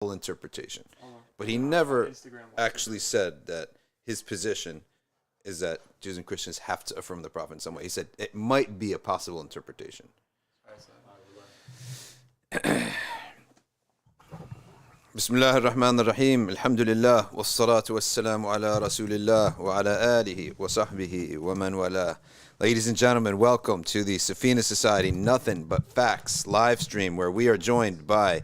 interpretation. But he never actually said that his position is that Jews and Christians have to affirm the Prophet in some way. He said it might be a possible interpretation. Bismillah ar-Rahman ar-Rahim. Alhamdulillah. Wassalatu wassalamu ala Rasulillah wa ala alihi wa sahbihi wa man wala. Ladies and gentlemen, welcome to the Safina Society Nothing But Facts live stream, where we are joined by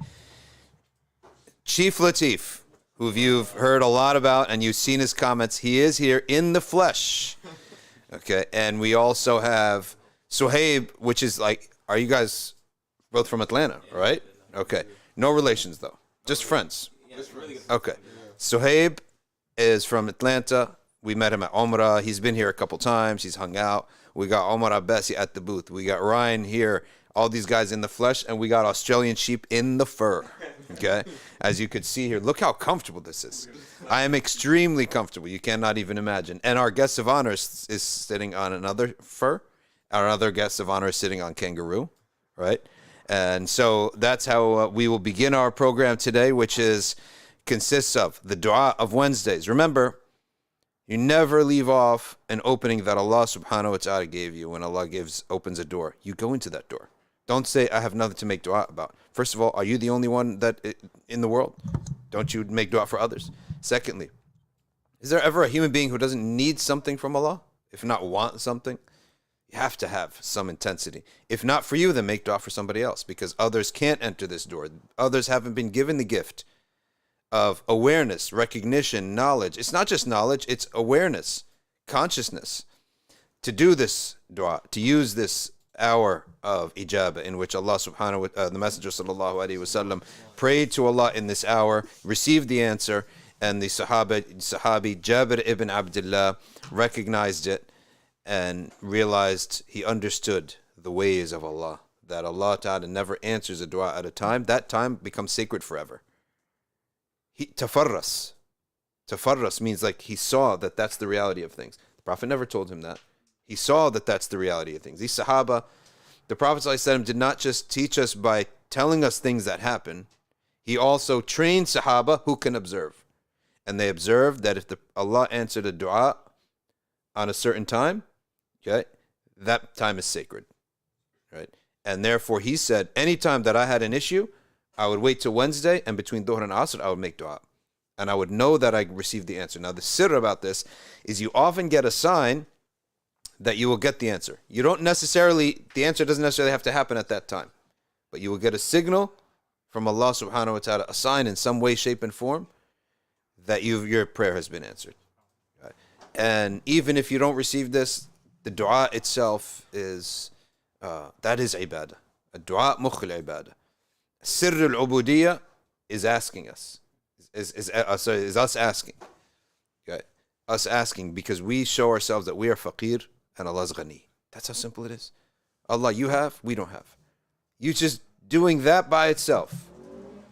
Chief Latif, who you've heard a lot about and you've seen his comments. He is here in the flesh. Okay, and we also have Suhaib, which is like, are you guys both from Atlanta, right? Okay, no relations though, just friends. Okay, Suhaib is from Atlanta. We met him at Umrah. He's been here a couple times. He's hung out. We got Umrah Versi at the booth. We got Ryan here. All these guys in the flesh, and we got Australian sheep in the fur. Okay, as you could see here, look how comfortable this is. I am extremely comfortable. You cannot even imagine. And our guest of honor is sitting on another fur. Our other guest of honor is sitting on kangaroo, right? And so that's how we will begin our program today, which consists of the dua of Wednesdays. Remember, you never leave off an opening that Allah subhanahu wa ta'ala gave you. When Allah opens a door, you go into that door. Don't say, I have nothing to make dua about. First of all, are you the only one that in the world? Don't you make dua for others? Secondly, is there ever a human being who doesn't need something from Allah? If not want something? You have to have some intensity. If not for you, then make dua for somebody else, because others can't enter this door. Others haven't been given the gift of awareness, recognition, knowledge. It's not just knowledge, it's awareness, consciousness. To do this dua, to use this hour of ijabah in which Allah subhanahu wa ta'ala, the Messenger sallallahu alaihi wasallam prayed to Allah in this hour, received the answer, and the Sahabi Jabir ibn Abdullah recognized it and realized, he understood the ways of Allah, that Allah ta'ala never answers a dua at a time. That time becomes sacred forever. Tafarras means like he saw that that's the reality of things. The Prophet never told him that. He saw that that's the reality of things. These Sahaba, the Prophet ﷺ did not just teach us by telling us things that happen. He also trained Sahaba who can observe. And they observed that if Allah answered a dua on a certain time, okay, that time is sacred. Right? And therefore he said, anytime that I had an issue, I would wait till Wednesday, and between Dhuhr and Asr, I would make dua. And I would know that I received the answer. Now, the sirr about this is you often get a sign that you will get the answer. The answer doesn't necessarily have to happen at that time. But you will get a signal from Allah subhanahu wa ta'ala, a sign in some way, shape, and form, that your prayer has been answered. Right? And even if you don't receive this, the dua itself is, that is ibadah. A dua mukhil ibadah. Sirr al-ubudiyya is asking us, is us asking. Okay? Us asking because we show ourselves that we are faqir and Allah's ghani. That's how simple it is. Allah, you have, we don't have. You just doing that by itself,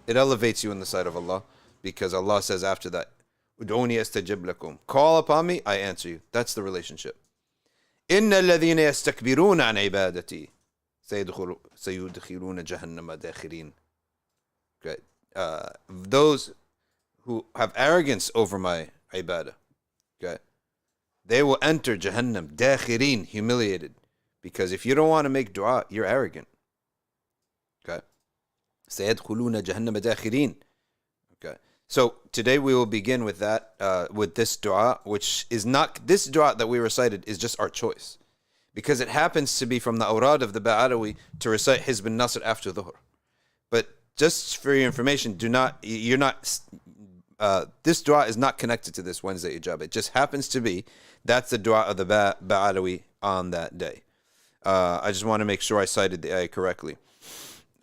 it elevates you in the sight of Allah, because Allah says after that, Ud'uni astajib lakum. Call upon me, I answer you. That's the relationship. Inna alladhina yastakbiruna an ibadati sayudkhiluna jahannama dakhirin. Okay. Those who have arrogance over my ibadah, okay, they will enter Jahannam, dakhirin, humiliated. Because if you don't want to make dua, you're arrogant. Okay. Sayadkhuluna Jahannam dakhirin. Okay. So today we will begin with that, with this dua, which is not, this dua that we recited is just our choice. Because it happens to be from the awrad of the Ba'adawi to recite Hizb al-Nasr after Dhuhr. But just for your information, this dua is not connected to this Wednesday ijabah. It just happens to be, that's the dua of the Ba'adawi on that day. I just want to make sure I cited the ayah correctly.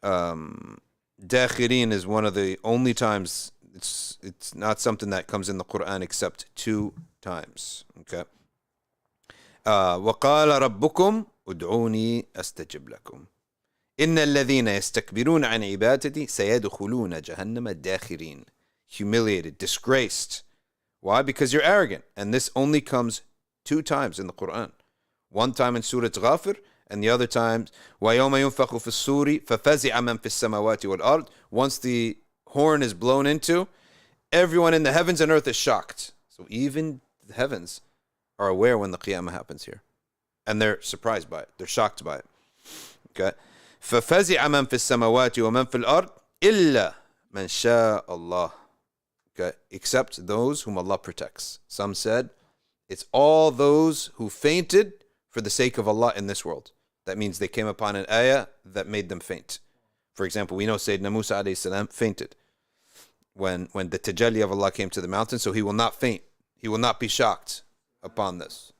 Dakhirin is one of the only times, it's not something that comes in the Quran except 2 times. Okay. وَقَالَ رَبُّكُمْ أُدْعُونِي أَسْتَجِبْ لَكُمْ إِنَّ الَّذِينَ يَسْتَكْبِرُونَ عَنْ عِبَادَتِي سَيَدْخُلُونَ جَهَنَّمَ دَاخِرِينَ. Humiliated, disgraced. Why? Because you're arrogant. And this only comes 2 times in the Quran. One time in Surah Ghafir, and the other time, وَيَوْمَ يُنْفَخُ فِي الصُّورِ فَفَزِعَ مَنْ فِي السَّمَوَاتِ وَالْأَرْضِ. Once the horn is blown into, everyone in the heavens and earth is shocked. So even the heavens are aware when the Qiyamah happens here. And they're surprised by it. They're shocked by it. Okay. فَفَزِعَ مَنْ فِي السَّمَوَاتِ وَمَنْ فِي الْأَرْضِ إِلَّا مَنْ شَاءَ اللَّهِ. Okay. Except those whom Allah protects. Some said it's all those who fainted for the sake of Allah in this world. That means they came upon an ayah that made them faint. For example, we know Sayyidina Musa AS fainted when the tajalli of Allah came to the mountain, so he will not faint. He will not be shocked upon this.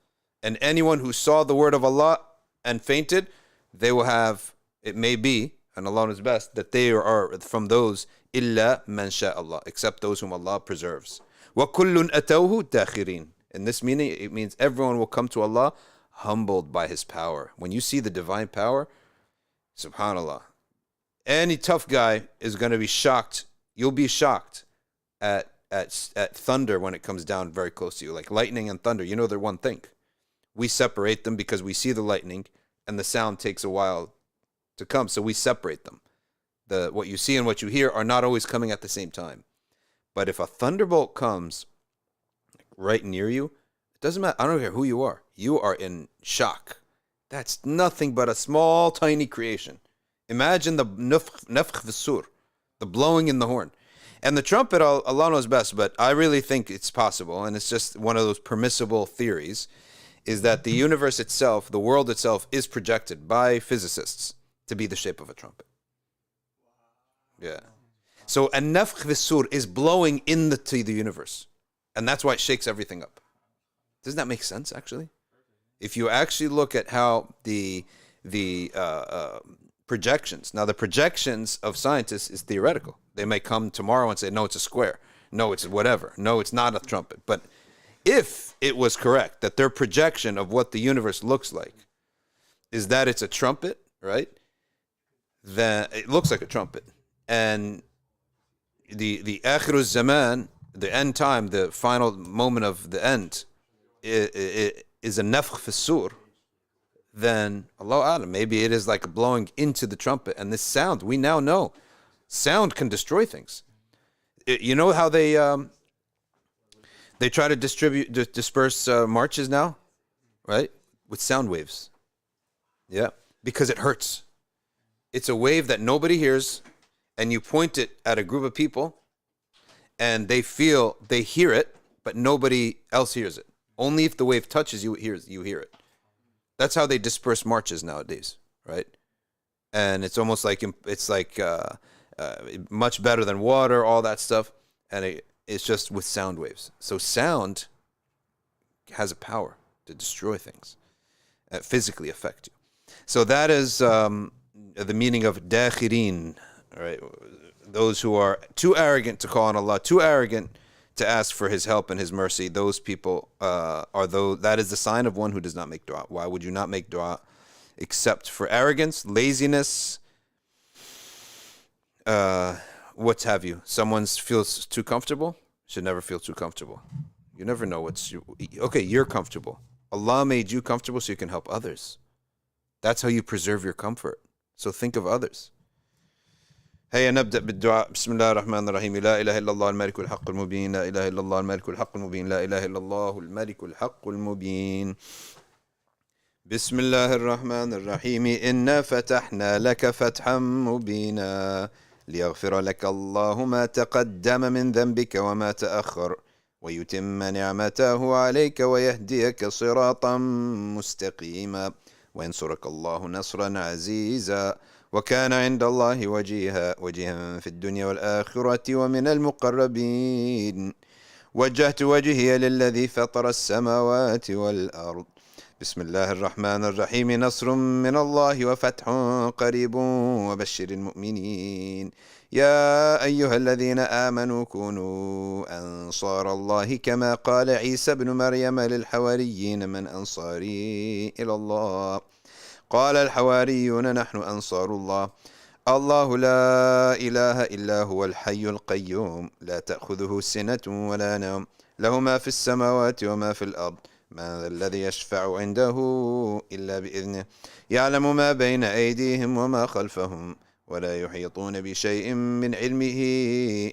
And anyone who saw the word of Allah and fainted, they will have, it may be, and Allah knows best, that they are from those إِلَّا مَنْ شَاءَ اللَّهِ, except those whom Allah preserves. وَكُلٌّ أَتَوْهُ دَاخِرِينَ. In this meaning, it means everyone will come to Allah humbled by His power. When you see the divine power, subhanallah, any tough guy is going to be shocked. You'll be shocked at thunder when it comes down very close to you, like lightning and thunder. You know they're one thing. We separate them because we see the lightning and the sound takes a while to come, so we separate them. What you see and what you hear are not always coming at the same time. But if a thunderbolt comes right near you, it doesn't matter. I don't care who you are. You are in shock. That's nothing but a small, tiny creation. Imagine the nafkh v'sur, the blowing in the horn. And the trumpet, Allah knows best, but I really think it's possible, and it's just one of those permissible theories, is that the universe itself, the world itself, is projected by physicists to be the shape of a trumpet. Yeah. So a nafkh v'sur is blowing to the universe. And that's why it shakes everything up. Doesn't that make sense, actually? If you actually look at how the projections, now the projections of scientists is theoretical. They may come tomorrow and say, no, it's a square. No, it's whatever. No, it's not a trumpet. But if it was correct that their projection of what the universe looks like is that it's a trumpet, right? Then it looks like a trumpet. And the akhiruz zaman, the end time, the final moment of the end, is a nafkh fis-sur, then Allah A'lam, maybe it is like blowing into the trumpet. And this sound, we now know, sound can destroy things. You know how they try to disperse marches now, right? With sound waves. Yeah, because it hurts. It's a wave that nobody hears, and you point it at a group of people, and they hear it, but nobody else hears it. Only if the wave touches you, you hear it. That's how they disperse marches nowadays, right? And it's almost like much better than water, all that stuff, and it's just with sound waves. So sound has a power to destroy things, physically affect you. So that is the meaning of dakhirin, right? Those who are too arrogant to call on Allah, too arrogant to ask for His help and His mercy. Those people that is the sign of one who does not make dua. Why would you not make dua? Except for arrogance, laziness, what have you. Someone feels too comfortable, should never feel too comfortable. You never know okay, you're comfortable. Allah made you comfortable so you can help others. That's how you preserve your comfort. So think of others. هيا نبدأ بالدعاء. بسم الله الرحمن الرحيم. لا إله إلا الله الملك الحق المبين. لا إله إلا الله الملك الحق المبين. لا إله إلا الله الملك الحق المبين. بسم الله الرحمن الرحيم. إنا فتحنا لك فتحا مبينا ليغفر لك الله ما تقدم من ذنبك وما تأخر ويتم نعمته عليك ويهديك صراطا مستقيما وينصرك الله نصرا عزيزا وكان عند الله وجيها في الدنيا والآخرة ومن المقربين وجهت وجهي للذي فطر السماوات والأرض بسم الله الرحمن الرحيم نصر من الله وفتح قريب وبشر المؤمنين يا أيها الذين آمنوا كونوا أنصار الله كما قال عيسى ابن مريم للحواريين من أنصاري إلى الله قال الحواريون نحن أنصار الله الله لا إله إلا هو الحي القيوم لا تأخذه سنة ولا نوم له ما في السماوات وما في الأرض ما ذا الذي يشفع عنده إلا بإذنه يعلم ما بين أيديهم وما خلفهم ولا يحيطون بشيء من علمه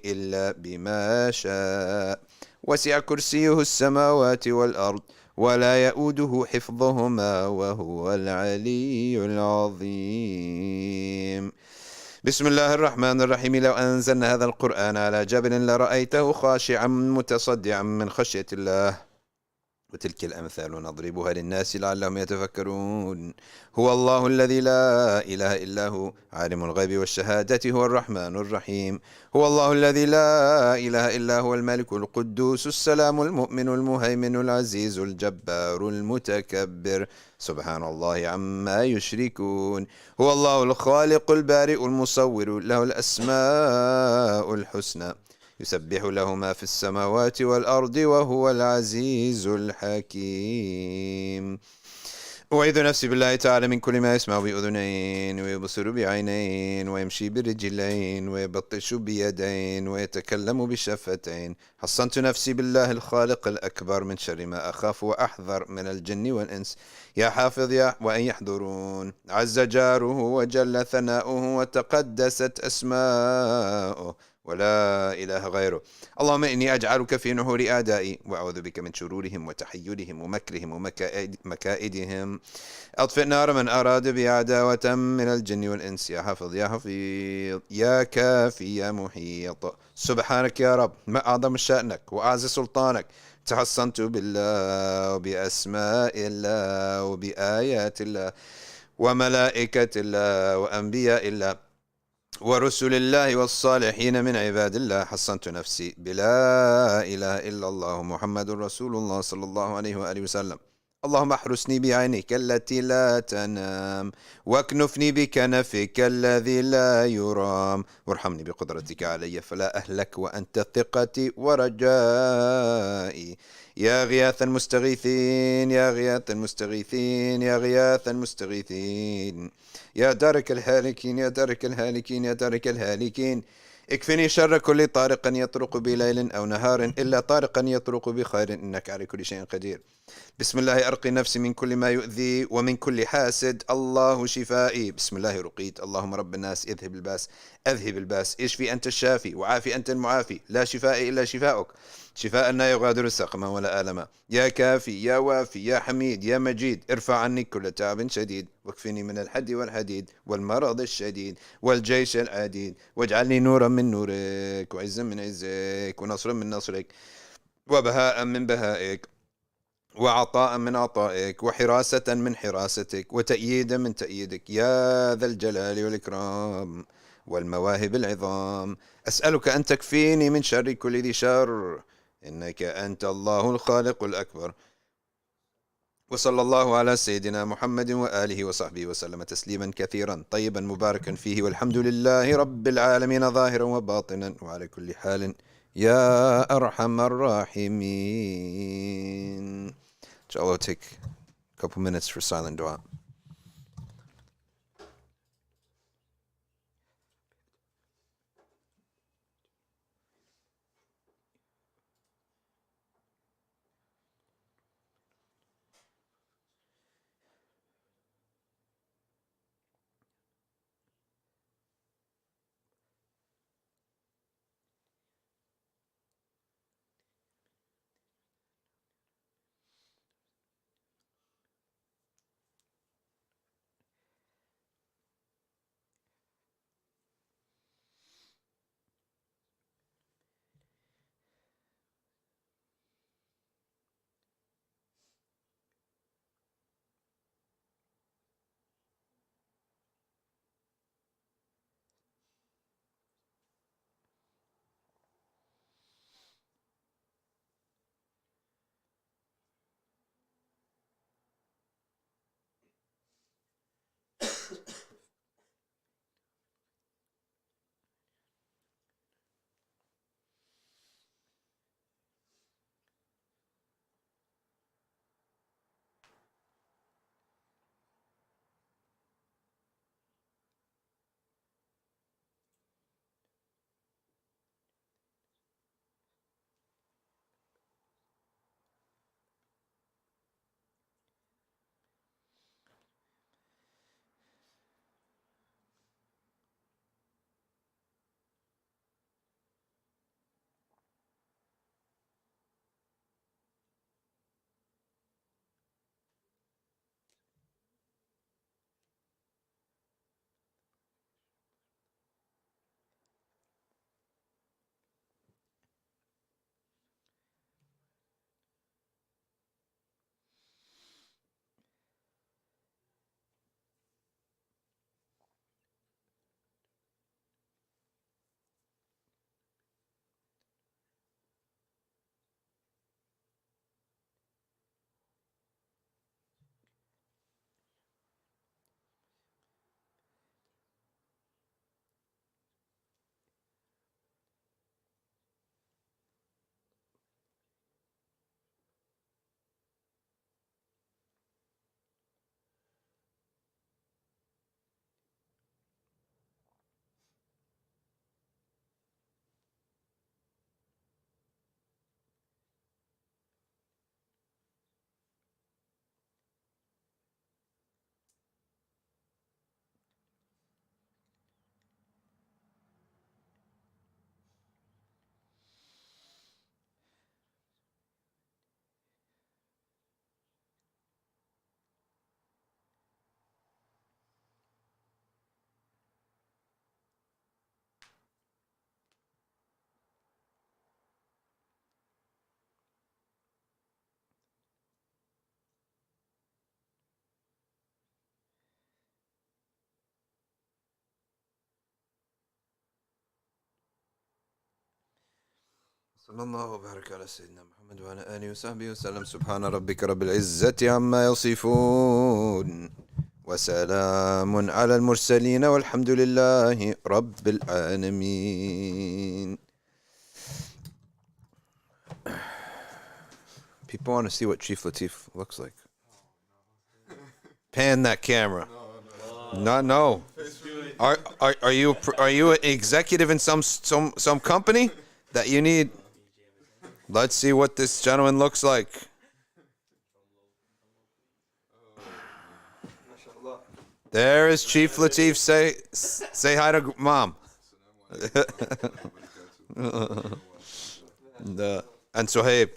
إلا بما شاء وسع كرسيه السماوات والأرض ولا يؤوده حفظهما وهو العلي العظيم. بسم الله الرحمن الرحيم. لو أنزلنا هذا القرآن على جبل لرأيته خاشعا متصدعا من خشية الله وتلك الأمثال نضربها للناس لعلهم يتفكرون. هو الله الذي لا إله إلا هو عالم الغيب والشهادة هو الرحمن الرحيم. هو الله الذي لا إله إلا هو الملك القدوس السلام المؤمن المهيمن العزيز الجبار المتكبر سبحان الله عما يشركون. هو الله الخالق البارئ المصور له الأسماء الحسنى يسبح له ما في السماوات والأرض وهو العزيز الحكيم. أعيذ نفسي بالله تعالى من كل ما يسمع بأذنين ويبصر بعينين ويمشي برجلين ويبطش بيدين ويتكلم بالشفتين. حصنت نفسي بالله الخالق الأكبر من شر ما أخاف وأحذر من الجن والإنس يا حافظ يا وأن يحضرون. عز جاره وجل ثناؤه وتقدست أسماؤه ولا إله غيره. اللهم إني أجعلك في نحور أعدائي وأعوذ بك من شرورهم وتحيلهم ومكرهم ومكائدهم. أطفئ نار من أراد بي عداوة من الجن والإنس يا حافظ يا حفيظ يا كافي يا محيط. سبحانك يا رب ما أعظم شأنك وأعز سلطانك. تحصنت بالله وبأسماء الله وبآيات الله وملائكة الله وأنبياء الله ورسل الله والصالحين من عباد الله. حصنت نفسي بلا إله إلا الله محمد رسول الله صلى الله عليه وآله وسلم. اللهم احرسني بعينك التي لا تنام واكنفني بكنفك الذي لا يرام وارحمني بقدرتك علي فلا أهلك وأنت ثقتي ورجائي. يا غياث المستغيثين يا غياث المستغيثين يا غياث المستغيثين يا دارك الهالكين يا دارك الهالكين يا دارك الهالكين. اكفني شر كل طارق يطرق بليل أو نهار إلا طارقا يطرق بخير إنك على كل شيء قدير. بسم الله أرقي نفسي من كل ما يؤذي ومن كل حاسد. الله شفائي. بسم الله رقيت. اللهم رب الناس اذهب الباس أذهب الباس اشفي أنت الشافي وعافي أنت المعافي لا شفاء إلا شفاؤك شفاء لا يغادر سقما ولا آلما. يا كافي يا وافي يا حميد يا مجيد ارفع عني كل تعب شديد واكفني من الحد والحديد والمرض الشديد والجيش العديد واجعلني نورا من نورك وعزا من عزك ونصرا من نصرك وبهاء من بهائك وعطاء من عطائك وحراسة من حراستك وتأييدا من تأييدك يا ذا الجلال والإكرام والمواهب العظام. أسألك أن تكفيني من شر كل ذي شر إنك أنت الله الخالق الأكبر. وصلى الله على سيدنا محمد وآله وصحبه وسلم تسليما كثيرا طيبا مباركا فيه والحمد لله رب العالمين ظاهرا وباطنا وعلى كل حال يا أرحم الراحمين. Inshallah, we'll take a couple minutes for silent dua. صلى الله وبارك على سيدنا محمد وعلى آله وصحبه وسلم سبحان ربك رب العزة عما يصفون وسلام على المرسلين والحمد لله رب العالمين. People want to see what Chief Latif looks like. Pan that camera. No. Are you an executive in some company that you need? Let's see what this gentleman looks like. There is Chief Latif. Say hi to Mom. And Suhaib.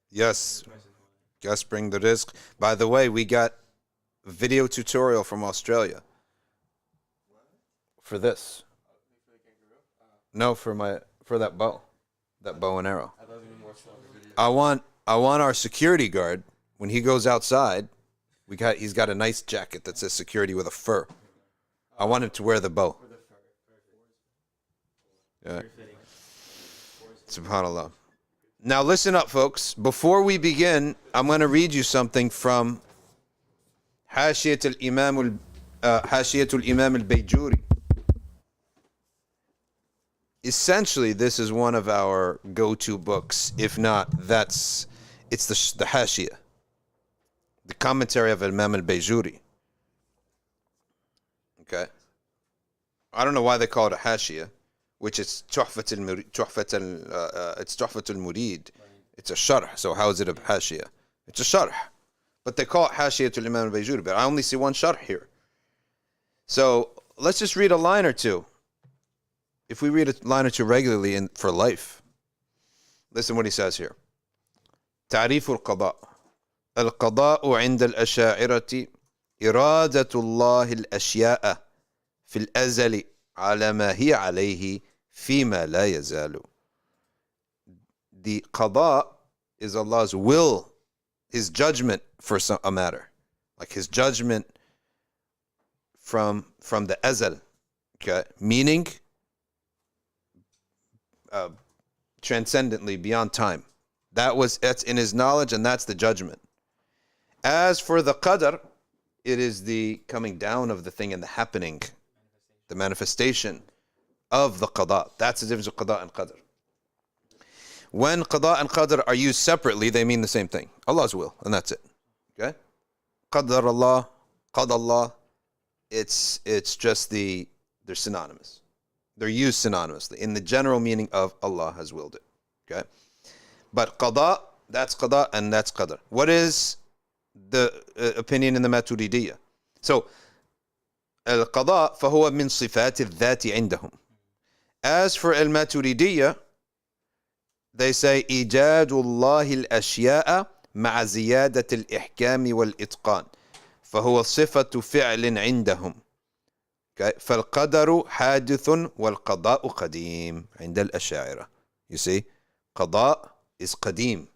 Yes. Guests bring the rizq. By the way, we got a video tutorial from Australia. For this. No, for that bow. That bow and arrow. I want our security guard, when he goes outside, he's got a nice jacket that says security with a fur. I want him to wear the bow. Yeah. SubhanAllah. Now listen up, folks. Before we begin, I'm going to read you something from Hashiyat al-Imam al-Bayjuri. Essentially, this is one of our go-to books. If not, it's the Hashiyah, the commentary of Imam al-Bayjuri. Okay. I don't know why they call it a Hashiyah, which is Tuhfat al-Murid. It's a Sharh. So how is it a Hashiyah? It's a Sharh. But they call it Hashiyah to Imam al-Bayjuri. But I only see one Sharh here. So let's just read a line or two. If we read a line or two regularly for life. Listen what he says here. تعريف القضاء. القضاء عند الأشاعرة إرادة الله الأشياء في الأزل على ما هي عليه فيما لا يزال. The qada is Allah's will, His judgment for a matter, like His judgment from the azal, okay, meaning transcendently beyond time. That's in His knowledge, and that's the judgment. As for the qadr, it is the coming down of the thing and the happening, the manifestation of the qada. That's the difference of qada and qadr. When qada and qadr are used separately, they mean the same thing. Allah's will, and that's it. Okay? Qadr Allah, qad Allah, it's just they're synonymous. They're used synonymously in the general meaning of Allah has willed it. Okay? But qada, that's qada and that's qadr. What is the opinion in the Maturidiyya? So, القضاء فهو من صفات الذات عندهم. As for الماتريدية, they say إيجاد الله الأشياء مع زيادة الإحكام والإتقان فهو صفة فعل عندهم. فالقدر حادث والقضاء قديم عند الأشاعرة. You see, قضاء is قديم.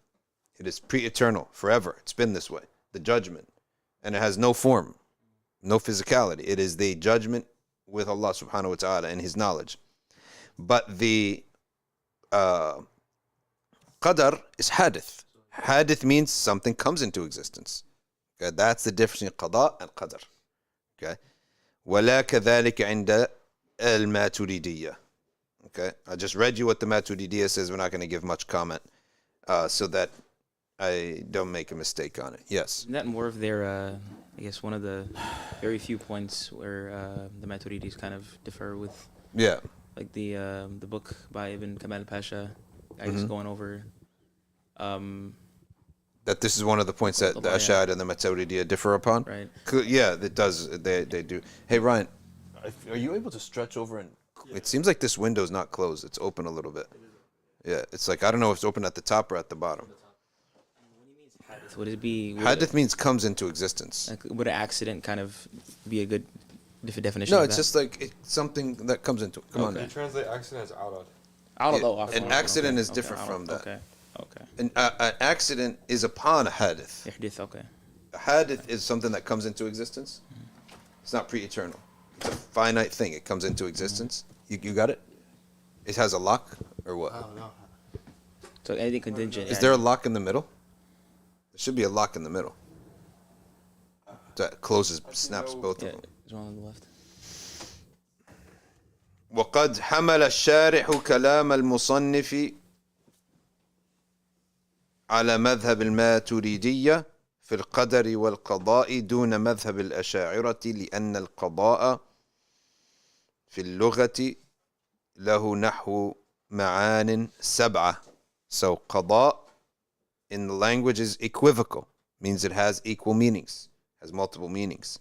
It is pre-eternal, forever. It's been this way. The judgment. And it has no form. No physicality. It is the judgment with Allah subhanahu wa ta'ala and His knowledge. But the qadr is hadith. Hadith means something comes into existence. Okay, that's the difference between qada and qadr. Okay. وَلَا كَذَلِكَ عِنْدَ الْمَاتُرِيدِيَّةِ. Okay. I just read you what the Maturidiyya says. We're not going to give much comment so that I don't make a mistake on it. Yes. Isn't that more of their, I guess, one of the very few points where the Maturidis kind of differ with, like the book by Ibn Kamal Pasha, just going over. That this is one of the points that the Ash'ari and the Maturidiyya differ upon? Right. Yeah, it does. They do. Hey, Ryan, are you able to stretch over and... It seems like this window's not closed. It's open a little bit. Yeah, it's like, I don't know if it's open at the top or at the bottom. Would it be... Hadith means comes into existence. Like, would an accident kind of be a good definition No, of it's that? just like something that comes into... Come on. You translate accident as arad. An An accident is different from that. Okay. Okay. An accident is upon a hadith. Ihdith, okay. A hadith is something that comes into existence. It's not pre-eternal. It's a finite thing. It comes into existence. You got it? It has a lock or what? Oh, no. So anything contingent. Is there a lock in the middle? There should be a lock in the middle. That closes, snaps both of them. There's one on the left. وقد حمل الشارح كلام المصنف على مذهب الماتريدية في القدر والقضاء دون مذهب الأشاعرة لأن القضاء في اللغة له نحو معان 7. So قضاء in the language is equivocal, means it has equal meanings, has multiple meanings.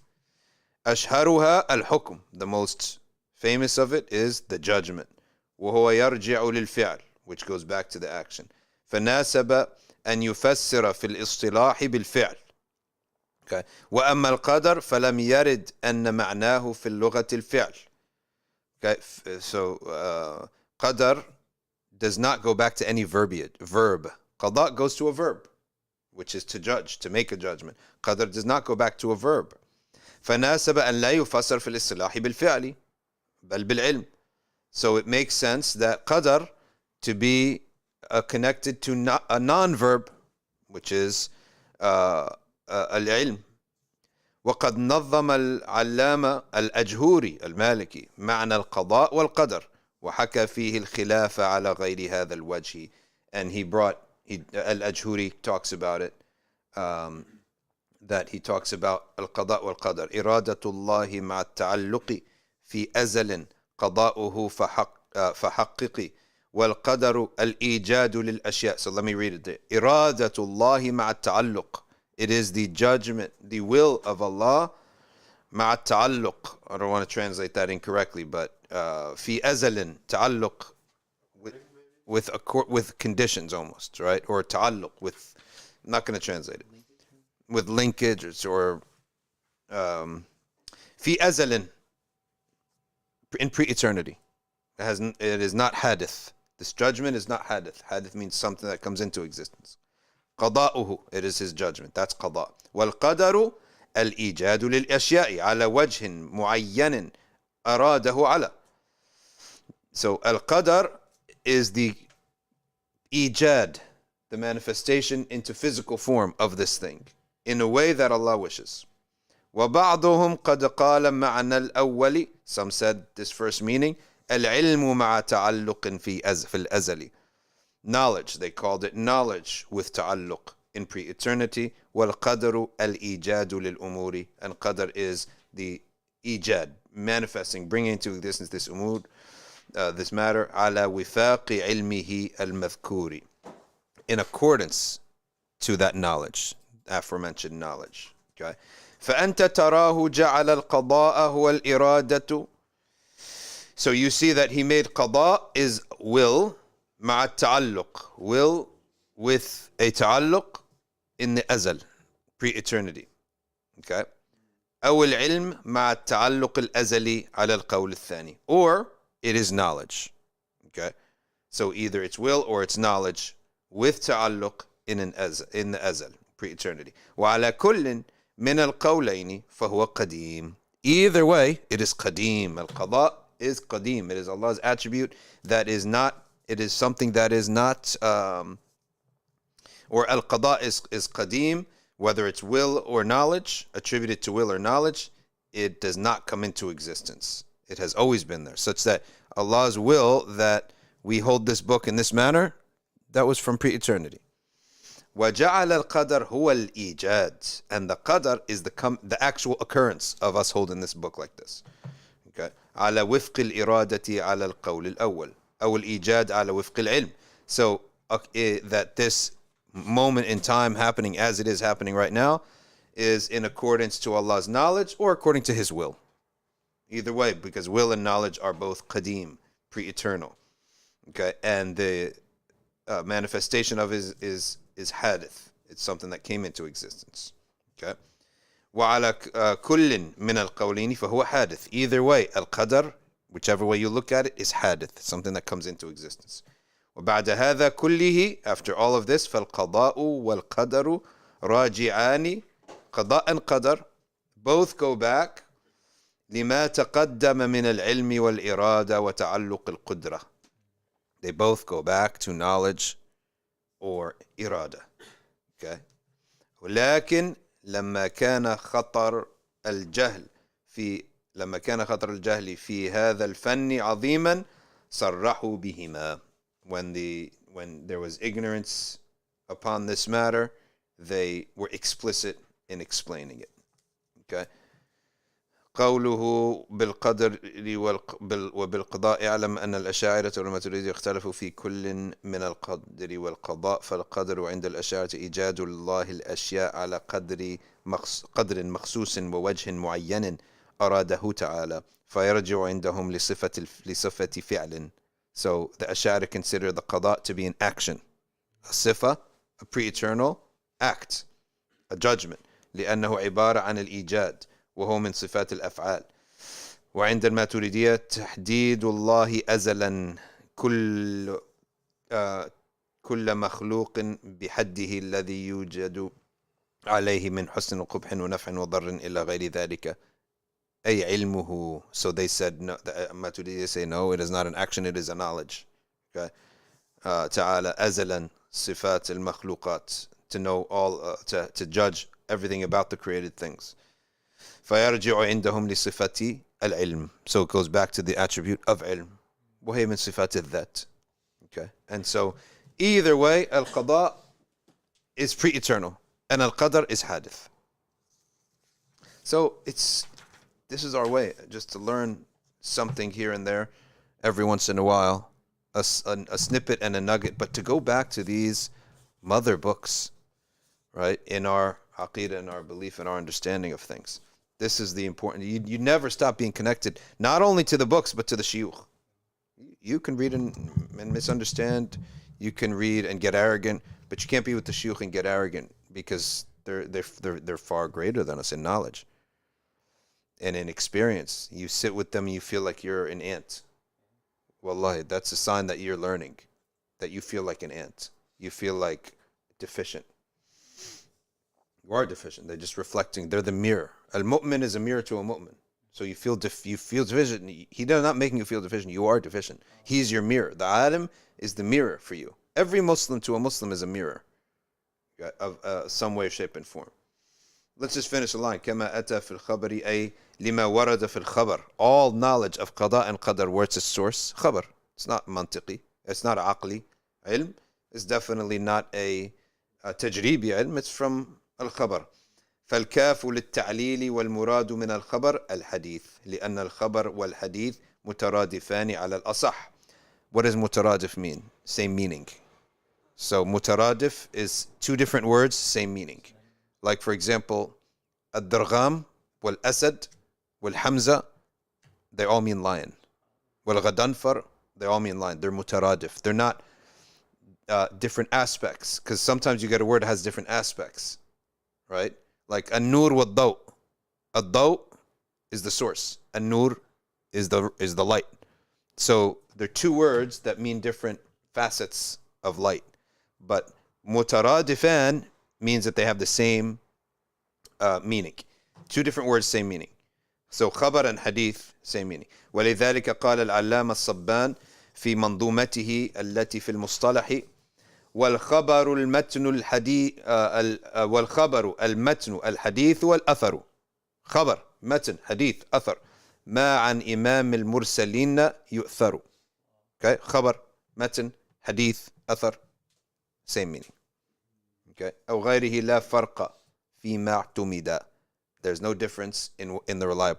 أشهرها الحكم, the most famous of it is the judgment. وهو يرجع للفعل, which goes back to the action. فناسب أن يفسر في الاصطلاح بالفعل. Okay. وأما القدر فلم يرد أن معناه في اللغة الفعل. Okay. So قدر does not go back to any verb. Qada goes to a verb, which is to judge, to make a judgment. Qadr does not go back to a verb. فناسب أن لا يفسر في الاصطلاح بالفعل بل بالعلم. So it makes sense that qadr to be connected to a non-verb, which is العلم. وقد نظم العلامة الأجهوري المالكي معنى القضاء والقدر وحكى فيه الخلاف على غير هذا الوجه. And Al-Ajhuri talks about it, that he talks about القضاء والقدر إرادة الله مع التعلق في أزل قضاؤه فحقق والقدر الإيجاد للأشياء. So let me read it there. إرادة الله مع التعلق. It is the judgment, the will of Allah مع التعلق. I don't want to translate that incorrectly, but في أزل تعلق with conditions almost, right? Or ta'alluq with, I'm not going to translate it, with linkage or fi azalin, in pre-eternity. It is not hadith. This judgment is not hadith. Hadith means something that comes into existence. قضاؤه, it is his judgment. That's قضاء. والقدر الإيجاد للأشياء على وجه معين أراده على. So al-qadar is the ijad, the manifestation into physical form of this thing in a way that Allah wishes. وبعضهم قد قال معنى الأول, some said this first meaning العلم مع تعلق في الأزل, knowledge, they called it knowledge with تعلق in pre-eternity. والقدر الإيجاد للأمور, and qadr is the ijad, manifesting, bringing into existence this umur, this matter على وفاق علمه المذكور, in accordance to that knowledge, aforementioned knowledge. Okay. فأنت تراه جعل القضاء هو الإرادة. So you see that he made qada is will مع التعلق, will with a تعلق in the azal, pre-eternity. Okay. أو العلم مع التعلق الأزلي على القول الثاني, or it is knowledge. Okay. So either it's will or it's knowledge with ta'alluq in the azal, pre-eternity. وعلى كل من القولين فهو قديم. Either way, it is qadim. Al-qada is qadim. It is Allah's attribute that is not, it is something that is not, or al-qada is qadim, whether it's will or knowledge, attributed to will or knowledge, it does not come into existence. It has always been there, such that Allah's will that we hold this book in this manner, that was from pre-eternity. وَجَعَلَ الْقَدَرْ هُوَ الْإِيجَادِ, and the qadr is the actual occurrence of us holding this book like this. Okay. على وفق الإرادة على القول الأول أو الإيجاد على وفق العلم. So that this moment in time happening as it is happening right now is in accordance to Allah's knowledge or according to His will. Either way, because will and knowledge are both qadim, pre-eternal. Okay, and the manifestation of is hadith. It's something that came into existence. Okay. وعلى كل من القولين فهو حادث. Either way, al-qadr, whichever way you look at it, is hadith, something that comes into existence. وبعد هذا كله, after all of this, فالقضاء والقدر راجعان, قضاء and qadr both go back لما تقدم من العلم والإرادة وتعلق القدرة. They both go back to knowledge or irada. Okay. ولكن لما كان خطر الجهل في هذا الفن عظيما صرحوا بهما. When there was ignorance upon this matter, they were explicit in explaining it. Okay. قوله بالقدر وبالقضاء اعلم أن الأشاعرة والماتريدية اختلفوا في كل من القدر والقضاء. فالقدر عند الأشاعرة إيجاد الله الأشياء على قدر مخصوص ووجه معين أراده تعالى, فيرجع عندهم لصفة فعل. So the Ash'ari consider the qada to be an action, a sifa, a pre-eternal act, a judgment, لأنه عبارة عن الإيجاد وهو من صفات الأفعال. وعند الماتريدية تحديد الله أزلا كل مخلوق بحده الذي يوجد عليه من حسن وقبح ونفع وضر إلى غير ذلك أي علمه. So they said no, the Maturidiyya say no, it is not an action, it is a knowledge. Okay. تعالى أزلا صفات المخلوقات, to know all, to judge everything about the created things. فيرجع عندهم لصفة العلم. So it goes back to the attribute of علم, وهي من صفات الذات. Okay. And so either way, al-qada is pre-eternal and al-qadr is hadith. So this is our way, just to learn something here and there every once in a while, a snippet and a nugget, but to go back to these mother books, right, in our aqeedah, in our belief, in our understanding of things. This is the important. You never stop being connected, not only to the books, but to the shuyukh. You can read and misunderstand, you can read and get arrogant, but you can't be with the shuyukh and get arrogant, because they're far greater than us in knowledge and in experience. You sit with them and you feel like you're an ant. Wallahi, that's a sign that you're learning, that you feel like an ant. You feel like deficient. You are deficient. They're just reflecting. They're the mirror. Al-mu'min is a mirror to a mu'min. So you feel deficient. He's not making you feel deficient. You are deficient. He's your mirror. The alim is the mirror for you. Every Muslim to a Muslim is a mirror of some way, shape, and form. Let's just finish the line. كما أتى في الخبر أي لما ورد في الخبر. All knowledge of qada and qadar, where's its source? Khabar. It's not mantiqi. It's not aqli. Ilm is definitely not a tajribi ilm. It's from al-khabar. فالكاف للتعليل والمراد من الخبر الحديث لأن الخبر والحديث مترادفان على الأصح. What does mutaradif mean? Same meaning. So mutaradif is two different words, same meaning. Like, for example, الدرغام والأسد والحمزة, they all mean lion. والغضنفر, they all mean lion. They're mutaradif. They're not different aspects, because sometimes you get a word that has different aspects, right? Like an-nur wal-daw. Ad-daw is the source. An-nur is the light. So they're two words that mean different facets of light. But mutaradifan means that they have the same meaning. Two different words, same meaning. So khabar and hadith, same meaning. ولذلك قال العلامة الصبان في منظومته التي في المصطلح والخبر المتن الحديث والأثر. خبر متن حديث أثر ما عن إمام المرسلين يؤثر. Okay, خبر متن حديث أثر, same meaning. Okay, أو غيره لا فرق فيما اعتمد. There's no difference in the relied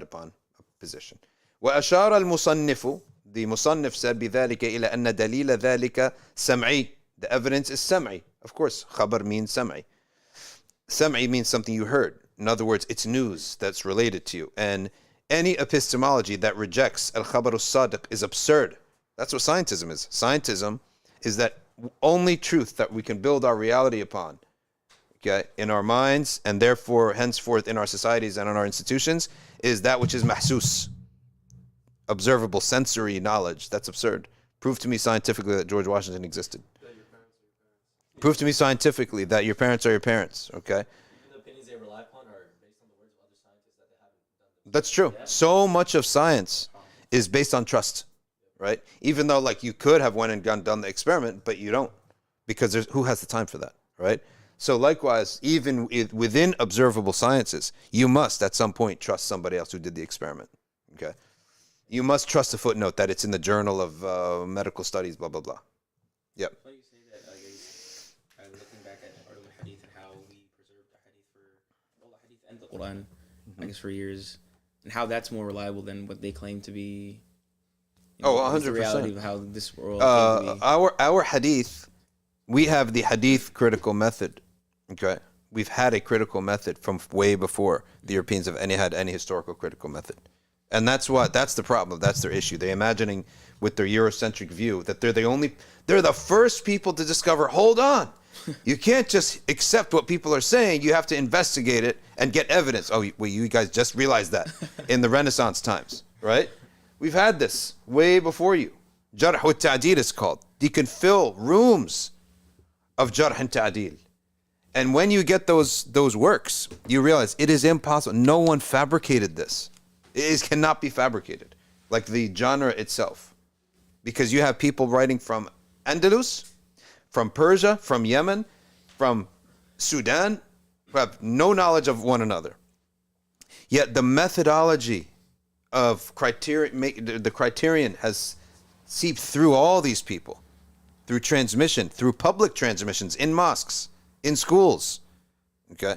upon position. وأشار المصنف, the Musannif said بذلك إلى أن دليل ذلك سمعي. The evidence is sam'i. Of course, khabar means sam'i. Sam'i means something you heard. In other words, it's news that's related to you. And any epistemology that rejects al-khabar al-sadiq is absurd. That's what scientism is. Scientism is that only truth that we can build our reality upon, okay, in our minds, and therefore henceforth in our societies and in our institutions, is that which is mahsus, observable sensory knowledge. That's absurd. Prove to me scientifically that George Washington existed. Prove to me scientifically that your parents are your parents, okay? Even the opinions they rely upon are based on the words of other scientists that they haven't done. That's true. So much of science is based on trust, right? Even though, like, you could have went and done the experiment, but you don't, because who has the time for that, right? So likewise, even within observable sciences, you must at some point trust somebody else who did the experiment, okay? You must trust a footnote that it's in the Journal of Medical Studies, blah, blah, blah. Yep. Funny you say that, looking back at part of the hadith and how we preserved the hadith the hadith and the Quran, I guess, for years, and how that's more reliable than what they claim to be. 100%. The reality of how this world came to be. Our hadith, we have the hadith critical method, okay? We've had a critical method from way before the Europeans have had any historical critical method. And that's the problem. That's their issue. They're imagining with their Eurocentric view that they're the first people to discover, hold on, you can't just accept what people are saying. You have to investigate it and get evidence. Oh, well, you guys just realized that in the Renaissance times, right? We've had this way before you. Jarh wa Ta'dil is called. You can fill rooms of Jarh and Ta'dil. And when you get those works, you realize it is impossible. No one fabricated this. It cannot be fabricated, like the genre itself. Because you have people writing from Andalus, from Persia, from Yemen, from Sudan, who have no knowledge of one another. Yet the methodology of the criterion has seeped through all these people, through transmission, through public transmissions, in mosques, in schools, okay?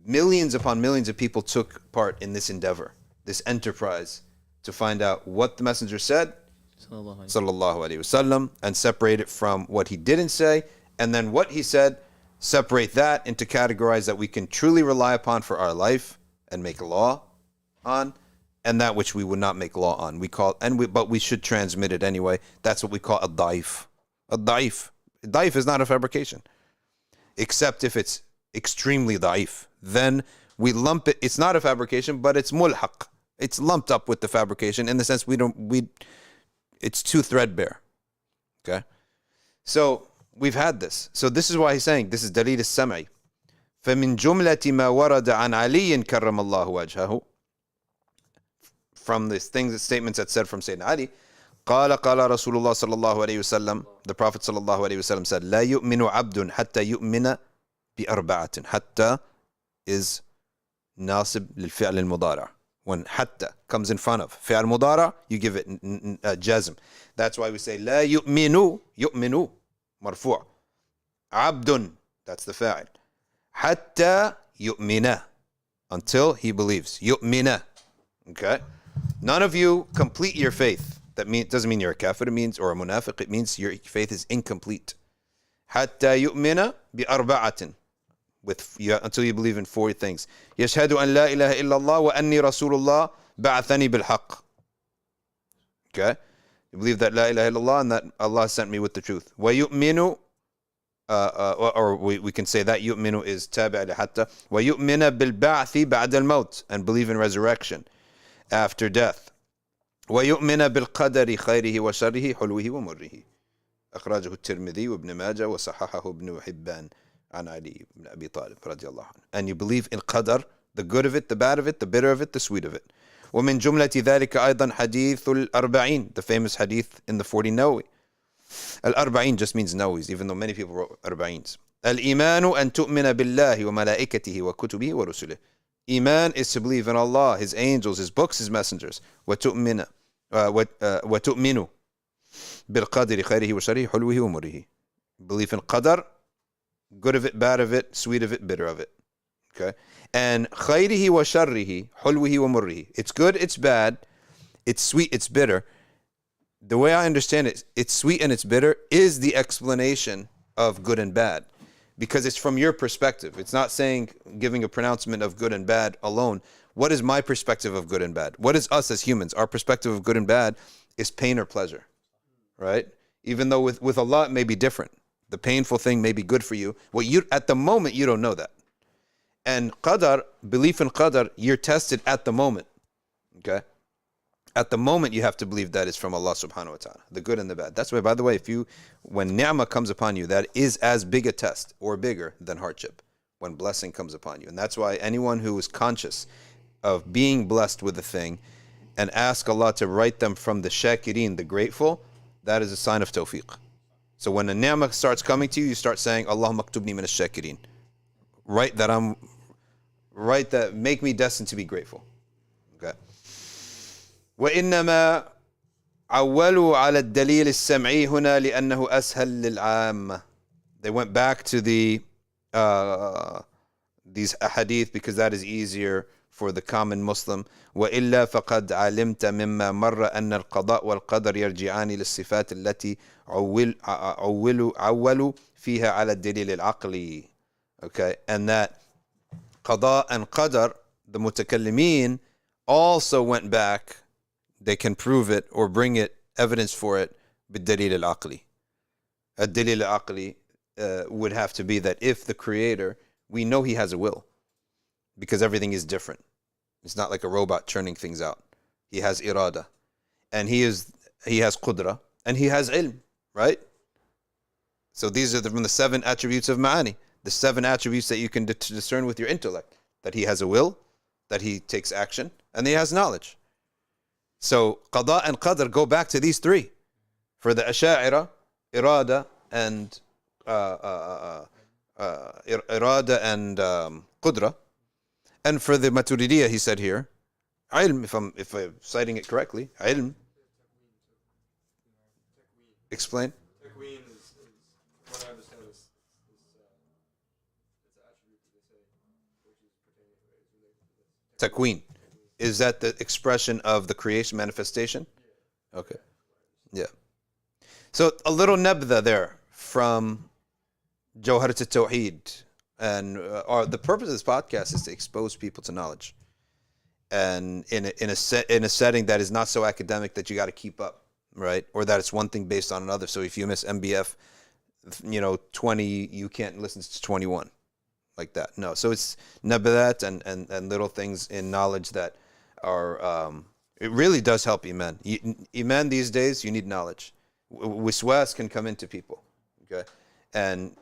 Millions upon millions of people took part in this endeavor, this enterprise, to find out what the messenger said, sallallahu alaihi wasallam, and separate it from what he didn't say, and then what he said, separate that into categories that we can truly rely upon for our life and make law on, and that which we would not make law on. But we should transmit it anyway. That's what we call a daif. A daif. Daif is not a fabrication, except if it's extremely daif. Then we lump it. It's not a fabrication, but it's mulhaq. It's lumped up with the fabrication in the sense it's too threadbare. Okay? So we've had this. So this is why he's saying this is dalil as-sam'i. فَمِن جُمْلَةِ مَا وَرَدَ عَنْ عَلِيٍّ كَرَّمَ اللَّهُ وَجْهَهُ. From the statements that said from Sayyidina Ali, قال رسول الله صلى الله عليه وسلم, the Prophet صلى الله عليه وسلم said, لا يؤمن عبد حتى يؤمن بأربعة. حتى is nasib للفعل المضارع. When حتى comes in front of فعل مضارع, you give it jazm. That's why we say لا يؤمن مرفوع. عبد, that's the فاعل. حتى يؤمن, until he believes. يؤمن. Okay? None of you complete your faith. That doesn't mean you're a kafir, it means, or a munafiq, it means your faith is incomplete. حتى يؤمن بأربعة, until you believe in four things. يشهد أن لا إله إلا الله وأني رسول الله بعثني بالحق. Okay? You believe that لا إله إلا الله and that Allah sent me with the truth. ويؤمن, or we can say that يؤمن is تابع لحتى. ويؤمن بالبعث بعد الموت, and believe in resurrection after death. ويؤمن بالقدر خيره وشره حلوه ومره. أخرجه الترمذي وابن ماجه وصححه ابن حبان عن علي بن أبي طالب رضي الله عنه. And you believe in qadr, the good of it, the bad of it, the bitter of it, the sweet of it. ومن جملة ذلك أيضا حديث الأربعين, the famous hadith in the 40 Nawawi. الأربعين just means Nawis, even though many people wrote أربعينs. الإيمان أن تؤمن بالله وملائكته وكتبه ورسله. Iman is to believe in Allah, His angels, His books, His messengers. وتؤمن وتؤمن بالقدر خيره وشره حلوه ومره. Belief in qadr, good of it, bad of it, sweet of it, bitter of it. Okay? And خيره وشره حلوه ومره. It's good, it's bad, it's sweet, it's bitter. The way I understand it, it's sweet and it's bitter is the explanation of good and bad. Because it's from your perspective. It's not saying, giving a pronouncement of good and bad alone. What is my perspective of good and bad? What is us as humans? Our perspective of good and bad is pain or pleasure, right? Even though with Allah it may be different. The painful thing may be good for you. At the moment, you don't know that. And qadr, belief in qadr, you're tested at the moment, okay? at the moment you have to believe that is from Allah subhanahu wa ta'ala, the good and the bad. That's why, by the way, when ni'mah comes upon you, that is as big a test or bigger than hardship when blessing comes upon you. And that's why anyone who is conscious of being blessed with a thing and ask Allah to write them from the shakirin, the grateful, that is a sign of tawfiq. So when a ni'mah starts coming to you, you start saying, Allahumma aktubni min ash-shakirin. Write that, make me destined to be grateful. Okay. وإنما عولوا على الدليل السمعي هنا لأنه أسهل للعامة. They went back to these ahadith because that is easier for the common Muslim. وإلا فقد علمت مما مر أن القضاء والقدر يرجعان للصفات التي عولوا فيها على الدليل العقلي. Okay, and that Qada and Qadr, the mutakallimin, also went back. They can prove it or bring it, evidence for it, بالدليل العقلي. الدليل العقلي would have to be that if the Creator, we know He has a will, because everything is different. It's not like a robot churning things out. He has irada, and He has qudra, and He has ilm, right? So these are from the 7 attributes of ma'ani, the 7 attributes that you can discern with your intellect, that He has a will, that He takes action, and He has knowledge. So Qada and Qadr go back to these 3. For the Asha'ira, irada and qudra. And for the Maturidiyya, he said here, ilm, if I'm citing it correctly, ilm. Explain. Taqween is what I understand is it's an attribute that they say, which is pertaining to it, is related to this. Taqween. Is that the expression of the creation manifestation? Yeah. Okay. Yeah. So a little nabdha there from Jawharat al-Tawheed. And the purpose of this podcast is to expose people to knowledge. And in a setting that is not so academic that you got to keep up, right? Or that it's one thing based on another. So if you miss NBF, 20, you can't listen to 21. Like that. No. So it's nabdat and little things in knowledge that are, it really does help Iman. Iman these days, you need knowledge. Wiswas can come into people. Okay. And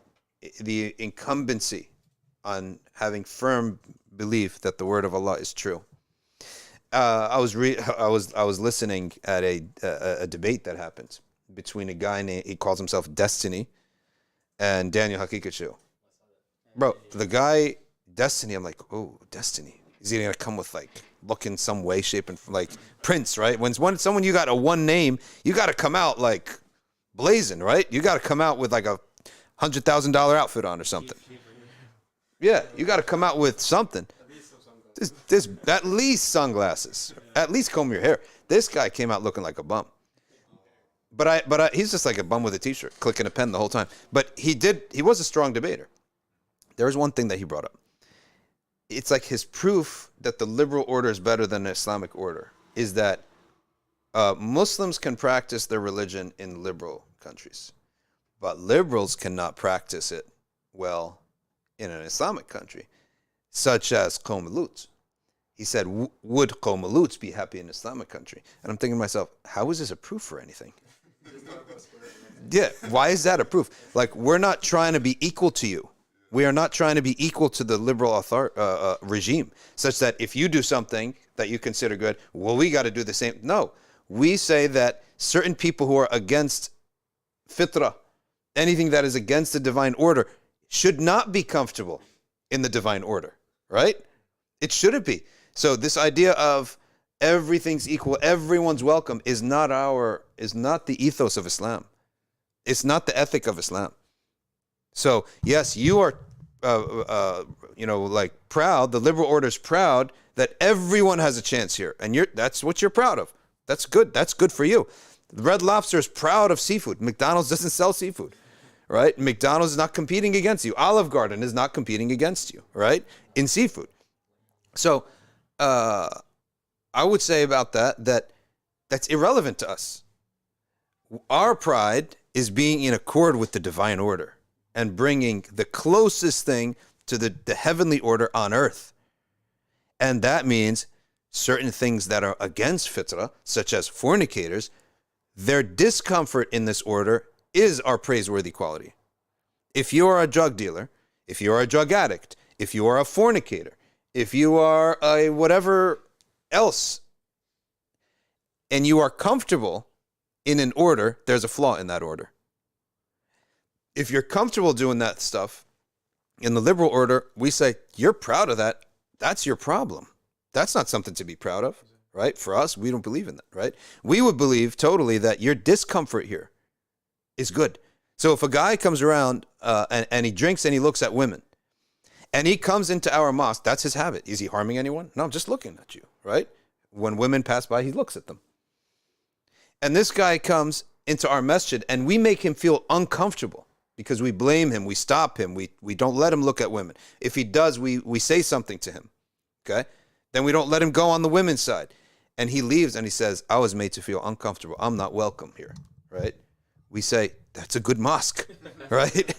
the incumbency on having firm belief that the word of Allah is true. I was listening at a debate that happened between a guy named, he calls himself Destiny, and Daniel Hakikachu. Bro, the guy, Destiny, I'm like, oh, Destiny. Is he going to come with, like, look in some way, shape, and, like, Prince, right? When someone, you got a one name, you got to come out, like, blazing, right? You got to come out with, like, a $100,000 outfit on or something. Yeah, you got to come out with something. This at least sunglasses. At least comb your hair. This guy came out looking like a bum. But he's just like a bum with a t-shirt, clicking a pen the whole time. But he was a strong debater. There was one thing that he brought up. It's like his proof that the liberal order is better than the Islamic order is that Muslims can practice their religion in liberal countries, but liberals cannot practice it well in an Islamic country, such as Qawm Lut. He said, would Qawm Lut be happy in an Islamic country? And I'm thinking to myself, how is this a proof for anything? Yeah, why is that a proof? Like, we're not trying to be equal to you. We are not trying to be equal to the liberal regime, such that if you do something that you consider good, well, we got to do the same. No, we say that certain people who are against fitrah, anything that is against the divine order, should not be comfortable in the divine order, right? It shouldn't be. So this idea of everything's equal, everyone's welcome is not the ethos of Islam. It's not the ethic of Islam. So yes, you are, like proud. The liberal order is proud that everyone has a chance here, and that's what you're proud of. That's good. That's good for you. Red Lobster is proud of seafood. McDonald's doesn't sell seafood, right? McDonald's is not competing against you. Olive Garden is not competing against you, right? In seafood. So, I would say about that's irrelevant to us. Our pride is being in accord with the divine order and bringing the closest thing to the heavenly order on earth. And that means certain things that are against fitrah, such as fornicators, their discomfort in this order is our praiseworthy quality. If you are a drug dealer, if you are a drug addict, if you are a fornicator, if you are a whatever else, and you are comfortable in an order, there's a flaw in that order. If you're comfortable doing that stuff in the liberal order, we say, you're proud of that. That's your problem. That's not something to be proud of, right? For us, we don't believe in that, right? We would believe totally that your discomfort here is good. So if a guy comes around and he drinks and he looks at women, and he comes into our mosque, that's his habit. Is he harming anyone? No, I'm just looking at you, right? When women pass by, he looks at them. And this guy comes into our masjid and we make him feel uncomfortable because we blame him, we stop him, we don't let him look at women. If he does, we say something to him, okay? Then we don't let him go on the women's side. And he leaves and he says, I was made to feel uncomfortable. I'm not welcome here, right? We say, that's a good mosque, right?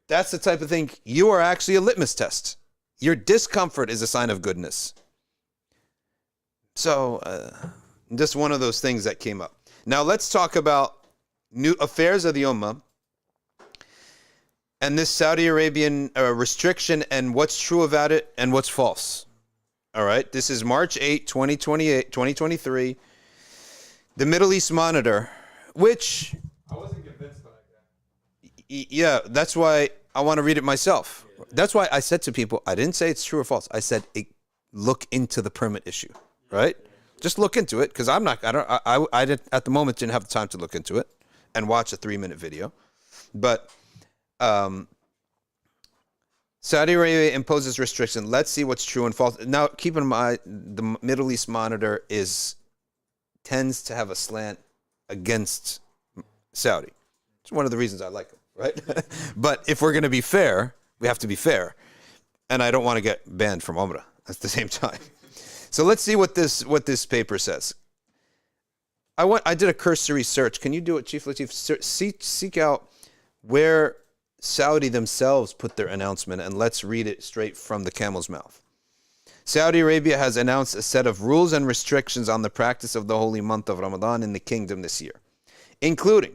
That's the type of thing. You are actually a litmus test. Your discomfort is a sign of goodness. So, just one of those things that came up. Now let's talk about new affairs of the Ummah and this Saudi Arabian restriction and what's true about it and what's false. All right, this is March 8, 2023. The Middle East Monitor, which... I wasn't convinced by that. Yeah, that's why I want to read it myself. That's why I said to people, I didn't say it's true or false. I said, look into the permit issue, right? Just look into it, because I did, at the moment didn't have the time to look into it and watch a 3-minute video. But Saudi Arabia imposes restriction. Let's see what's true and false. Now, keep in mind, the Middle East Monitor tends to have a slant against Saudi. It's one of the reasons I like them, right? But if we're going to be fair, we have to be fair. And I don't want to get banned from Umrah at the same time. So let's see what this paper says. I did a cursory search. Can you do it, Chief Latif? Seek out where Saudi themselves put their announcement, and let's read it straight from the camel's mouth. Saudi Arabia has announced a set of rules and restrictions on the practice of the holy month of Ramadan in the kingdom this year, including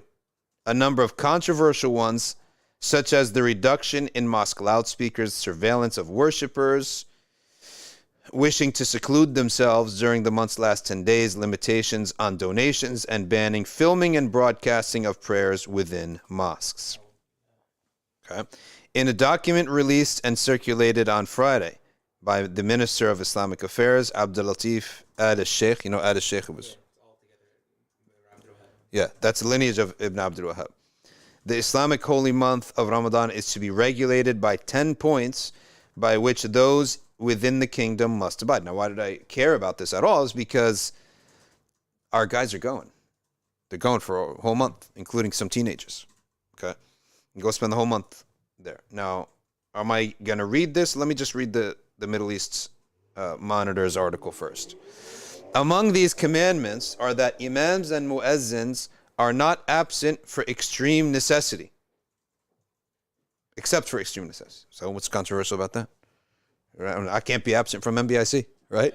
a number of controversial ones, such as the reduction in mosque loudspeakers, surveillance of worshippers wishing to seclude themselves during the month's last 10 days, limitations on donations, and banning filming and broadcasting of prayers within mosques. Okay. In a document released and circulated on Friday by the Minister of Islamic Affairs, Abdul Latif al-Sheikh, you know al-Sheikh was... Yeah, that's the lineage of Ibn Abdul Wahhab. The Islamic holy month of Ramadan is to be regulated by 10 points by which those within the kingdom must abide. Now, why did I care about this at all? Is because our guys are going. They're going for a whole month, including some teenagers. Okay? And go spend the whole month there. Now, am I going to read this? Let me just read the Middle East Monitor's article first. Among these commandments are that imams and muezzins are not absent for extreme necessity. Except for extreme necessity. So what's controversial about that? I can't be absent from NBIC, right?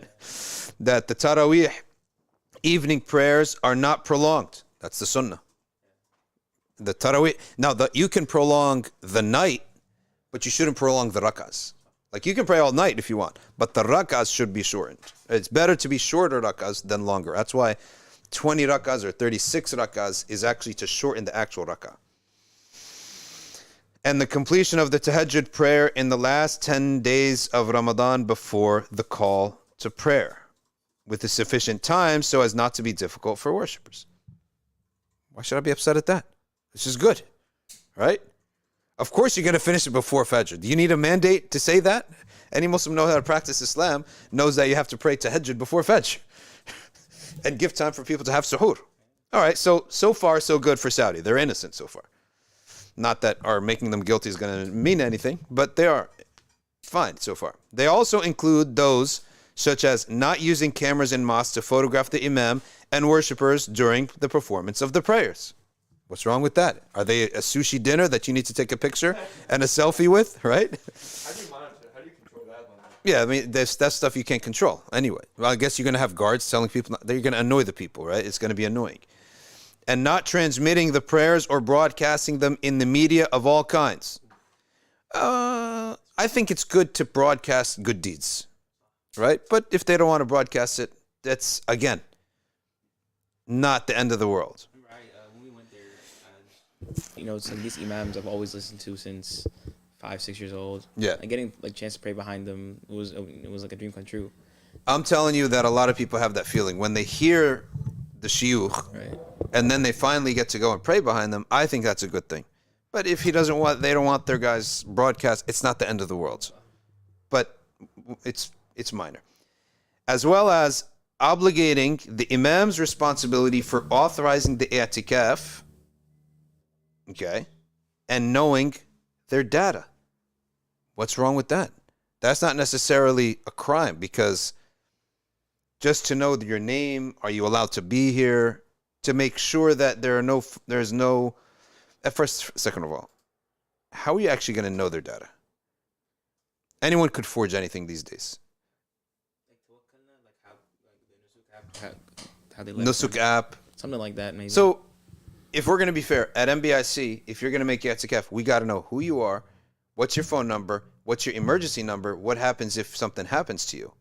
That the Taraweeh evening prayers are not prolonged. That's the Sunnah. The Taraweeh. Now, you can prolong the night, but you shouldn't prolong the rak'ahs. Like, you can pray all night if you want, but the rak'ahs should be shortened. It's better to be shorter rak'ahs than longer. That's why 20 rak'ahs or 36 rak'ahs is actually to shorten the actual rak'ah. And the completion of the tahajjud prayer in the last 10 days of Ramadan before the call to prayer, with a sufficient time so as not to be difficult for worshippers. Why should I be upset at that? This is good, right? Of course you're going to finish it before Fajr. Do you need a mandate to say that? Any Muslim knows how to practice Islam knows that you have to pray tahajjud before Fajr and give time for people to have suhoor. All right, so far so good for Saudi. They're innocent so far. Not that our making them guilty is going to mean anything, but they are fine so far. They also include those such as not using cameras in mosques to photograph the imam and worshippers during the performance of the prayers. What's wrong with that? Are they a sushi dinner that you need to take a picture and a selfie with, right? How do you monitor? How do you control that one? Yeah, I mean, that's stuff you can't control anyway. Well, I guess you're going to have guards telling people, they're going to annoy the people, right? It's going to be annoying. And not transmitting the prayers or broadcasting them in the media of all kinds. I think it's good to broadcast good deeds, right? But if they don't want to broadcast it, that's, again, not the end of the world. Right. When we went there, you know, some of these imams I've always listened to since 5-6 years old. Yeah. And getting like chance to pray behind them was like a dream come true. I'm telling you that a lot of people have that feeling when they hear the shiyukh, right, and then they finally get to go and pray behind them. I think that's a good thing. But if they don't want their guys broadcast, it's not the end of the world. But it's minor. As well as obligating the imam's responsibility for authorizing the i'tikaf, okay, and knowing their data. What's wrong with that? That's not necessarily a crime, because just to know your name, are you allowed to be here, to make sure that there's no, at first, second of all, how are you actually going to know their data? Anyone could forge anything these days. How they Nusuk app. Something like that, maybe. So, if we're going to be fair, at NBIC, if you're going to make i'tikaf, we got to know who you are, what's your phone number, what's your emergency number, what happens if something happens to you,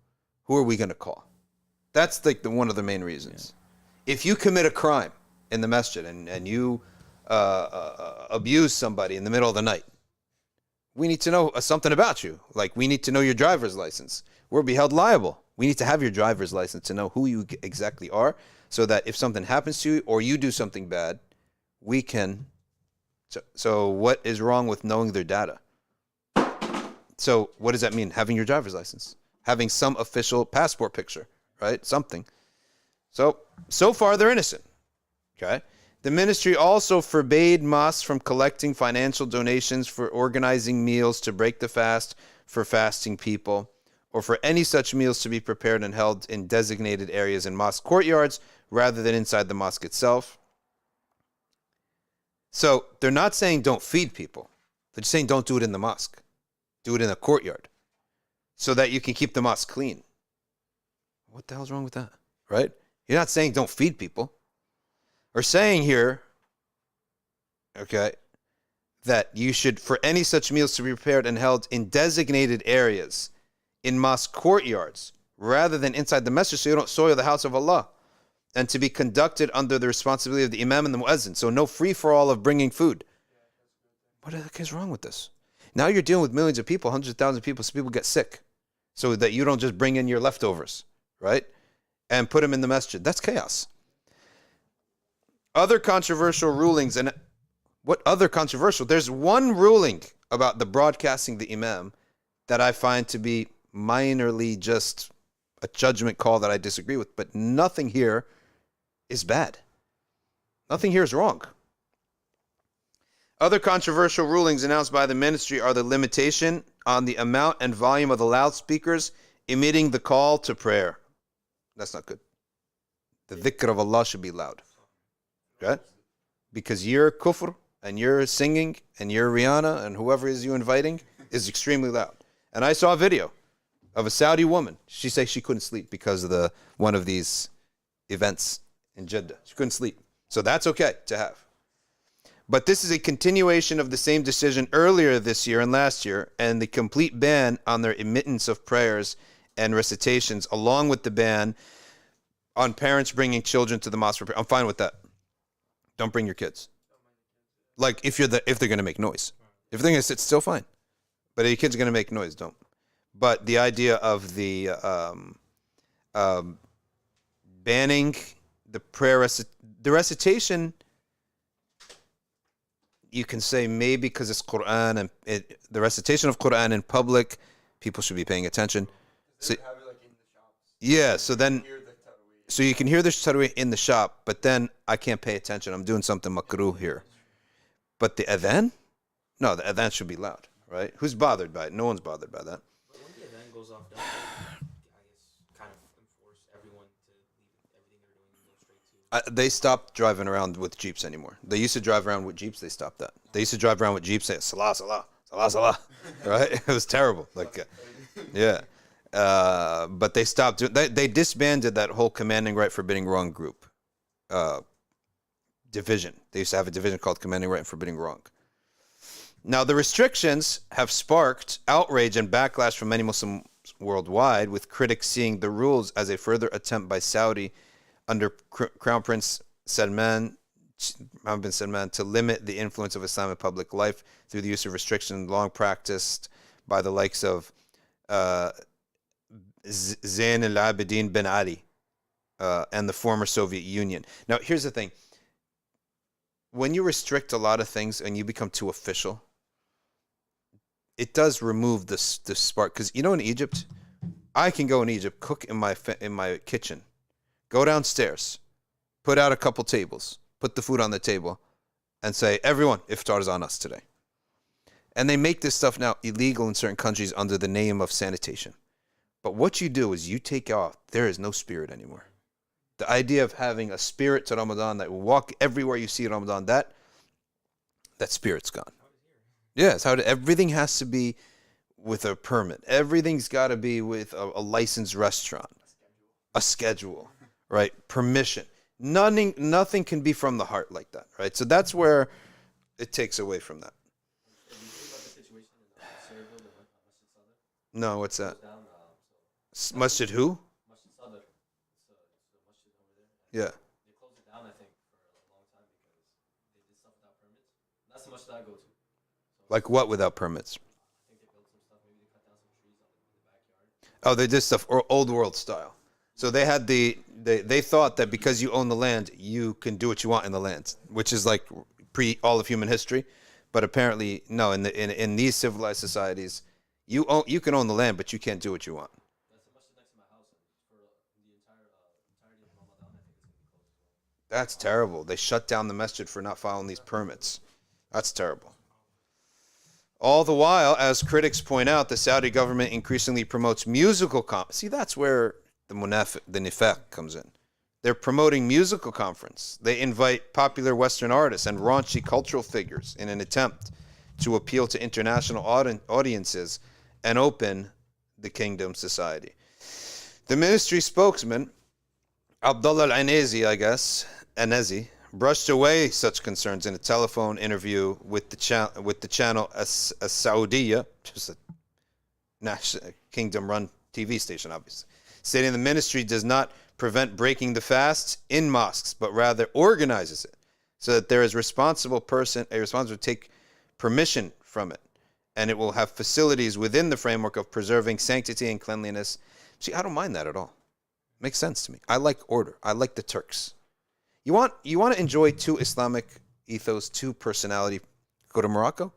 who are we going to call? That's like one of the main reasons. Yeah. If you commit a crime in the masjid and you abuse somebody in the middle of the night, we need to know something about you. Like, we need to know your driver's license. We'll be held liable. We need to have your driver's license to know who you exactly are, so that if something happens to you or you do something bad, we can. So what is wrong with knowing their data? So what does that mean? Having your driver's license, having some official passport picture, right? Something. So far they're innocent. Okay. The ministry also forbade mosques from collecting financial donations for organizing meals to break the fast for fasting people, or for any such meals to be prepared and held in designated areas in mosque courtyards rather than inside the mosque itself. So they're not saying don't feed people. They're just saying don't do it in the mosque. Do it in a courtyard so that you can keep the mosque clean. What the hell's wrong with that, right? You're not saying don't feed people. We're saying here, okay, that you should, for any such meals to be prepared and held in designated areas in mosque courtyards rather than inside the masjid, so you don't soil the house of Allah, and to be conducted under the responsibility of the imam and the muezzin. So no free-for-all of bringing food. What the heck is wrong with this? Now you're dealing with millions of people, hundreds of thousands of people, so people get sick, so that you don't just bring in your leftovers, right, and put them in the masjid. That's chaos. Other controversial rulings, and what other controversial? There's one ruling about the broadcasting the imam that I find to be minorly just a judgment call that I disagree with, but nothing here is bad. Nothing here is wrong. Other controversial rulings announced by the ministry are the limitation on the amount and volume of the loudspeakers emitting the call to prayer. That's not good. The dhikr of Allah should be loud. Right? Because your kufr and your singing and your Rihanna and whoever is you inviting is extremely loud. And I saw a video of a Saudi woman. She said she couldn't sleep because of one of these events in Jeddah. She couldn't sleep. So that's okay to have. But this is a continuation of the same decision earlier this year and last year, and the complete ban on their emittance of prayers and recitations, along with the ban on parents bringing children to the mosque for prayer. I'm fine with that. Don't bring your kids. Like, if they're going to make noise. If they're going to sit, still fine. But if your kids are going to make noise, don't. But the idea of the banning the prayer, the recitation, you can say maybe because it's Quran, and the recitation of Quran in public, people should be paying attention. So, yeah, so then, so you can hear the tarawih in the shop, but then I can't pay attention. I'm doing something makruh here. But the adhan? No, the adhan should be loud, right? Who's bothered by it? No one's bothered by that. But when the adhan goes off, don't they, I guess, kind of enforce everyone to leave everything they're doing and go straight to... They stopped driving around with Jeeps anymore. They used to drive around with Jeeps. They stopped that. They used to drive around with Jeeps saying, Salah, Salah, Salah, Salah, right? It was terrible. Like, yeah. But they stopped. They disbanded that whole commanding right, forbidding wrong group division. They used to have a division called commanding right and forbidding wrong. Now, the restrictions have sparked outrage and backlash from many Muslims worldwide, with critics seeing the rules as a further attempt by Saudi under Crown Prince Salman bin Salman to limit the influence of Islam in public life through the use of restrictions long practiced by the likes of Zain al-Abidin bin Ali and the former Soviet Union. Now, here's the thing. When you restrict a lot of things and you become too official, it does remove the spark. Because, you know, in Egypt, I can go in Egypt, cook in my kitchen, go downstairs, put out a couple tables, put the food on the table, and say, everyone, iftar is on us today. And they make this stuff now illegal in certain countries under the name of sanitation. But what you do is you take off, there is no spirit anymore. The idea of having a spirit to Ramadan that will walk everywhere you see Ramadan, that spirit's gone. Yes, everything has to be with a permit. Everything's got to be with a licensed restaurant, a schedule, right? Permission. Nothing can be from the heart like that, right? So that's where it takes away from that. No, what's that? Masjid who? Yeah. They closed it down, I think, for a long time because they did stuff without permits. That's the much that I go to. So like what without permits? I think they built some stuff. Maybe they cut down some trees in the backyard. Oh, they did stuff old world style. So they had they thought that because you own the land, you can do what you want in the land, which is like pre all of human history. But apparently, no. In these civilized societies, you can own the land, but you can't do what you want. That's the masjid next to my house, and for the entirety of Ramadan, I think it's gonna be closed as well. That's terrible. They shut down the masjid for not following these permits. That's terrible. All the while, as critics point out, the Saudi government increasingly promotes musical See, that's where the nifaq comes in. They're promoting musical conference. They invite popular Western artists and raunchy cultural figures in an attempt to appeal to international audiences and open the kingdom society. The ministry spokesman, Abdullah al-Anezi, Anezi, brushed away such concerns in a telephone interview with the channel As-Saudiya, just a national kingdom-run TV station, obviously, stating the ministry does not prevent breaking the fast in mosques, but rather organizes it so that there is a responsible to take permission from it, and it will have facilities within the framework of preserving sanctity and cleanliness. See, I don't mind that at all. Makes sense to me. I like order. I like the Turks. You want to enjoy two Islamic ethos, two personality. Go to Morocco,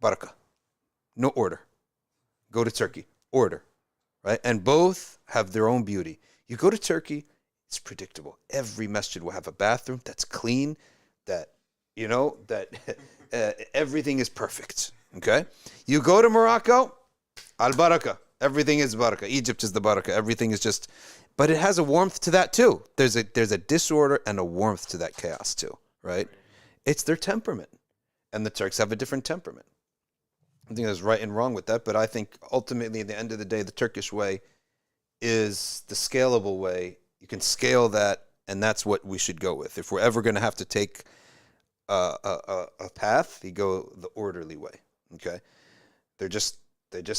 barakah, no order. Go to Turkey, order, right? And both have their own beauty. You go to Turkey, it's predictable. Every masjid will have a bathroom that's clean, that everything is perfect. Okay, you go to Morocco, al barakah, everything is barakah. Egypt is the barakah. Everything is just, but it has a warmth to that too. There's a disorder and a warmth to that chaos too, right? It's their temperament, and the Turks have a different temperament. I think there's right and wrong with that, but I think ultimately, at the end of the day, the Turkish way is the scalable way. You can scale that, and that's what we should go with. If we're ever going to have to take a path, you go the orderly way. Okay, they just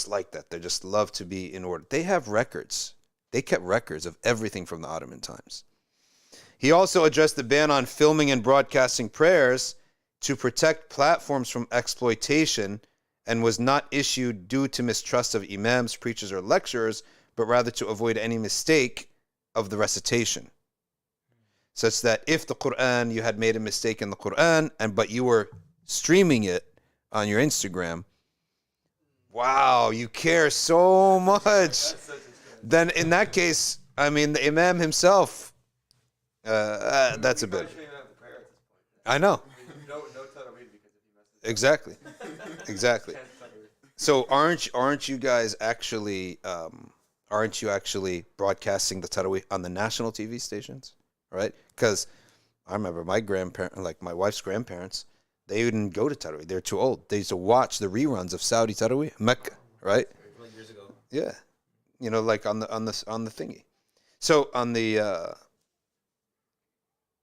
like that. They just love to be in order. They have records. They kept records of everything from the Ottoman times. He also addressed the ban on filming and broadcasting prayers to protect platforms from exploitation, and was not issued due to mistrust of imams, preachers, or lecturers, but rather to avoid any mistake of the recitation. Such that if the Quran, you had made a mistake in the Quran, but you were streaming it on your Instagram, wow, you care so much. Then in that case, I mean, the Imam himself, that's a bit. I know. Exactly. Exactly. So aren't you guys actually broadcasting the Taraweeh on the national TV stations, right? Because I remember my wife's grandparents, they didn't go to Taraweeh. They're too old. They used to watch the reruns of Saudi Taraweeh, Mecca, right? Like years ago. Yeah. You know, like on the thingy. So on the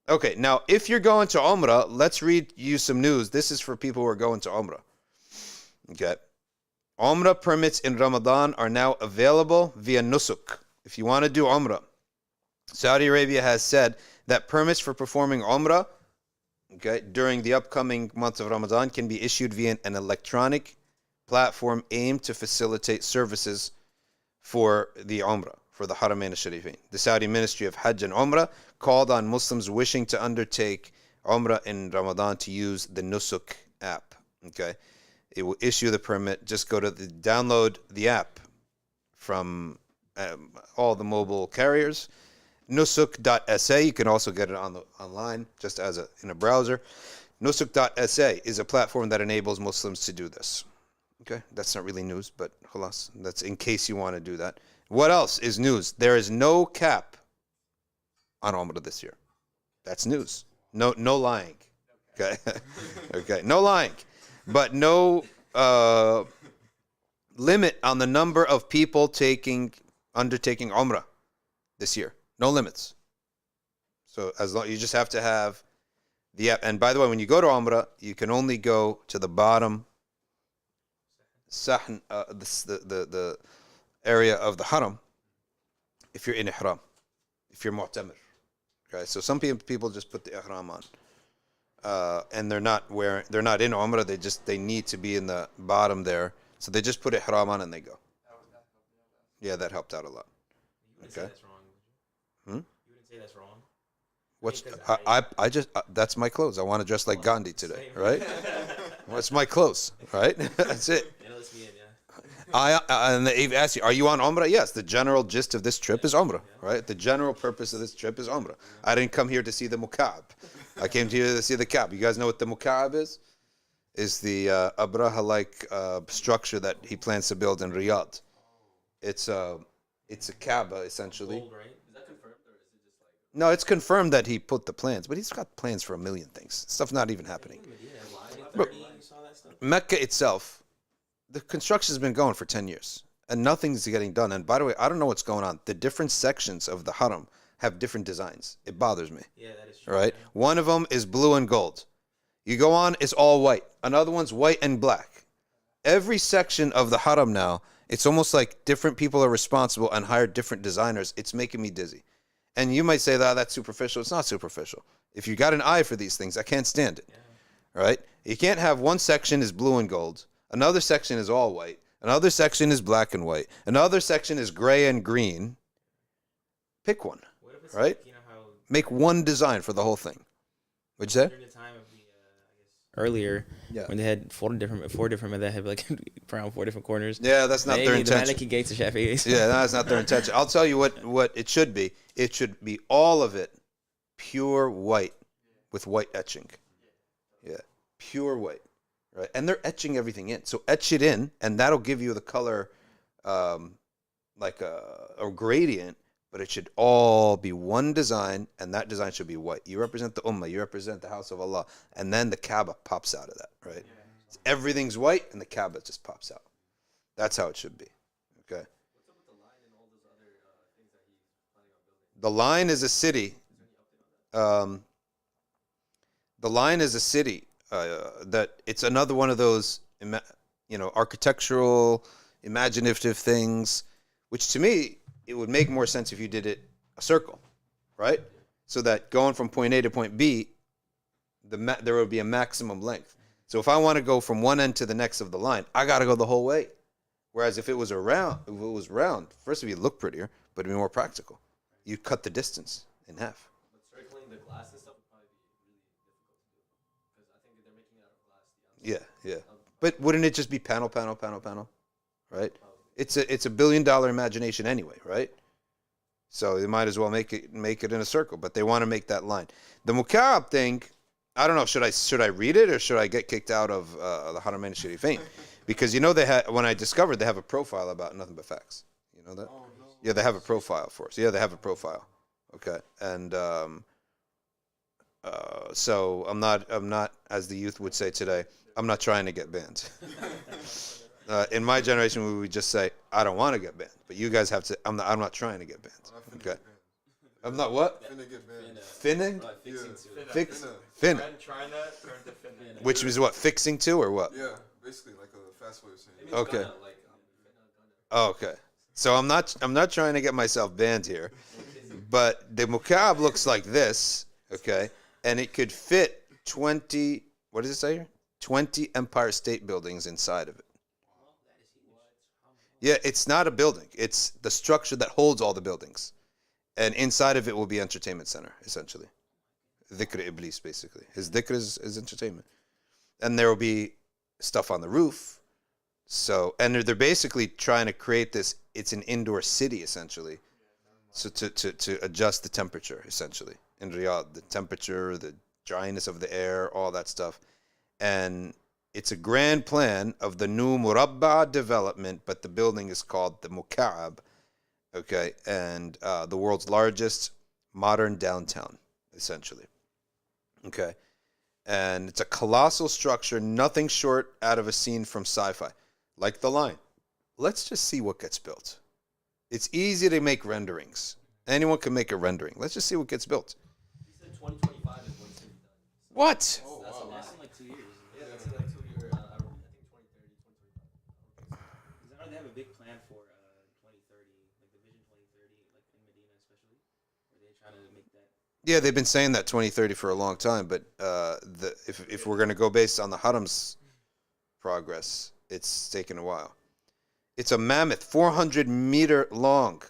okay, now if you're going to Umrah, let's read you some news. This is for people who are going to Umrah. Okay. Umrah permits in Ramadan are now available via nusuk. If you want to do Umrah, Saudi Arabia has said that permits for performing Umrah, okay, during the upcoming month of Ramadan can be issued via an electronic platform aimed to facilitate services for the Umrah, for the Haramain al-Sharifain. The Saudi Ministry of Hajj and Umrah called on Muslims wishing to undertake Umrah in Ramadan to use the Nusuk app. Okay, it will issue the permit. Just go to download the app from all the mobile carriers. Nusuk.sa. You can also get it online, just as in a browser. Nusuk.sa is a platform that enables Muslims to do this. Okay, that's not really news, but khalas, that's in case you want to do that. What else is news? There is no cap on Umrah this year. That's news. No lying. Okay, okay, no lying, but no limit on the number of people undertaking Umrah this year. No limits. So as long you just have to have the app. And by the way, when you go to Umrah, you can only go to the bottom sahn, the area of the haram if you're in ihram, if you're mu'tamir. Okay, so some people just put the ihram on, and they're not in Umrah. They need to be in the bottom there, so they just put ihram on and they go. Yeah, that helped out a lot. Okay. You wouldn't say that's wrong. What's I just that's my clothes. I want to dress like Gandhi today, right? What's my clothes, right? That's it. And they've asked you, are you on Umrah? Yes, the general gist of this trip is Umrah, right? The general purpose of this trip is Umrah. I didn't come here to see the Muka'ab. I came here to see the Kaaba. You guys know what the Muka'ab is? Is the Abraha-like structure that he plans to build in Riyadh. It's a Kaaba, essentially. Gold, right? Is that confirmed, or is it just like... No, it's confirmed that he put the plans, but he's got plans for a million things. Stuff not even happening. Mecca itself, the construction has been going for 10 years, and nothing's getting done. And by the way, I don't know what's going on. The different sections of the haram have different designs. It bothers me. Yeah, that is true. Right? Yeah. One of them is blue and gold. You go on, it's all white. Another one's white and black. Every section of the haram now, it's almost like different people are responsible and hire different designers. It's making me dizzy. And you might say, that's superficial. It's not superficial. If you got an eye for these things, I can't stand it. Yeah. Right? You can't have one section is blue and gold. Another section is all white. Another section is black and white. Another section is gray and green. Pick one. What if it's right? Like, you know how make one design for the whole thing. What'd you say? During the time of the, earlier, when they had four different, they had like around 4 different corners. Yeah, that's not their intention. The Maliki gates of Shafi'is. Yeah, that's not their intention. I'll tell you what it should be. It should be all of it pure white with white etching. Yeah, pure white. Right, and they're etching everything in. So etch it in, and that'll give you the color, like a gradient. But it should all be one design, and that design should be white. You represent the Umma, you represent the house of Allah, and then the Kaaba pops out of that. Right, so everything's white, and the Kaaba just pops out. That's how it should be. Okay. What's up with the line and all those other things that he's planning on building? The line is a city. The line is a city. That it's another one of those, architectural, imaginative things, which to me, it would make more sense if you did it a circle, right? So that going from point A to point B, there would be a maximum length. So if I want to go from one end to the next of the line, I got to go the whole way. Whereas if it was round, first of all, it'd look prettier, but it'd be more practical. You cut the distance in half. But circling the glass and stuff would probably be really difficult to do. Because I think they're making it out of glass. Yeah. But wouldn't it just be panel, right? It's a $1 billion imagination anyway, right? So they might as well make it in a circle, but they want to make that line. The Muka'ab thing, I don't know. Should I read it or should I get kicked out of the Haramain al-Sharifain? Because when I discovered they have a profile about nothing but facts. You know that? Oh, no. Yeah, they have a profile for us. Yeah, they have a profile. Okay, and so I'm not, as the youth would say today, I'm not trying to get banned. In my generation, we would just say, I don't want to get banned. But you guys have to, I'm not trying to get banned. Okay. I'm not what? Finna get banned. Finning? Finna. Trying that turned to finna. Which is what, fixing to or what? Yeah, basically like a fast way of saying it. Okay. Oh, okay. So I'm not trying to get myself banned here. But the Muka'ab looks like this, okay? And it could fit 20, what does it say here? 20 Empire State Buildings inside of it. Yeah, it's not a building. It's the structure that holds all the buildings. And inside of it will be entertainment center, essentially. Dhikr Iblis, basically. His dhikr is entertainment. And there will be stuff on the roof. So, and they're basically trying to create this, it's an indoor city, essentially. So to adjust the temperature, essentially. In Riyadh, the temperature, the dryness of the air, all that stuff. And it's a grand plan of the new Murabba development, but the building is called the Muka'ab, okay, and the world's largest modern downtown, essentially, okay. And it's a colossal structure, nothing short out of a scene from sci-fi. Like the line, let's just see what gets built. It's easy to make renderings. Anyone can make a rendering. Let's just see what gets built. He said 2025 is when it's going to be done. What? Oh, That's wow. That's in like 2 years. Yeah, that's in like 2 years. I think 2030, 2025. They have a big plan for 2030, like the Vision 2030, like in Medina especially, where they're trying to make that. Yeah, they've been saying that 2030 for a long time, but if we're going to go based on the Haram's progress, it's taken a while. It's a mammoth, 400-meter long,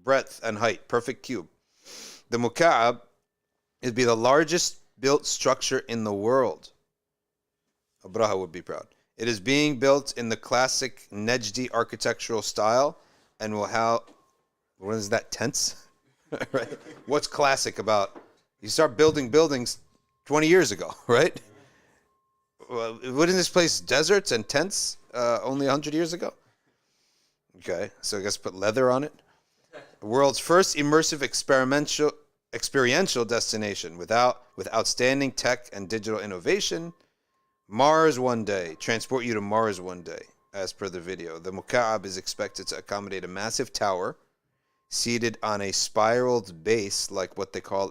breadth and height, perfect cube. The Muka'ab would be the largest built structure in the world. Abraha would be proud. It is being built in the classic Najdi architectural style and will have, what is that, tents? Right? What's classic about, you start building buildings 20 years ago, right? Well, wouldn't this place deserts and tents only 100 years ago? Okay, so I guess put leather on it. The world's first immersive experiential destination with outstanding tech and digital innovation. Mars one day, transport you to Mars one day, as per the video. The Muka'ab is expected to accommodate a massive tower seated on a spiraled base, like what they call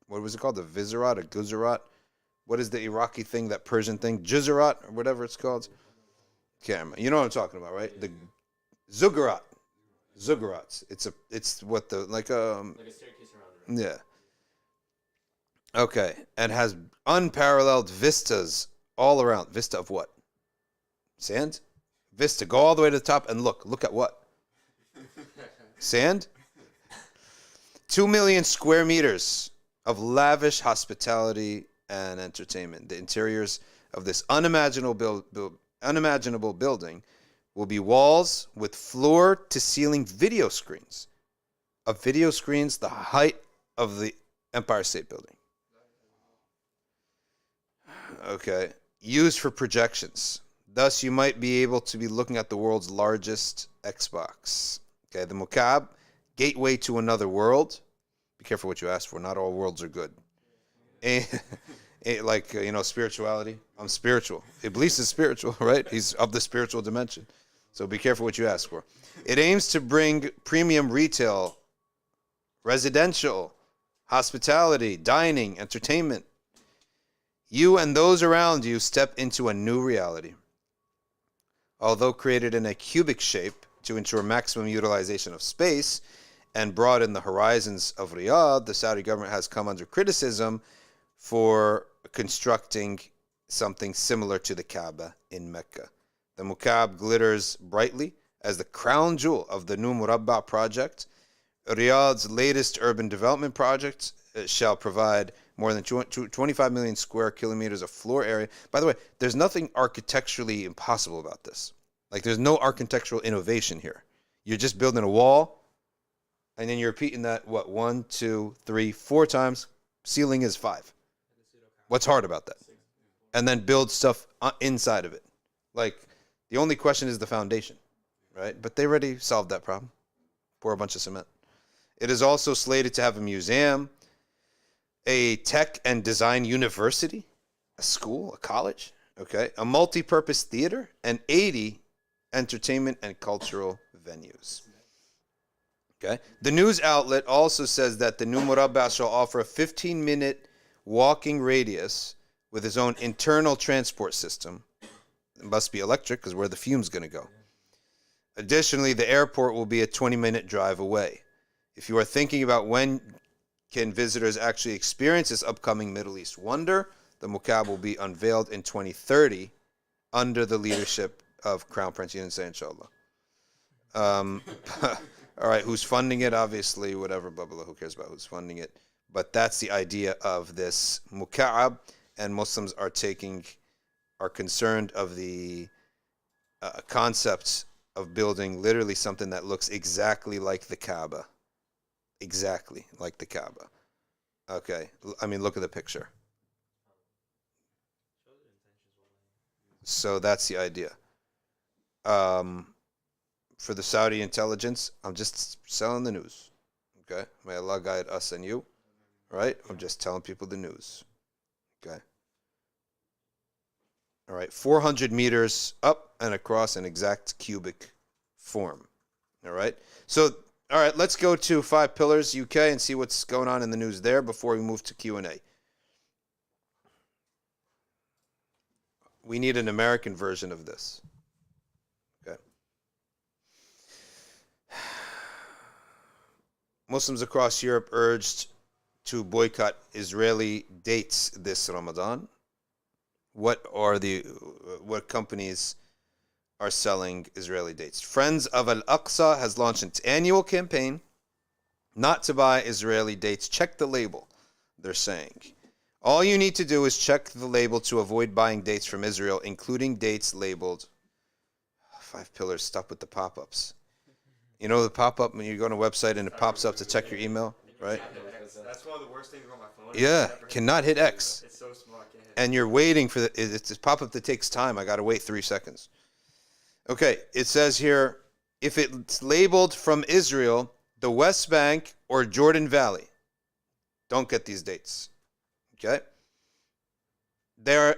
what was it called? A vizirat, a guzarat? What is the Iraqi thing, that Persian thing? Juzarat, or whatever it's called? Camera. You know what I'm talking about, right? The Zuggurat. Zuggurats. It's what the, like a staircase around it. Yeah. Okay. And has unparalleled vistas all around. Vista of what? Sand? Vista. Go all the way to the top and look. Look at what? Sand? 2 million square meters of lavish hospitality and entertainment. The interiors of this unimaginable building will be walls with floor-to-ceiling video screens. Of video screens the height of the Empire State Building. Okay. Used for projections. Thus, you might be able to be looking at the world's largest Xbox. Okay, the Muka'ab, gateway to another world. Be careful what you ask for. Not all worlds are good. Like, spirituality. I'm spiritual. Iblis is spiritual, right? He's of the spiritual dimension. So be careful what you ask for. It aims to bring premium retail, residential, hospitality, dining, entertainment. You and those around you step into a new reality. Although created in a cubic shape to ensure maximum utilization of space and broaden the horizons of Riyadh, the Saudi government has come under criticism for constructing something similar to the Kaaba in Mecca. The Muka'ab glitters brightly as the crown jewel of the new Murabba project. Riyadh's latest urban development project shall provide more than 25 million square kilometers of floor area. By the way, there's nothing architecturally impossible about this. Like, there's no architectural innovation here. You're just building a wall, and then you're repeating that, 1, 2, 3, 4 times. Ceiling is 5. What's hard about that? And then build stuff inside of it. Like, the only question is the foundation, right? But they already solved that problem. Pour a bunch of cement. It is also slated to have a museum, a tech and design university, a school, a college, Okay, a multi-purpose theater, and 80 entertainment and cultural venues. Okay, the news outlet also says that the new Murabba shall offer a 15-minute walking radius with its own internal transport system. It must be electric because where the fumes going to go. Additionally, the airport will be a 20-minute drive away. If you are thinking about when can visitors actually experience this upcoming Middle East wonder, the Muka'ab will be unveiled in 2030 under the leadership of Crown Prince Yunus, inshallah. All right, who's funding it? Obviously, whatever, blah, blah, blah, who cares about who's funding it? But that's the idea of this Muka'ab, and Muslims are concerned of the concept of building literally something that looks exactly like the Kaaba. Exactly like the Kaaba. Okay, I mean, look at the picture. So that's the idea. For the Saudi intelligence, I'm just selling the news. Okay? May Allah guide us and you. Right? I'm just telling people the news. Okay? All right, 400 meters up and across an exact cubic form. All right? So, all right, let's go to 5 Pillars UK and see what's going on in the news there before we move to Q&A. We need an American version of this. Okay. Muslims across Europe urged to boycott Israeli dates this Ramadan. What companies are selling Israeli dates? Friends of Al-Aqsa has launched its annual campaign not to buy Israeli dates. Check the label, they're saying. All you need to do is check the label to avoid buying dates from Israel, including dates labeled 5 Pillars. Stop with the pop-ups. You know the pop-up when you go on a website and it pops up to check your email, right? That's one of the worst things on my phone. Yeah, cannot hit X. It's so small, I can't hit. And you're waiting for it's a pop-up that takes time. I got to wait 3 seconds. Okay, it says here, if it's labeled from Israel, the West Bank, or Jordan Valley, don't get these dates. Okay?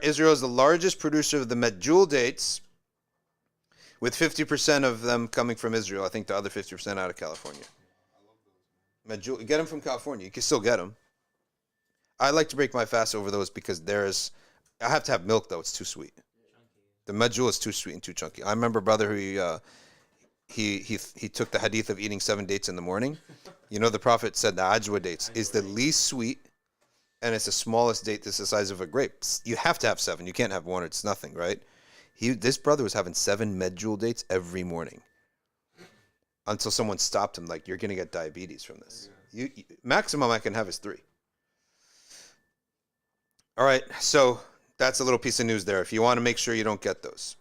Israel is the largest producer of the medjool dates, with 50% of them coming from Israel. I think the other 50% out of California. Medjool, get them from California. You can still get them. I like to break my fast over those because I have to have milk though. It's too sweet. The medjool is too sweet and too chunky. I remember a brother who he took the hadith of eating 7 dates in the morning. You know, the Prophet said the ajwa dates is the least sweet, and it's the smallest date that's the size of a grape. You have to have 7. You can't have 1 or it's nothing, right? This brother was having 7 medjool dates every morning until someone stopped him, like, you're going to get diabetes from this. Maximum I can have is 3. All right, so that's a little piece of news there if you want to make sure you don't get those.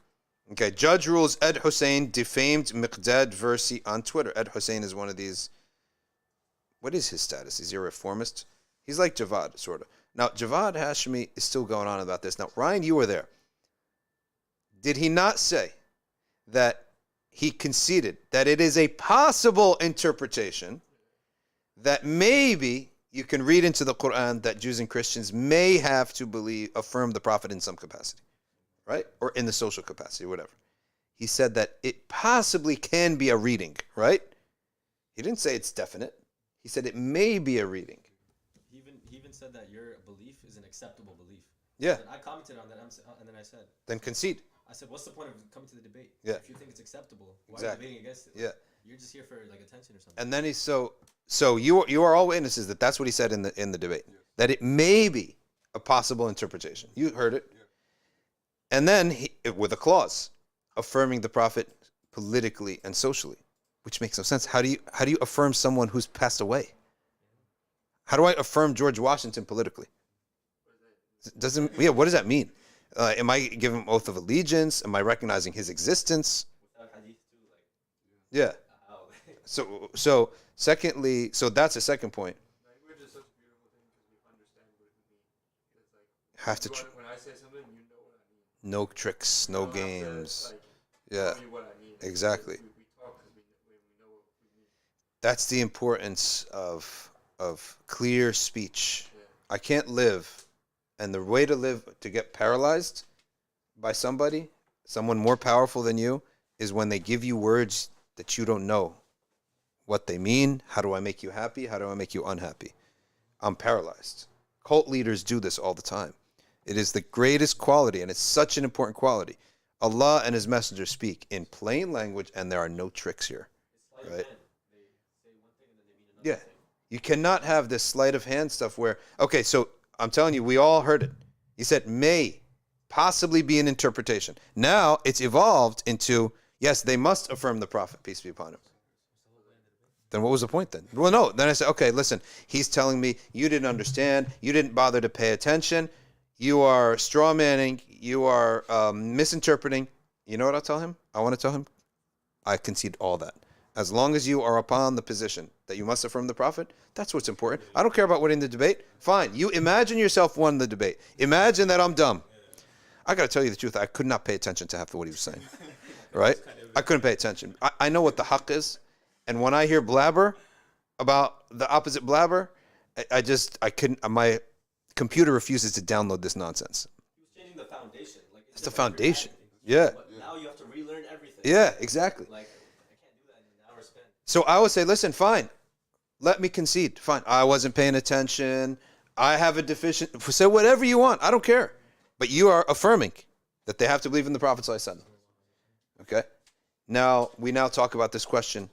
Okay, judge rules Ed Hussain defamed Miqdaad Versi on Twitter. Ed Hussain is one of these, what is his status? Is he a reformist? He's like Javad, sort of. Now, Javad Hashmi is still going on about this. Now, Ryan, you were there. Did he not say that he conceded that it is a possible interpretation that maybe you can read into the Quran that Jews and Christians may have to affirm the Prophet in some capacity, right? Or in the social capacity, whatever. He said that it possibly can be a reading, right? He didn't say it's definite. He said it may be a reading. He even said that your belief is an acceptable belief. Yeah. And I commented on that, and then I said, then concede. I said, what's the point of coming to the debate? Yeah. If you think it's acceptable, why Exactly. are you debating against it? Yeah. You're just here for like attention or something. And then he's so you are all witnesses that that's what he said in the debate. Yeah. That it may be a possible interpretation. You heard it. Yeah. And then with a clause affirming the Prophet politically and socially, which makes no sense. How do you affirm someone who's passed away? How do I affirm George Washington politically? What does that mean? Am I giving him oath of allegiance? Am I recognizing his existence? Yeah. So secondly, so that's the second point. Language is such a beautiful thing because we understand what it means. It's like when I say something, you know what I mean. No tricks, no games. Yeah. Tell you what I mean. Exactly. We talk because we know what we mean. That's the importance of clear speech. Yeah. I can't live, and the way to live to get paralyzed by somebody, someone more powerful than you, is when they give you words that you don't know what they mean. How do I make you happy? How do I make you unhappy? I'm paralyzed. Cult leaders do this all the time. It is the greatest quality, and it's such an important quality. Allah and His Messenger speak in plain language, and there are no tricks here. Right? Yeah. You cannot have this sleight of hand stuff where, okay, so I'm telling you, we all heard it. He said, may possibly be an interpretation. Now it's evolved into, yes, they must affirm the Prophet, peace be upon him. Then what was the point then? Well, no. Then I said, okay, listen, he's telling me you didn't understand. You didn't bother to pay attention. You are straw manning. You are misinterpreting. You know what I'll tell him? I want to tell him, I concede all that. As long as you are upon the position that you must affirm the Prophet, that's what's important. I don't care about winning the debate. Fine. You imagine yourself won the debate. Imagine that I'm dumb. I got to tell you the truth. I could not pay attention to half of what he was saying. Right? I couldn't pay attention. I know what the haqq is. And when I hear blabber about the opposite blabber, I couldn't, my computer refuses to download this nonsense. He was changing the foundation. Like, it's the foundation. Yeah. But now you have to relearn everything. Yeah, exactly. Like, I can't do that in an hour spent. So I would say, listen, fine. Let me concede. Fine. I wasn't paying attention. I have a deficient. Say whatever you want. I don't care. But you are affirming that they have to believe in the Prophet ﷺ. Okay? Now, we now talk about this question.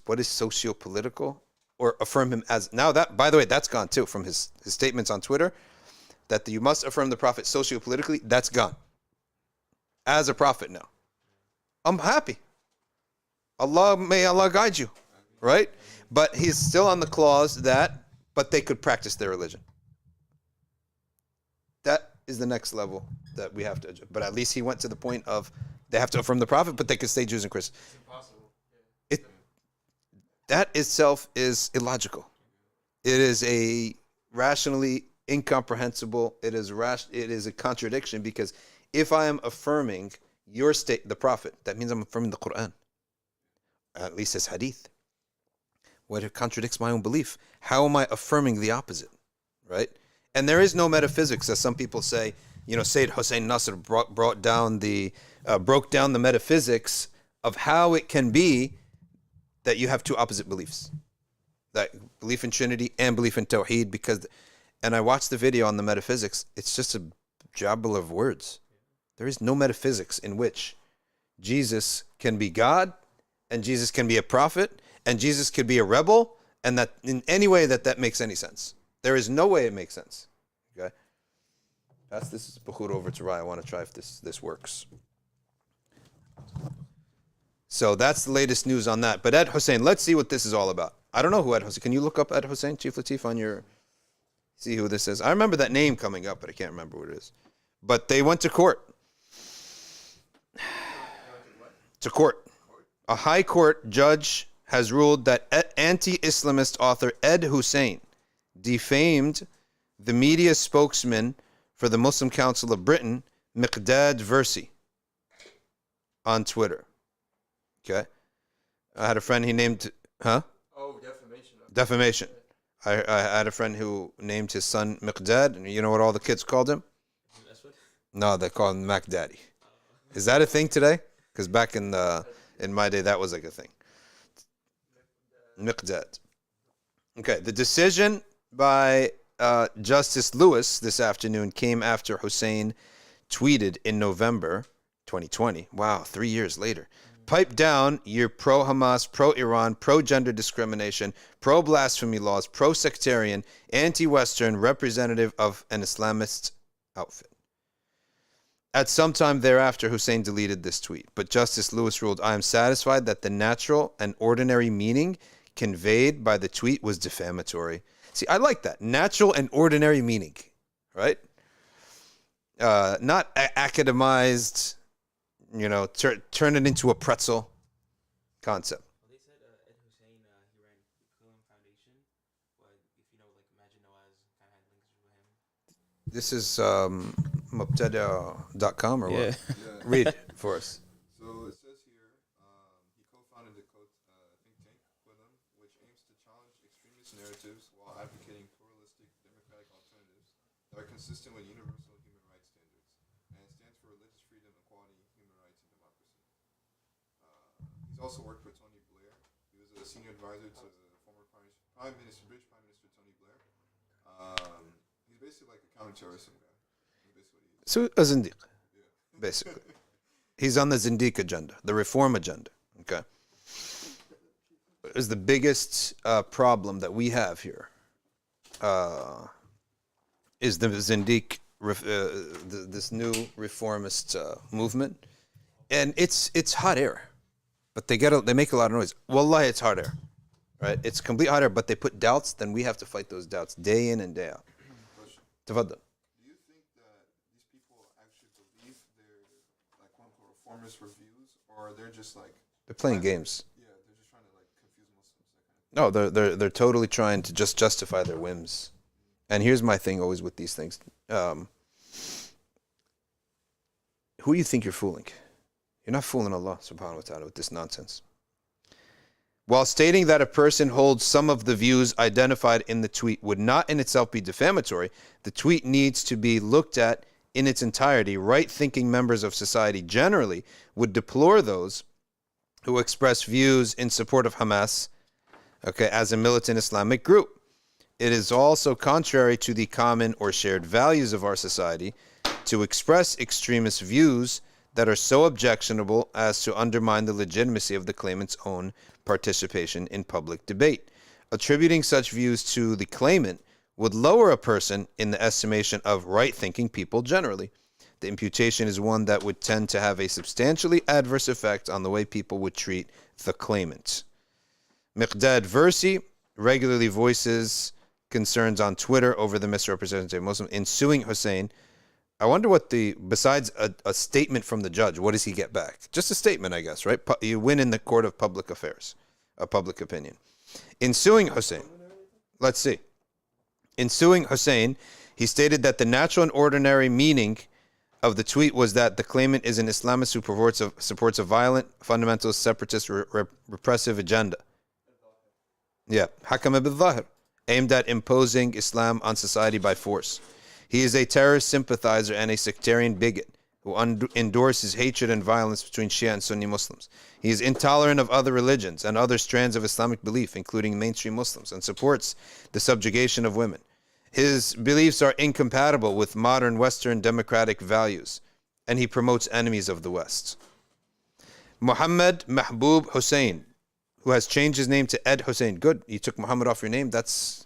What is socio-political? Or affirm him as... Now that, by the way, that's gone too from his statements on Twitter. That you must affirm the Prophet socio-politically. That's gone. As a prophet now. I'm happy. May Allah guide you. Right? But he's still on the clause that, but they could practice their religion. That is the next level that we have to... But at least he went to the point of they have to affirm the Prophet, but they could stay Jews and Christians. It's impossible. That itself is illogical. It is a rationally incomprehensible. It is a contradiction, because if I am affirming your state, the Prophet, that means I'm affirming the Quran. At least it's hadith. What it contradicts my own belief. How am I affirming the opposite? Right? And there is no metaphysics, as some people say. You know, Sayyid Hussain Nasr broke down the metaphysics of how it can be that you have two opposite beliefs, that belief in Trinity and belief in Tawheed, and I watched the video on the metaphysics. It's just a jabble of words. There is no metaphysics in which Jesus can be God, and Jesus can be a prophet, and Jesus could be a rebel, and that in any way that makes any sense. There is no way it makes sense. Okay? Pass this bukhur over to Rai. I want to try if this works. So that's the latest news on that. But Ed Hussein, let's see what this is all about. I don't know who Ed Hussein. Can you look up Ed Hussein, Chief Latif, on your... See who this is. I remember that name coming up, but I can't remember what it is. But they went to court. To court. A high court judge has ruled that anti-Islamist author Ed Hussein defamed the media spokesman for the Muslim Council of Britain, Miqdaad Versi, on Twitter. Okay. I had a friend he named... Huh? Oh, defamation. Defamation. I had a friend who named his son Miqdaad, and you know what all the kids called him? No, they call him Mac Daddy. Is that a thing today? Because back in my day, that was like a thing. Miqdaad. Okay, the decision by Justice Lewis this afternoon came after Hussein tweeted in November 2020. Wow, 3 years later. Pipe down your pro-Hamas, pro-Iran, pro-gender discrimination, pro-blasphemy laws, pro-sectarian, anti-Western, representative of an Islamist outfit. At some time thereafter, Hussein deleted this tweet, but Justice Lewis ruled, I am satisfied that the natural and ordinary meaning conveyed by the tweet was defamatory. See, I like that. Natural and ordinary meaning, right? Not academized, you know, turn it into a pretzel concept. Well, they said Ed Hussein, he ran Qilm Foundation, but if you know, like, Imagine Nawaz kind of had links with him. This is mubtada.com or what? Yeah. Read for us. So it says here, he co-founded the think tank Qilm, which aims to challenge extremist narratives while advocating pluralistic democratic alternatives that are consistent with universal human rights standards, and stands for also worked with Tony Blair. He was a senior advisor to the former Prime Minister, British Prime Minister Tony Blair. He's basically like a counter-terrorism guy. So a Zindiq, basically. He's on the Zindiq agenda, the reform agenda. Okay. Is the biggest problem that we have here is the Zindiq, this new reformist movement, and it's hot air, but they make a lot of noise. Wallahi, it's hot air, right? It's complete hot air, but they put doubts. Then we have to fight those doubts day in and day out. Tafaddal. Do you think that these people actually believe they're like quote-unquote reformist reviews, or they're just like They're playing games? Yeah, they're just trying to like confuse Muslims. That kind of No, they're totally trying to just justify their whims. And here's my thing always with these things. Who do you think you're fooling? You're not fooling Allah subhanahu wa ta'ala with this nonsense. While stating that a person holds some of the views identified in the tweet would not in itself be defamatory, the tweet needs to be looked at in its entirety. Right-thinking members of society generally would deplore those who express views in support of Hamas, as a militant Islamic group. It is also contrary to the common or shared values of our society to express extremist views that are so objectionable as to undermine the legitimacy of the claimant's own participation in public debate. Attributing such views to the claimant would lower a person in the estimation of right-thinking people generally. The imputation is one that would tend to have a substantially adverse effect on the way people would treat the claimant. Miqdaad Versi regularly voices concerns on Twitter over the misrepresentation of Muslims. In suing Hussain, I wonder what besides a statement from the judge, what does he get back? Just a statement, I guess, right? You win in the court of public affairs, of public opinion. In suing Hussain, let's see. In suing Hussain, he stated that the natural and ordinary meaning of the tweet was that the claimant is an Islamist who supports a violent, fundamentalist, separatist, repressive agenda. Yeah, Hakama bil-Dhahir, aimed at imposing Islam on society by force. He is a terrorist sympathizer and a sectarian bigot who endorses hatred and violence between Shia and Sunni Muslims. He is intolerant of other religions and other strands of Islamic belief, including mainstream Muslims, and supports the subjugation of women. His beliefs are incompatible with modern Western democratic values, and he promotes enemies of the West. Muhammad Mahbub Hussain, who has changed his name to Ed Hussain. Good, you took Muhammad off your name. That's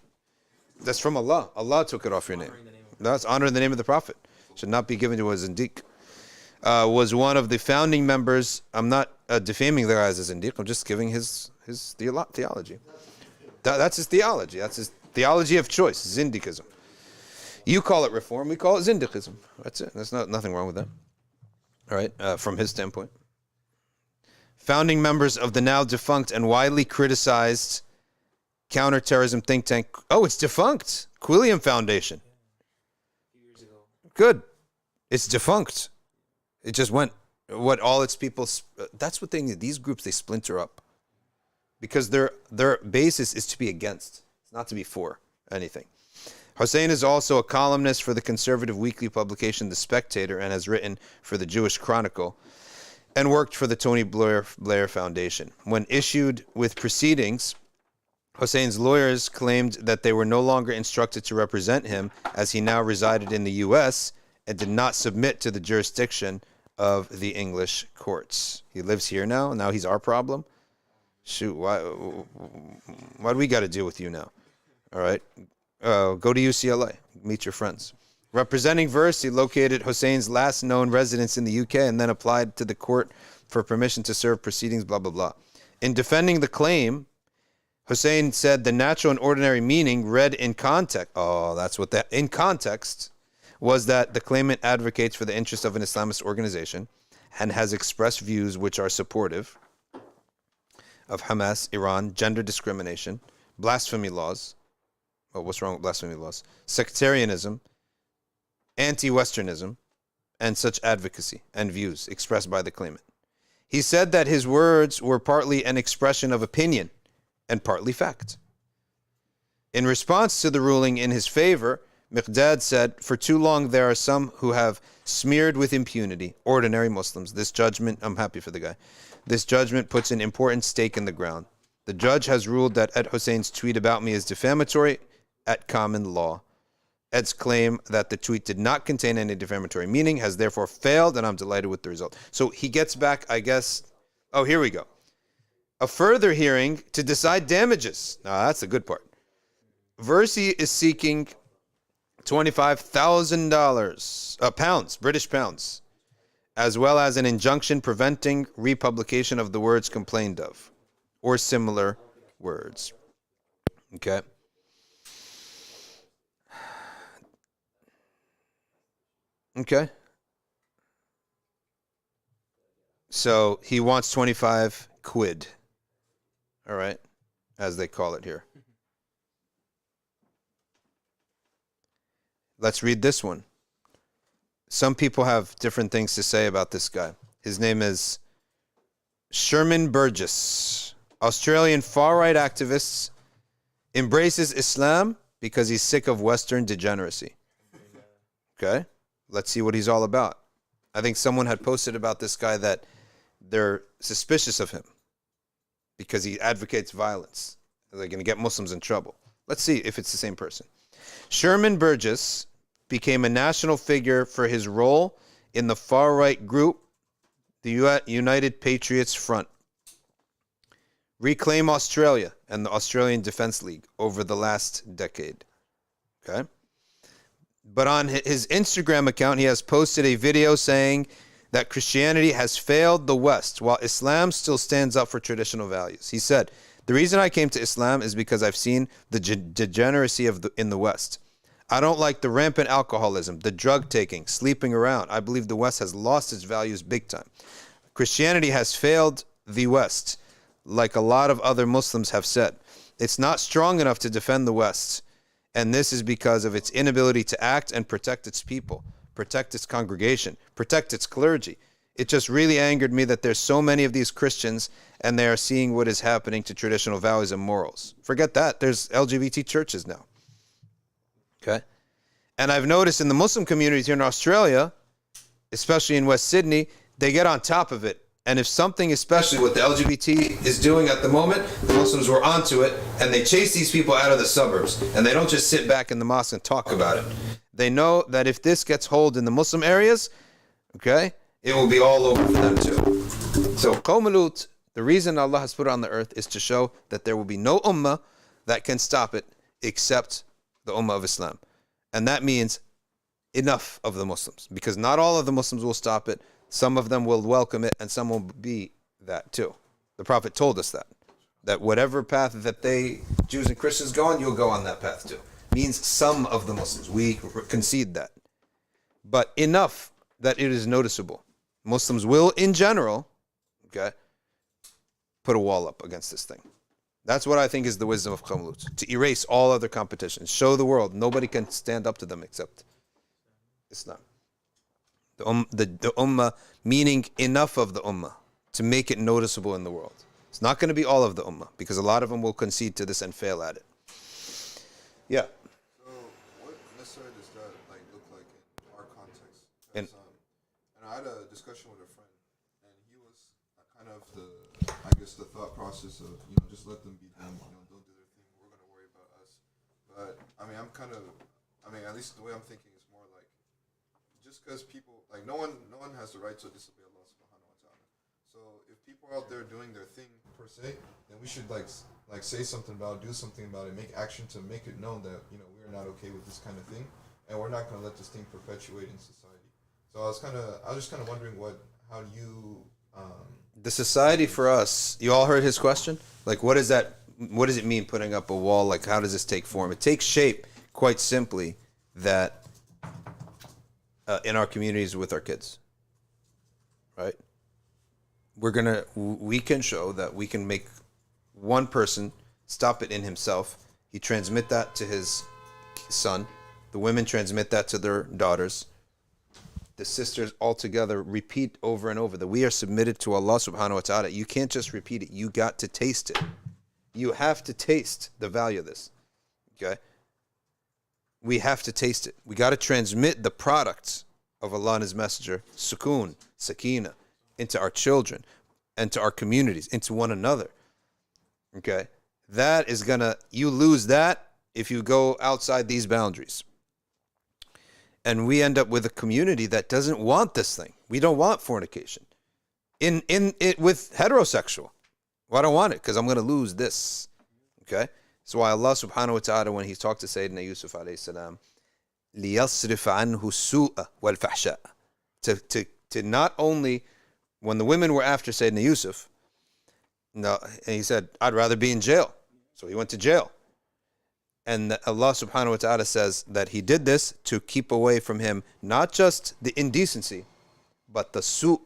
from Allah. Allah took it off your name. That's honoring the name of the Prophet. Should not be given to a Zindiq. Was one of the founding members. I'm not defaming the guy as a Zindiq. I'm just giving his theology. That's his theology. That's his theology of choice, Zindiqism. You call it reform. We call it Zindiqism. That's it. There's nothing wrong with that. All right, from his standpoint. Founding members of the now defunct and widely criticized counterterrorism think tank. Oh, it's defunct. Quilliam Foundation. Years ago. Good. It's defunct. It just went. What all its people. That's what these groups, they splinter up. Because their basis is to be against. It's not to be for anything. Hussain is also a columnist for the conservative weekly publication The Spectator and has written for the Jewish Chronicle and worked for the Tony Blair Foundation. When issued with proceedings, Hussain's lawyers claimed that they were no longer instructed to represent him as he now resided in the U.S. and did not submit to the jurisdiction of the English courts. He lives here now. Now he's our problem. Shoot, why do we got to deal with you now? All right. Go to UCLA. Meet your friends. Representing Versi located Hussain's last known residence in the UK and then applied to the court for permission to serve proceedings, blah, blah, blah. In defending the claim, Hussain said the natural and ordinary meaning read in context, in context, was that the claimant advocates for the interest of an Islamist organization and has expressed views which are supportive of Hamas, Iran, gender discrimination, blasphemy laws. Oh, what's wrong with blasphemy laws? Sectarianism, anti-Westernism, and such advocacy and views expressed by the claimant. He said that his words were partly an expression of opinion and partly fact. In response to the ruling in his favor, Miqdaad said, for too long there are some who have smeared with impunity ordinary Muslims. This judgment, I'm happy for the guy. This judgment puts an important stake in the ground. The judge has ruled that Ed Hussein's tweet about me is defamatory at common law. Ed's claim that the tweet did not contain any defamatory meaning has therefore failed, and I'm delighted with the result. So he gets back, I guess, oh, here we go. A further hearing to decide damages. Now, that's the good part. Versi is seeking $25,000, pounds, British pounds, as well as an injunction preventing republication of the words complained of, or similar words. Okay. Okay. So he wants 25 quid. All right. As they call it here. Let's read this one. Some people have different things to say about this guy. His name is Sherman Burgess, Australian far-right activist, embraces Islam because he's sick of Western degeneracy. Okay, let's see what he's all about. I think someone had posted about this guy that they're suspicious of him because he advocates violence. They're going to get Muslims in trouble. Let's see if it's the same person. Sherman Burgess became a national figure for his role in the far-right group, the United Patriots Front, Reclaim Australia, and the Australian Defence League over the last decade. Okay? But on his Instagram account, he has posted a video saying that Christianity has failed the West, while Islam still stands up for traditional values. He said, the reason I came to Islam is because I've seen the degeneracy in the West. I don't like the rampant alcoholism, the drug taking, sleeping around. I believe the West has lost its values big time. Christianity has failed the West, like a lot of other Muslims have said. It's not strong enough to defend the West, and this is because of its inability to act and protect its people, protect its congregation, protect its clergy. It just really angered me that there's so many of these Christians and they are seeing what is happening to traditional values and morals. Forget that. There's LGBT churches now. Okay? And I've noticed in the Muslim communities here in Australia, especially in West Sydney, they get on top of it. And if something, especially what the LGBT is doing at the moment, the Muslims were onto it, and they chase these people out of the suburbs. And they don't just sit back in the mosque and talk about it. They know that if this gets hold in the Muslim areas, okay, it will be all over for them too. So, Qawm Lut, the reason Allah has put it on the earth is to show that there will be no ummah that can stop it except the ummah of Islam. And that means enough of the Muslims, because not all of the Muslims will stop it. Some of them will welcome it, and some will be that too. The Prophet told us that whatever path that they, Jews and Christians, go on, you'll go on that path too. Means some of the Muslims. We concede that. But enough that it is noticeable. Muslims will, in general, okay, put a wall up against this thing. That's what I think is the wisdom of Qawm Lut, to erase all other competitions. Show the world nobody can stand up to them except Islam. The ummah, meaning enough of the ummah to make it noticeable in the world. It's not going to be all of the ummah, because a lot of them will concede to this and fail at it. Yeah. So what necessarily does that look like in our context? And I had a discussion with a friend, and he was kind of the thought process of, just let them be them, don't do their thing, we're going to worry about us. But at least the way I'm thinking is more like, just because people, no one has the right to disobey Allah subhanahu wa ta'ala. So if people are out there doing their thing per se, then we should say something about it, do something about it, make action to make it known that, we're not okay with this kind of thing, and we're not going to let this thing perpetuate in society. So I was just kind of wondering how you the society for us, you all heard his question? What is that? What does it mean putting up a wall? How does this take form? It takes shape, quite simply, that in our communities with our kids, right? We can show that we can make one person stop it in himself. He transmit that to his son. The women transmit that to their daughters. The sisters all together repeat over and over that we are submitted to Allah subhanahu wa ta'ala. You can't just repeat it. You got to taste it. You have to taste the value of this. Okay? we have to taste it. We got to transmit the products of Allah and His Messenger, sukoon, sakina, into our children, into our communities, into one another. Okay? That is gonna, you lose that if you go outside these boundaries. And we end up with a community that doesn't want this thing. We don't want fornication. In it with heterosexual. Well, I don't want it because I'm going to lose this. Okay? That's why Allah subhanahu wa ta'ala, when He talked to Sayyidina Yusuf alayhi salam, لِيَصْرِفَ عَنْهُ السُّوءَ وَالْفَحْشَاءَ. To not only, when the women were after Sayyidina Yusuf, no, and he said, I'd rather be in jail. So he went to jail. And Allah subhanahu wa ta'ala says that He did this to keep away from him not just the indecency, but the su'.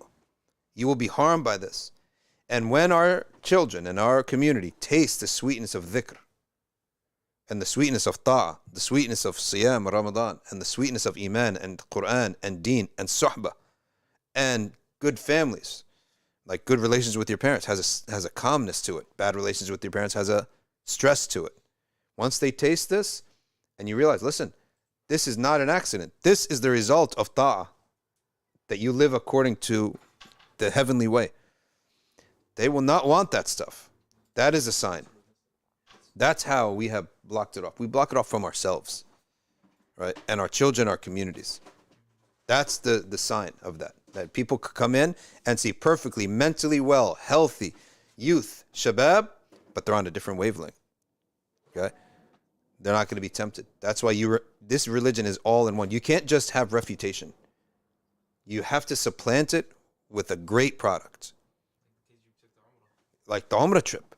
You will be harmed by this. And when our children and our community taste the sweetness of dhikr, and the sweetness of ta'ah, the sweetness of siyam, Ramadan, and the sweetness of iman and Quran and deen and suhbah, and good families, like good relations with your parents has a calmness to it. Bad relations with your parents has a stress to it. Once they taste this, and you realize, listen, this is not an accident. This is the result of ta'ah, that you live according to the heavenly way. They will not want that stuff. That is a sign. That's how we have blocked it off. We block it off from ourselves, right? And our children, our communities. That's the sign of that. That people could come in and see perfectly, mentally well, healthy youth, shabab, but they're on a different wavelength. Okay? They're not going to be tempted. That's why this religion is all in one. You can't just have refutation. You have to supplant it with a great product. Like the Umrah trip,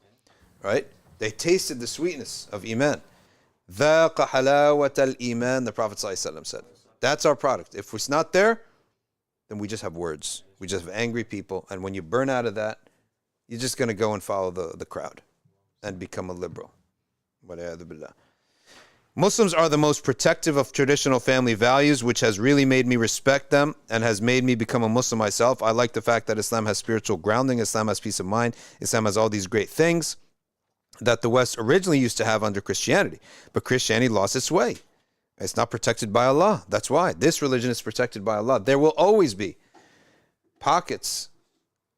right? They tasted the sweetness of Iman. ذَاقَ حَلَاوَةَ الْإِيمَانِ, the Prophet ﷺ said. That's our product. If it's not there, then we just have words. We just have angry people. And when you burn out of that, you're just going to go and follow the crowd and become a liberal. وَلَيَعْذُ بِاللَّهِ. Muslims are the most protective of traditional family values, which has really made me respect them and has made me become a Muslim myself. I like the fact that Islam has spiritual grounding, Islam has peace of mind, Islam has all these great things that the West originally used to have under Christianity. But Christianity lost its way. It's not protected by Allah. That's why. This religion is protected by Allah. There will always be pockets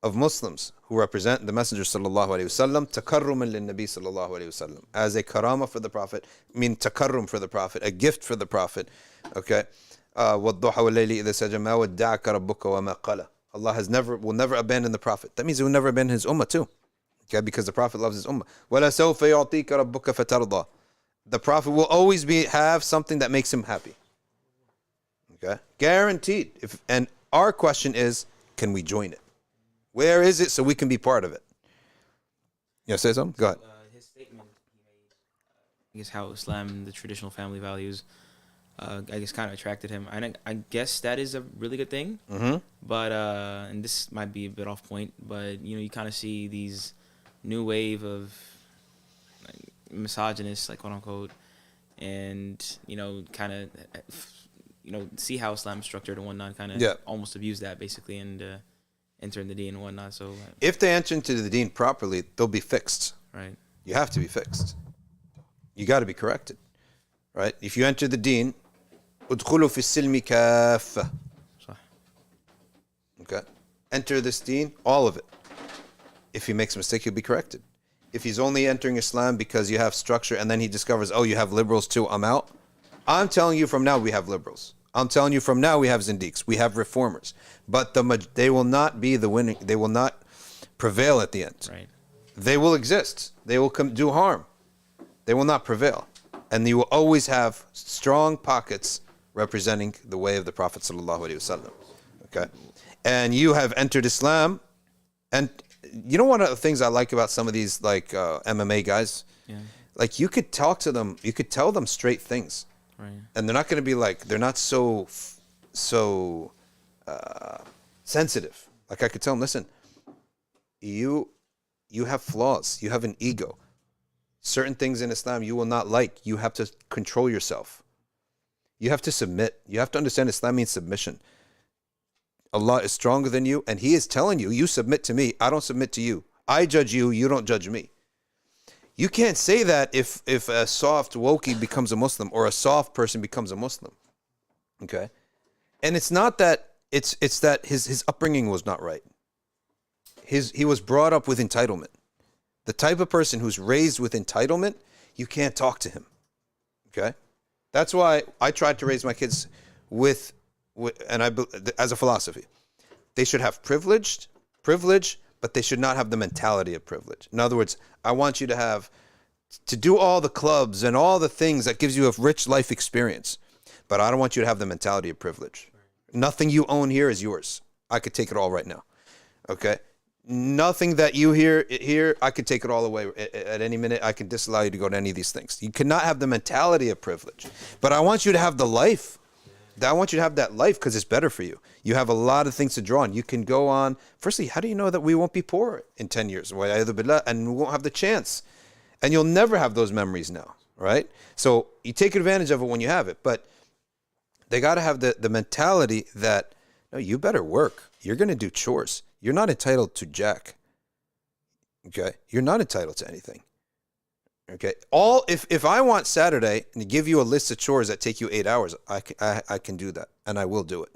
of Muslims who represent the Messenger sallallahu alaihi wasallam, takarruman lin-Nabi sallallahu alaihi wasallam, as a karama for the Prophet, takarrum for the Prophet, a gift for the Prophet. Okay, وَالضُّحَى وَاللَّيْلِ إِذَا سَجَى مَا وَدَّعَكَ رَبُّكَ وَمَا قَلَى. Allah will never abandon the Prophet. That means He will never abandon His ummah too. Okay, because the Prophet loves his ummah. وَلَسَوْفَ يُعْطِيكَ رَبُّكَ فَتَرْضَى. The Prophet will always have something that makes him happy. Okay, guaranteed. And our question is, can we join it? Where is it so we can be part of it? You want to say something? Go ahead. His statement he made, I guess how Islam, the traditional family values, I guess kind of attracted him. I guess that is a really good thing. Mm-hmm. But, and this might be a bit off point, but, you kind of see these new wave of like, misogynists, like quote unquote, and, kind of, see how Islam is structured and whatnot, kind of almost abuse that basically and enter in the deen and whatnot. So if they enter into the deen properly, they'll be fixed. Right. You have to be fixed. You got to be corrected. Right? If you enter the deen, udkhulu fi silmi kaffa. Okay? Enter this deen, all of it. If he makes a mistake, he'll be corrected. If he's only entering Islam because you have structure and then he discovers, oh, you have liberals too, I'm out. I'm telling you from now we have liberals. I'm telling you from now we have zindiqs, we have reformers. But they will not be the winning, they will not prevail at the end. Right. They will exist. They will do harm. They will not prevail. And you will always have strong pockets representing the way of the Prophet sallallahu alaihi wasallam. Okay? And you have entered Islam. And you know one of the things I like about some of these like MMA guys? Yeah. Like you could talk to them, you could tell them straight things. Right. And they're not going to be like, they're not so sensitive. Like I could tell them, listen, you have flaws. You have an ego. Certain things in Islam you will not like. You have to control yourself. You have to submit. You have to understand Islam means submission. Allah is stronger than you, and He is telling you, you submit to me, I don't submit to you. I judge you, you don't judge me. You can't say that if a soft wokey becomes a Muslim or a soft person becomes a Muslim. Okay? And it's not that, it's that his upbringing was not right. He was brought up with entitlement. The type of person who's raised with entitlement, you can't talk to him. Okay? That's why I tried to raise my kids with as a philosophy. They should have privilege, but they should not have the mentality of privilege. In other words, I want you to do all the clubs and all the things that gives you a rich life experience, but I don't want you to have the mentality of privilege. Nothing you own here is yours. I could take it all right now. Okay? Nothing that you hear here, I could take it all away at any minute. I can disallow you to go to any of these things. You cannot have the mentality of privilege, but I want you to have the life. I want you to have that life because it's better for you. You have a lot of things to draw on. You can go on. Firstly, how do you know that we won't be poor in 10 years? And we won't have the chance. And you'll never have those memories now, right? So you take advantage of it when you have it. But they got to have the mentality that, no, you better work. You're going to do chores. You're not entitled to jack. Okay? You're not entitled to anything. Okay, if I want Saturday and give you a list of chores that take you 8 hours, I can do that, and I will do it.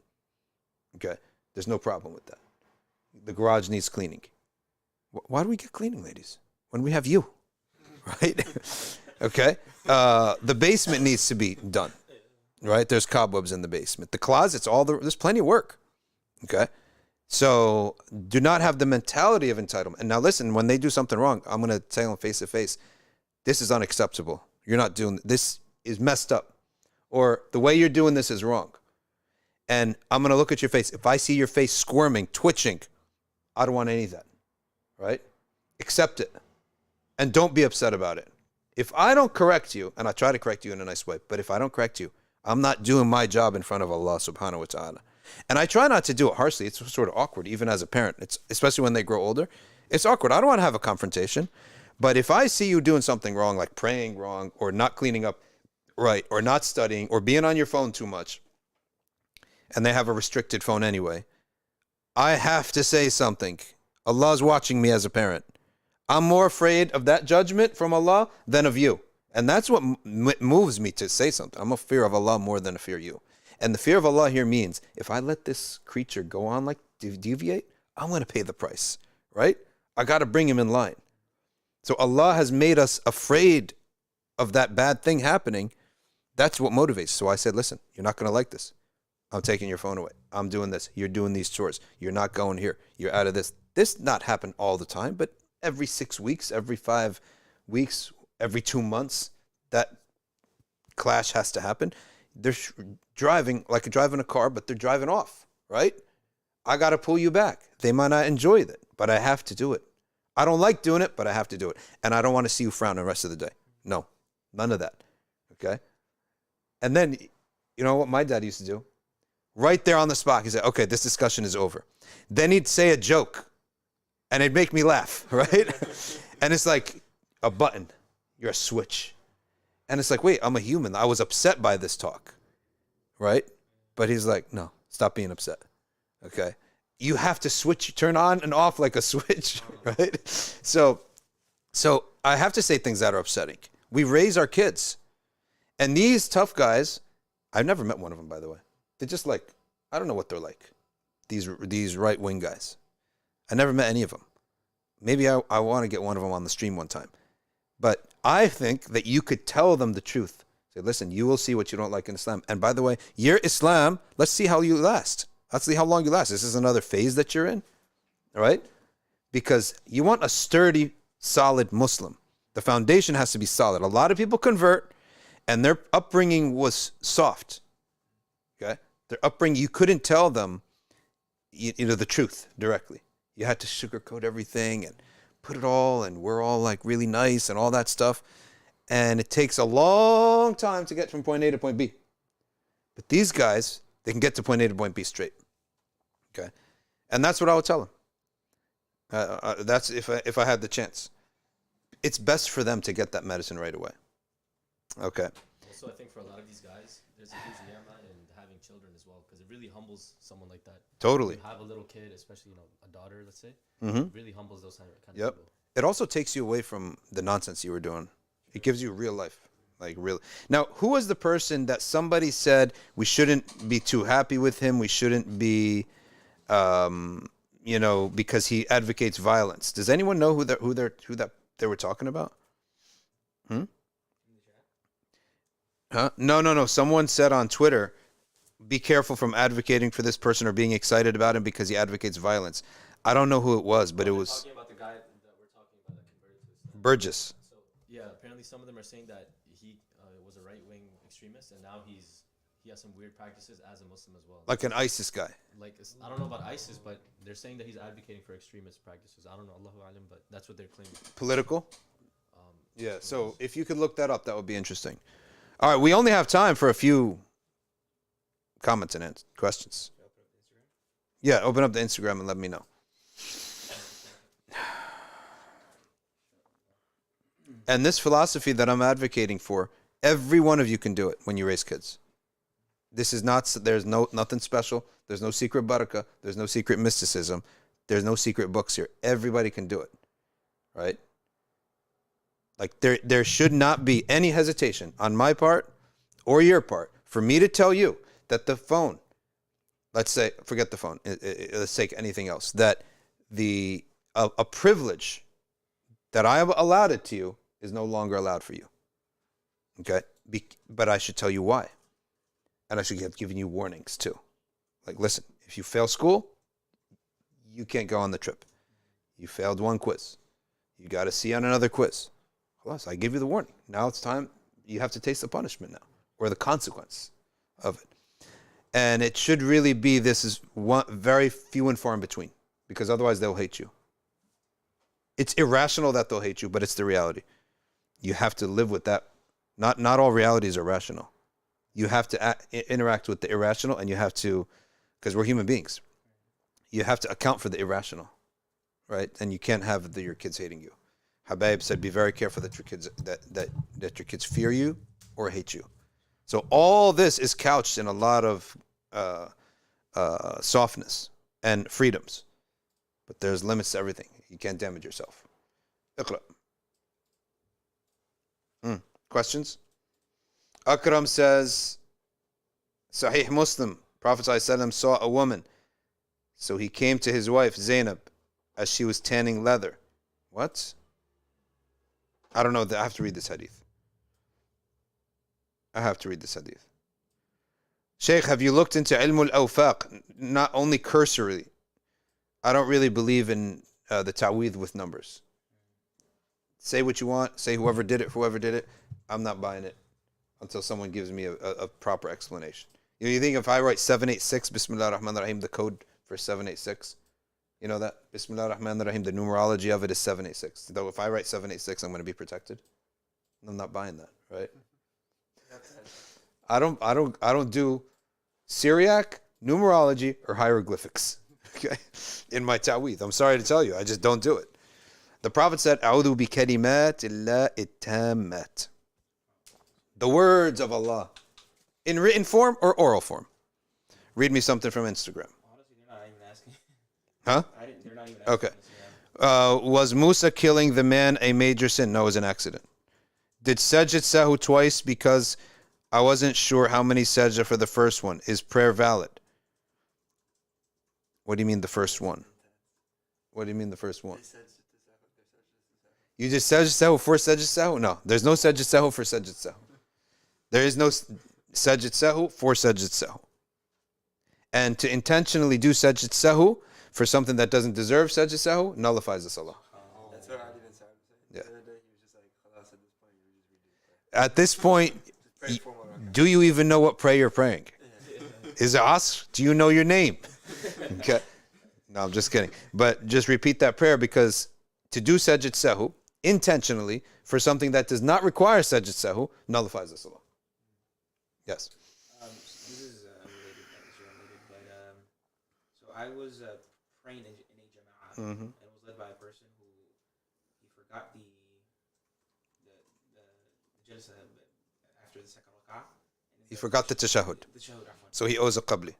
Okay, there's no problem with that. The garage needs cleaning. Why do we get cleaning, ladies, when we have you, right? Okay, the basement needs to be done, right? There's cobwebs in the basement. The closets, there's plenty of work. Okay, so do not have the mentality of entitlement. And now listen, when they do something wrong, I'm going to tell them face to face, this is unacceptable. You're not doing this is messed up. Or the way you're doing this is wrong. And I'm going to look at your face. If I see your face squirming, twitching, I don't want any of that. Right? Accept it. And don't be upset about it. If I don't correct you, and I try to correct you in a nice way, but if I don't correct you, I'm not doing my job in front of Allah subhanahu wa ta'ala. And I try not to do it harshly. It's sort of awkward, even as a parent. It's especially when they grow older. It's awkward. I don't want to have a confrontation. But if I see you doing something wrong, like praying wrong, or not cleaning up right, or not studying, or being on your phone too much, and they have a restricted phone anyway, I have to say something. Allah's watching me as a parent. I'm more afraid of that judgment from Allah than of you. And that's what moves me to say something. I'm a fear of Allah more than a fear of you. And the fear of Allah here means, if I let this creature go on like deviate, I'm going to pay the price, right? I got to bring him in line. So Allah has made us afraid of that bad thing happening. That's what motivates. So I said, listen, you're not going to like this. I'm taking your phone away. I'm doing this. You're doing these chores. You're not going here. You're out of this. This not happen all the time, but every 6 weeks, every 5 weeks, every 2 months, that clash has to happen. They're driving like driving a car, but they're driving off, right? I got to pull you back. They might not enjoy it, but I have to do it. I don't like doing it, but I have to do it. And I don't want to see you frown the rest of the day. No, none of that. Okay? And then, you know what my dad used to do? Right there on the spot, he said, okay, this discussion is over. Then he'd say a joke, and it'd make me laugh, right? And it's like a button. You're a switch. And it's like, wait, I'm a human. I was upset by this talk, right? But he's like, no, stop being upset, okay? You have to switch, turn on and off like a switch, right? So I have to say things that are upsetting. We raise our kids. And these tough guys, I've never met one of them, by the way. They're just like, I don't know what they're like, these right-wing guys. I never met any of them. Maybe I want to get one of them on the stream one time. But I think that you could tell them the truth. Say, listen, you will see what you don't like in Islam. And by the way, you're Islam. Let's see how you last. Let's see how long you last. This is another phase that you're in, all right? Because you want a sturdy, solid Muslim. The foundation has to be solid. A lot of people convert, and their upbringing was soft, okay? Their upbringing, you couldn't tell them, the truth directly. You had to sugarcoat everything and put it all, and we're all like really nice and all that stuff. And it takes a long time to get from point A to point B. But these guys, they can get to point A to point B straight. Okay? And that's what I would tell them. That's if I had the chance. It's best for them to get that medicine right away. Okay. Also, I think for a lot of these guys, there's a huge ni'mah in having having children as well, because it really humbles someone like that. Totally. You have a little kid, especially a daughter, let's say. Mm-hmm. It really humbles those kind of people. It also takes you away from the nonsense you were doing. It gives you real life, like real. Now, who was the person that somebody said we shouldn't be too happy with him? We shouldn't be, because he advocates violence. Does anyone know who they were talking about? Huh? No. Someone said on Twitter, be careful from advocating for this person or being excited about him because he advocates violence. I don't know who it was, but it was talking about the guy that we're talking about that converted to Islam. Burgess. So yeah, apparently some of them are saying that he was a right-wing extremist, and now he has some weird practices as a Muslim as well. Like an ISIS guy. I don't know about ISIS, but they're saying that he's advocating for extremist practices. I don't know, Allahu Alam, but that's what they're claiming. Political? Yeah, so if you could look that up, that would be interesting. All right, we only have time for a few comments and questions. Yeah, open up the Instagram and let me know. And this philosophy that I'm advocating for, every one of you can do it when you raise kids. There's nothing special. There's no secret barakah. There's no secret mysticism. There's no secret books here. Everybody can do it, right? Like there should not be any hesitation on my part or your part for me to tell you that the phone, let's say, forget the phone, let's take anything else, that a privilege that I have allowed it to you is no longer allowed for you. Okay? But I should tell you why. And I should have given you warnings too. Like, listen, if you fail school, you can't go on the trip. You failed one quiz. You got a C on another quiz. I give you the warning. Now it's time. You have to taste the punishment now, or the consequence of it. And it should really be, this is very few and far in between, because otherwise they'll hate you. It's irrational that they'll hate you, but it's the reality. You have to live with that. Not all realities are rational. You have to interact with the irrational, and you have to, because we're human beings, you have to account for the irrational, right? And you can't have your kids hating you. Habaib said, be very careful that your kids that your kids fear you or hate you. So all this is couched in a lot of softness and freedoms. But there's limits to everything. You can't damage yourself. Iqra. Questions? Akram says, Sahih Muslim, Prophet ﷺ saw a woman. So he came to his wife, Zainab, as she was tanning leather. What? I don't know. I have to read this hadith. Sheikh, have you looked into ilm al-awfaaq? Not only cursorily. I don't really believe in the ta'weedh with numbers. Say what you want. Say whoever did it. I'm not buying it until someone gives me a proper explanation. You think if I write 786, Bismillah ar-Rahman ar-Rahim, the code for 786, you know that? Bismillah ar-Rahman ar-Rahim, the numerology of it is 786. Though if I write 786, I'm going to be protected. I'm not buying that, right? I don't do Syriac, numerology, or hieroglyphics. Okay? In my ta'weedh. I'm sorry to tell you, I just don't do it. The Prophet said, A'udhu bi kalimat illa ittammat. The words of Allah. In written form or oral form? Read me something from Instagram. Honestly, they're not even asking. Huh? They're not even asking. Okay. Was Musa killing the man a major sin? No, it was an accident. Did Sajdah Sahw twice because I wasn't sure how many sajdah for the first one. Is prayer valid? What do you mean the first one? What do you mean the first one? You just Sajdah Sahw for Sajdah Sahw? No, there's no Sajdah Sahw for Sajdah Sahw. There is no Sajdah Sahw for Sajdah Sahw. And to intentionally do Sajdah Sahw for something that doesn't deserve Sajdah Sahw nullifies the salah. That's what I even said. Yeah. The other day he was just like, at this point, do you even know what prayer you're praying? Is it Asr? Do you know your name? Okay. No, I'm just kidding. But just repeat that prayer, because to do Sajdah Sahw intentionally for something that does not require Sajdah Sahw nullifies the salah. Yes. This is unrelated, but so I was praying in a jama'ah, and was led by a person who he forgot the jalsa after the second rak'ah, and He forgot the tashahhud. So he owes a qabli.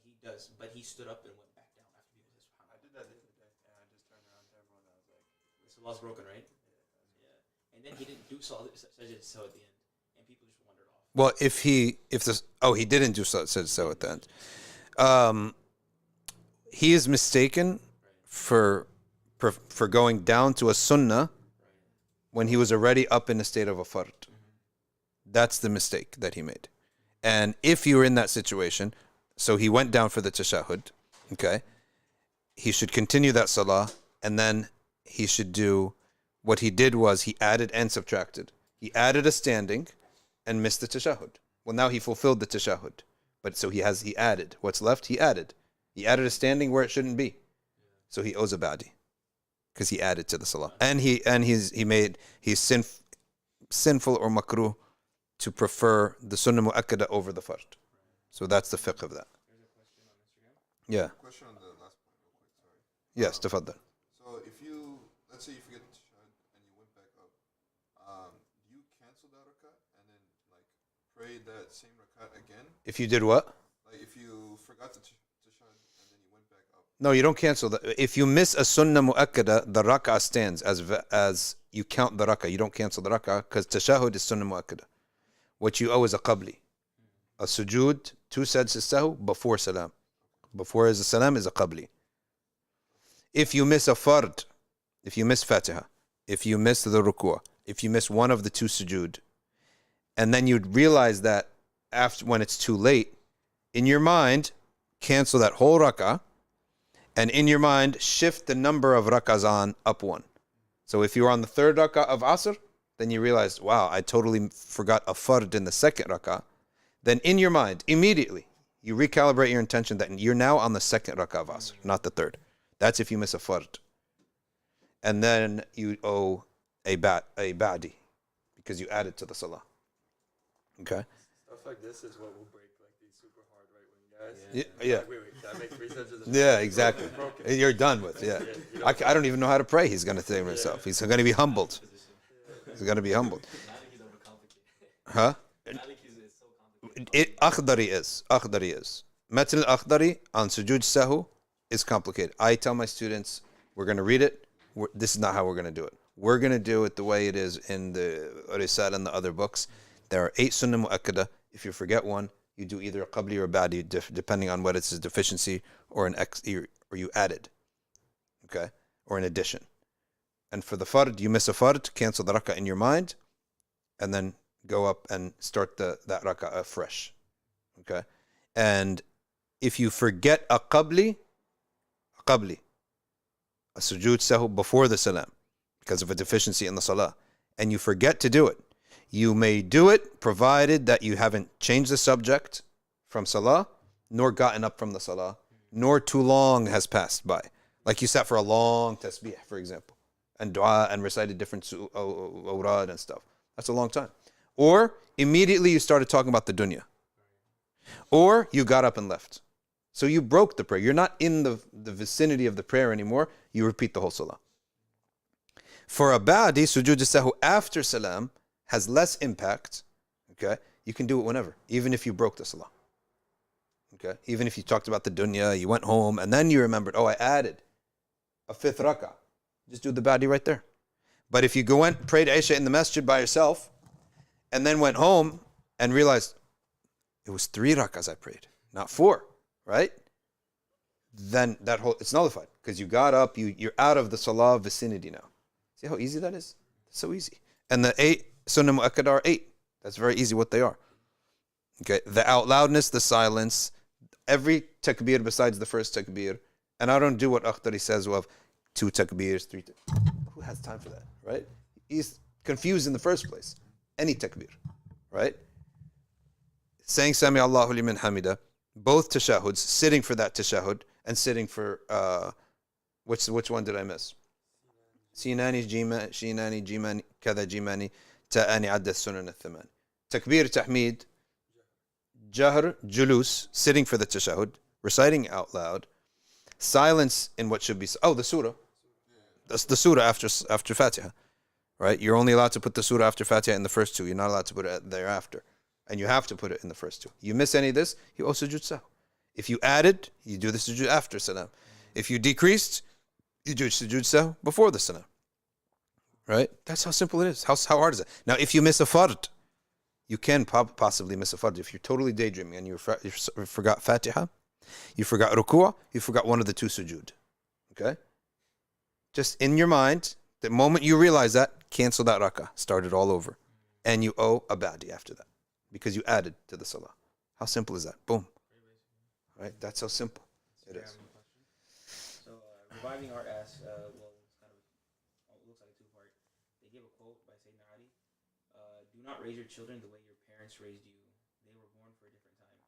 He does, but he stood up and went back down after people said subhanallah. I did that the other day, and I just turned around to everyone and I was like, So law's broken, right? Yeah. And then he didn't do Sajdah Sahw at the end, and people just wandered off. Well, he didn't do Sajdah Sahw at the end. He is mistaken for going down to a sunnah when he was already up in the state of a fard. That's the mistake that he made. And if you were in that situation, so he went down for the tashahhud, okay, he should continue that salah, and then he should do what he did was he added and subtracted. He added a standing and missed the tashahhud. Well, now he fulfilled the tashahhud. But so he added. What's left, he added. He added a standing where it shouldn't be. So he owes a ba'di because he added to the salah. And he's sinful or makruh to prefer the sunnah mu'akkada over the fard. So that's the fiqh of that. Yeah. Question on the last point, real quick. Sorry. Yes, tafaddal. So let's say you forget the tashahhud and you went back up, do you cancel that rakat and then like pray that same rakat again? If you did what? Like if you forgot the tashahhud and then you went back up. No, you don't cancel that. If you miss a sunnah mu'akkada, the rak'ah stands as you count the rak'ah. You don't cancel the rak'ah because tashahhud is sunnah mu'akkada. What you owe is a qabli. A sujood, 2 sajdah sahw before salam. Before is a salam is a qabli. If you miss a fard, if you miss fatiha, if you miss the ruku'ah, if you miss one of the 2 sujood, and then you'd realize that after when it's too late, in your mind, cancel that whole rak'ah, and in your mind, shift the number of rak'ahs on up 1. So if you were on the 3rd rak'ah of Asr, then you realized, wow, I totally forgot a fard in the 2nd rak'ah. Then in your mind, immediately, you recalibrate your intention that you're now on the 2nd rak'ah of Asr, not the 3rd. That's if you miss a fard. And then you owe a ba'di because you added to the salah. Okay? stuff like this is what will break like these super hard right wing guys. Yeah. Like, wait, can I make 3 sentences? Yeah, exactly. You're done with, yeah. I don't even know how to pray, he's going to say to himself. He's going to be humbled. He's going to be humbled. Huh? Akhdari is. Matn al-Akhdari on sujood sahw is complicated. I tell my students, we're going to read it. This is not how we're going to do it. We're going to do it the way it is in the Risal and the other books. There are 8 sunnah mu'akkada. If you forget one, you do either a qabli or a ba'di, depending on whether it's a deficiency or or you added, okay, or an addition. And for the fard, you miss a fard, cancel the rak'ah in your mind, and then go up and start that rak'ah afresh, okay. And if you forget a qabli, a sujood sahw before the salam, because of a deficiency in the salah, and you forget to do it, you may do it provided that you haven't changed the subject from salah, nor gotten up from the salah, nor too long has passed by. Like you sat for a long tasbih, for example, and dua and recited different awrad and stuff. That's a long time. Or immediately you started talking about the dunya. Or you got up and left. So you broke the prayer. You're not in the vicinity of the prayer anymore. You repeat the whole salah. For a ba'di, sujood sahw after salam has less impact. Okay, you can do it whenever, even if you broke the salah. Okay, even if you talked about the dunya, you went home, and then you remembered, oh, I added a 5th rak'ah. Just do the ba'di right there. But if you prayed Isha in the masjid by yourself, and then went home and realized it was 3 rak'ahs I prayed, not 4, right? Then it's nullified because you got up, you're out of the salah vicinity now. See how easy that is? It's so easy. And the 8 sunnah mu'akkad are 8. That's very easy what they are. Okay, the out loudness, the silence, every takbir besides the first takbir. And I don't do what Akhdari says of 2 takbirs, 3 takbirs. Who has time for that, right? He's confused in the first place. Any takbir, right? Saying Sami Allahu liman hamida, both tashahuds, sitting for that tashahud, and sitting for, which one did I miss? Sinani, Shinani, Jimani, Kada Jimani, Ta'ani Adda Sunan al-Thaman. Takbir, Tahmid, Jahr, Julus, sitting for the tashahud, reciting out loud, silence in what should be, the surah. That's the surah after Fatiha, right? You're only allowed to put the surah after Fatiha in the first 2. You're not allowed to put it thereafter. And you have to put it in the first two. You miss any of this, you owe sujood sahw. If you added, you do the sujood after salam. If you decreased, you do sujood sahw before the salam. Right? That's how simple it is. How hard is it? Now, if you miss a fard, you can possibly miss a fard. If you're totally daydreaming and you forgot Fatiha, you forgot ruku'ah, you forgot one of the two sujood. Okay? Just in your mind, the moment you realize that, cancel that rak'ah. Start it all over. And you owe a ba'di after that. Because you added to the salah. How simple is that? Boom. Right? That's how simple it is. So, Reviving Art asks, well, it's kind of, it looks like a two-part. They give a quote by Sayyidina Ali. Do not raise your children the way your parents raised you. They were born for a different time.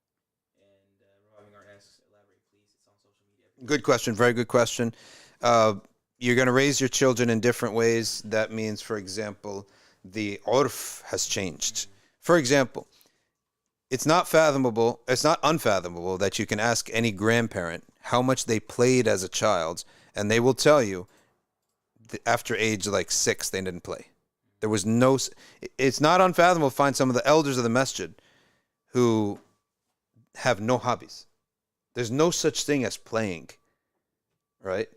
And Reviving Art asks, elaborate, please. It's on social media. Good question. Very good question. You're going to raise your children in different ways. That means, for example, the urf has changed. For example, it's not unfathomable that you can ask any grandparent how much they played as a child, and they will tell you after age like 6 they didn't play. There was no. It's not unfathomable to find some of the elders of the masjid who have no hobbies. There's no such thing as playing, right?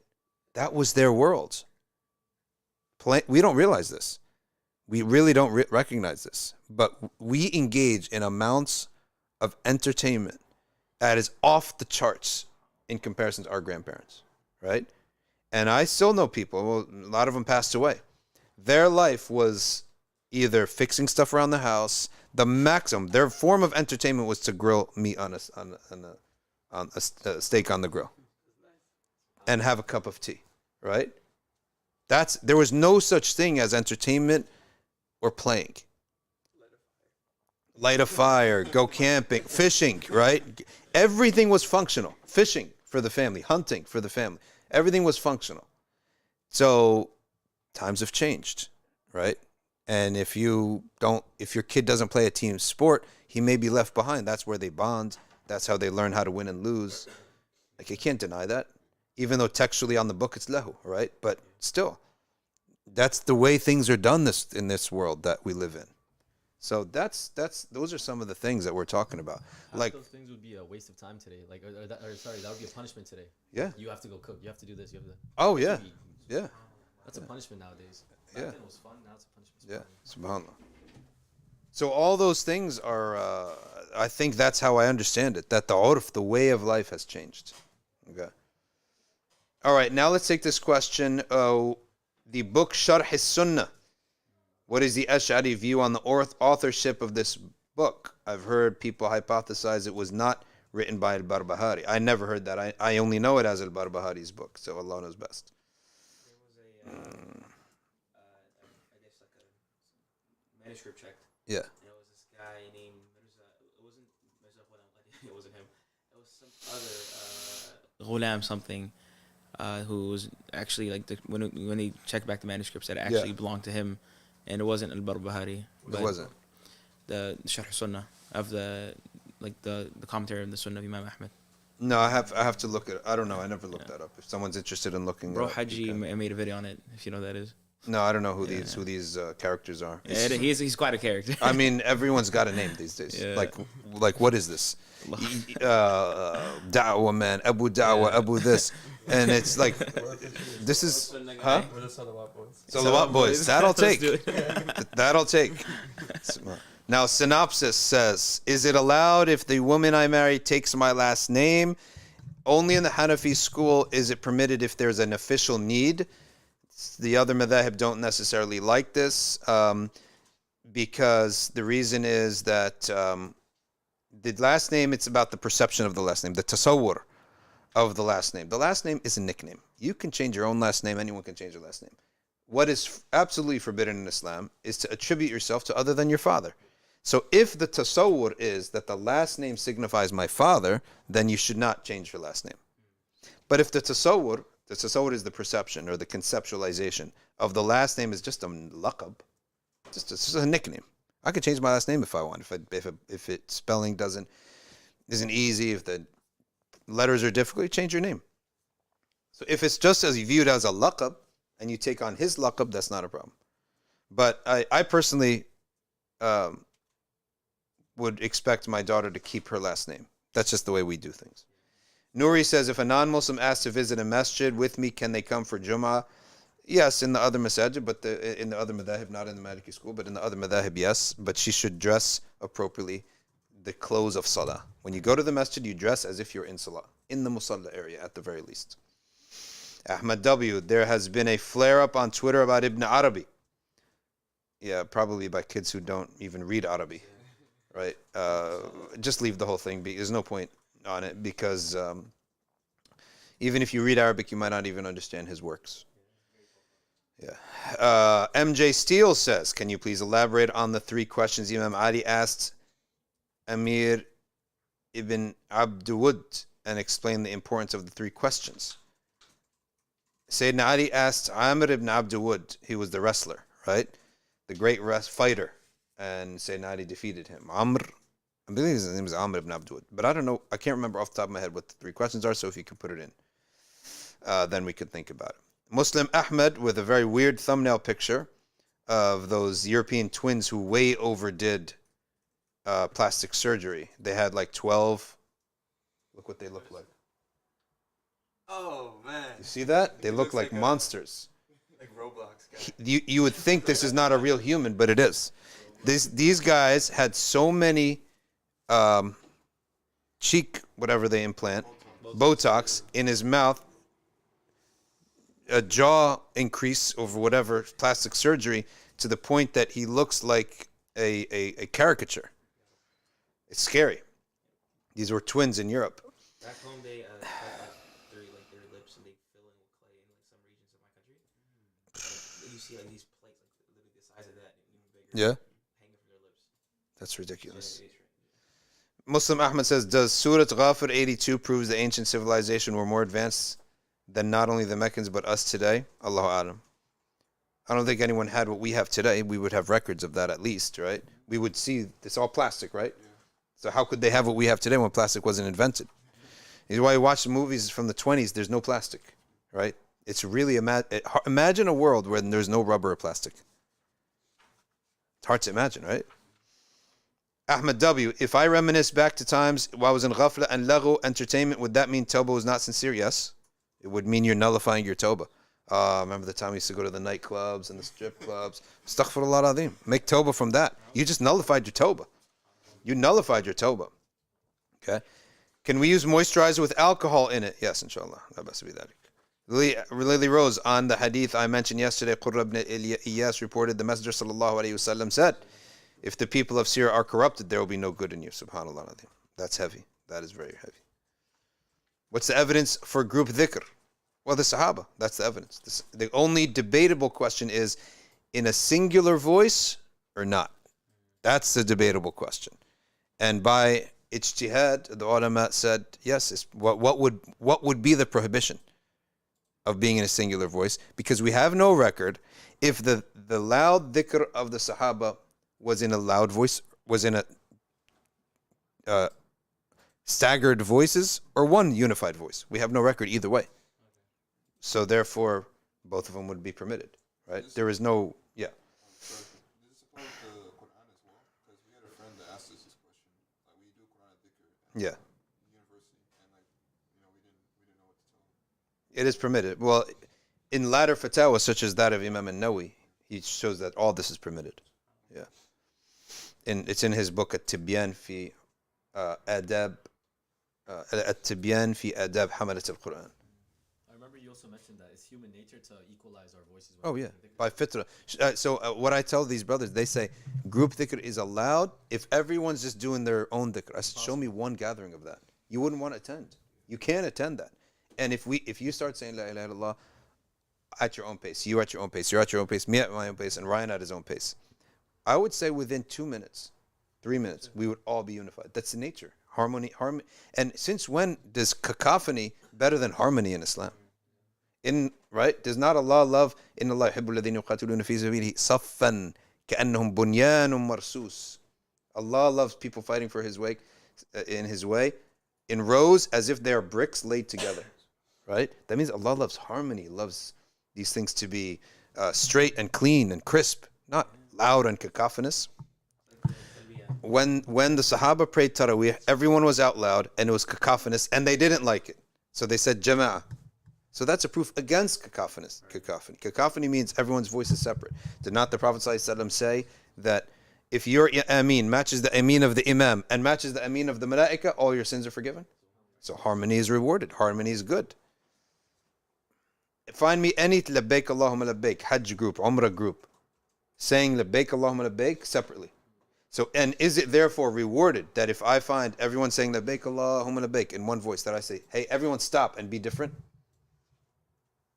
That was their world. We don't realize this. We really don't recognize this. But we engage in amounts of entertainment that is off the charts in comparison to our grandparents, right? And I still know people, well, a lot of them passed away. Their life was either fixing stuff around the house, the maximum. Their form of entertainment was to grill meat on a steak on the grill and have a cup of tea, right? There was no such thing as entertainment or playing. Light a fire, go camping, fishing, right? Everything was functional. Fishing for the family, hunting for the family. Everything was functional. So times have changed, right? And if your kid doesn't play a team sport, he may be left behind. That's where they bond. That's how they learn how to win and lose. Like, you can't deny that. Even though textually on the book it's lahu, right? But still, that's the way things are done in this world that we live in. So those are some of the things that we're talking about. Like, those things would be a waste of time today. Like, that would be a punishment today. Yeah. You have to go cook. You have to do this. You have to. Oh yeah, yeah. That's a punishment nowadays. Back then it was fun. Now it's a punishment. Yeah. Subhanallah. So all those things are. I think that's how I understand it. That the urf, the way of life, has changed. Okay. All right. Now let's take this question. The book Sharh-as-Sunnah. What is the Ash'ari view on the authorship of this book? I've heard people hypothesize it was not written by al-Barbahari. I never heard that. I only know it as al-Barbahari's book, so Allah knows best. There was I guess like a manuscript checked. Yeah. And it was this guy named it wasn't it wasn't him. It was some other Ghulam something who was actually like when they checked back the manuscripts that actually belonged to him. And it wasn't al-Barbahari. It wasn't. The Sharh-as-Sunnah of the commentary of the Sunnah of Imam Ahmed. No, I have to look at it. I don't know. I never looked that up. If someone's interested in looking Bro, it up. Haji made a video on it, if you know who that is. No, I don't know who these characters are. Yeah, he's quite a character. I mean, everyone's got a name these days. Yeah. Like what is this? Da'wah man, Abu Da'wah, Abu this. And it's like, this is, huh? We're the Salawat boys. Salawat boys. That'll take. That'll take. Now, synopsis says, is it allowed if the woman I marry takes my last name? Only in the Hanafi school is it permitted if there's an official need. The other madhahib don't necessarily like this because the reason is that the last name, it's about the perception of the last name, the tasawwur of the last name. The last name is a nickname. You can change your own last name. Anyone can change their last name. What is absolutely forbidden in Islam is to attribute yourself to other than your father. So if the tasawwur is that the last name signifies my father, then you should not change your last name. But if the tasawwur is the perception or the conceptualization of the last name is just a laqab, just a nickname. I could change my last name if I want. If it spelling isn't easy, if the letters are difficult, you change your name. So if it's just as viewed as a laqab and you take on his laqab, that's not a problem. But I personally would expect my daughter to keep her last name. That's just the way we do things. Nouri says, if a non-Muslim asks to visit a masjid with me, can they come for Jum'ah? Yes, in the other masajid, but in the other madhahib, not in the Maliki school, but in the other madhahib, yes. But she should dress appropriately, the clothes of salah. When you go to the masjid, you dress as if you're in salah, in the musalla area at the very least. Ahmad W., there has been a flare-up on Twitter about Ibn Arabi. Yeah, probably by kids who don't even read Arabi, right? Just leave the whole thing. There's no point on it because even if you read Arabic, you might not even understand his works. Yeah. MJ Steele says, can you please elaborate on the 3 questions Imam Ali asked Amir ibn Abdul and explain the importance of the 3 questions? Sayyidina Ali asked Amir ibn Abdul, he was the wrestler, right? The great fighter. And Sayyidina Ali defeated him. Amr, I believe his name is Amr ibn Abdul. But I don't know, I can't remember off the top of my head what the 3 questions are, so if you could put it in, then we could think about it. Muslim Ahmed with a very weird thumbnail picture of those European twins who way overdid plastic surgery. They had like 12. Look what they look like. Oh man! You see that? They look like monsters. Like Roblox guy. You would think this is not a real human, but it is. These guys had so many cheek, whatever they implant, Botox in his mouth, a jaw increase over whatever plastic surgery to the point that he looks like a caricature. It's scary. These were twins in Europe. Back home, they cut their lips and they fill in with clay in like some regions of my country. Like, you see like these plates, like literally the size of that, even bigger. Yeah. Hanging from their lips. That's ridiculous. Yeah, Muslim Ahmed says, does Surah Ghafir 82 proves the ancient civilization were more advanced than not only the Meccans but us today? Allahu A'lam. I don't think anyone had what we have today. We would have records of that at least, right? We would see, it's all plastic, right? Yeah. So how could they have what we have today when plastic wasn't invented? This is why you watch the movies from the 20s, there's no plastic, right? It's really, imagine a world where there's no rubber or plastic. It's hard to imagine, right? Ahmed W., if I reminisce back to times while I was in Ghaflah and Laghu entertainment, would that mean Tawbah was not sincere? Yes. It would mean you're nullifying your Tawbah. Remember the time we used to go to the nightclubs and the strip clubs? Astaghfirullah al-Azim. Make Tawbah from that. You just nullified your Tawbah. You nullified your Tawbah. Okay? Can we use moisturizer with alcohol in it? Yes, inshallah. Lily Rose, on the hadith I mentioned yesterday, Qurra ibn Iyas reported the Messenger sallallahu alayhi wasallam said, if the people of Syria are corrupted, there will be no good in you. Subhanallah. That's heavy. That is very heavy. What's the evidence for group dhikr? Well, the Sahaba. That's the evidence. The only debatable question is, in a singular voice or not? That's the debatable question. And by ijtihad, the ulama said, yes, what would be the prohibition of being in a singular voice? Because we have no record if the loud dhikr of the Sahaba was in a loud voice, was in a staggered voices, or one unified voice. We have no record either way. So therefore, both of them would be permitted, right? There is no, yeah. Does it support the Quran as well? Because we had a friend that asked us this question. Like, we do Quran Dhikr yeah. University, and we didn't know what to tell him. It is permitted. Well, in latter fatwa, such as that of Imam al-Nawawi, he shows that all this is permitted. Yeah. It's in his book At-Tibyan fi Adab At-Tibyan fi Adab Hamalat al-Quran. I remember you also mentioned that it's human nature to equalize our voices. Oh yeah, by fitra. So what I tell these brothers, they say group dhikr is allowed if everyone's just doing their own dhikr. I said, show me one gathering of that. You wouldn't want to attend. You can't attend that. And if you start saying La ilaha illallah at your own pace, you at your own pace, you're at your own pace, me at my own pace, and Ryan at his own pace, I would say within 2 minutes, 3 minutes, we would all be unified. That's the nature. Harmony. And since when does cacophony better than harmony in Islam? Right? Does not Allah love إِنَّ اللَّهَ يُحِبُّ الَّذِينَ يُقَاتِلُونَ فِي سَبِيلِهِ صَفًّا كَأَنَّهُمْ بُنْيَانٌ مَرْصُوصٌ. Allah loves people fighting for His way, in His way, in rows as if they are bricks laid together. Right? That means Allah loves harmony, loves these things to be straight and clean and crisp, not loud and cacophonous. when the Sahaba prayed Taraweeh, everyone was out loud and it was cacophonous and they didn't like it. So they said Jama'ah. So that's a proof against cacophony. Cacophony means everyone's voice is separate. Did not the Prophet ﷺ say that if your Ameen matches the Ameen of the Imam and matches the Ameen of the Malaika, all your sins are forgiven? So harmony is rewarded. Harmony is good. Find me any Labbaik Allahumma Labbaik, Hajj group, Umrah group, saying Labbaik Allahumma Labbaik separately. So, and is it therefore rewarded that if I find everyone saying Labbaik Allahumma Labbaik in one voice, that I say, hey, everyone stop and be different?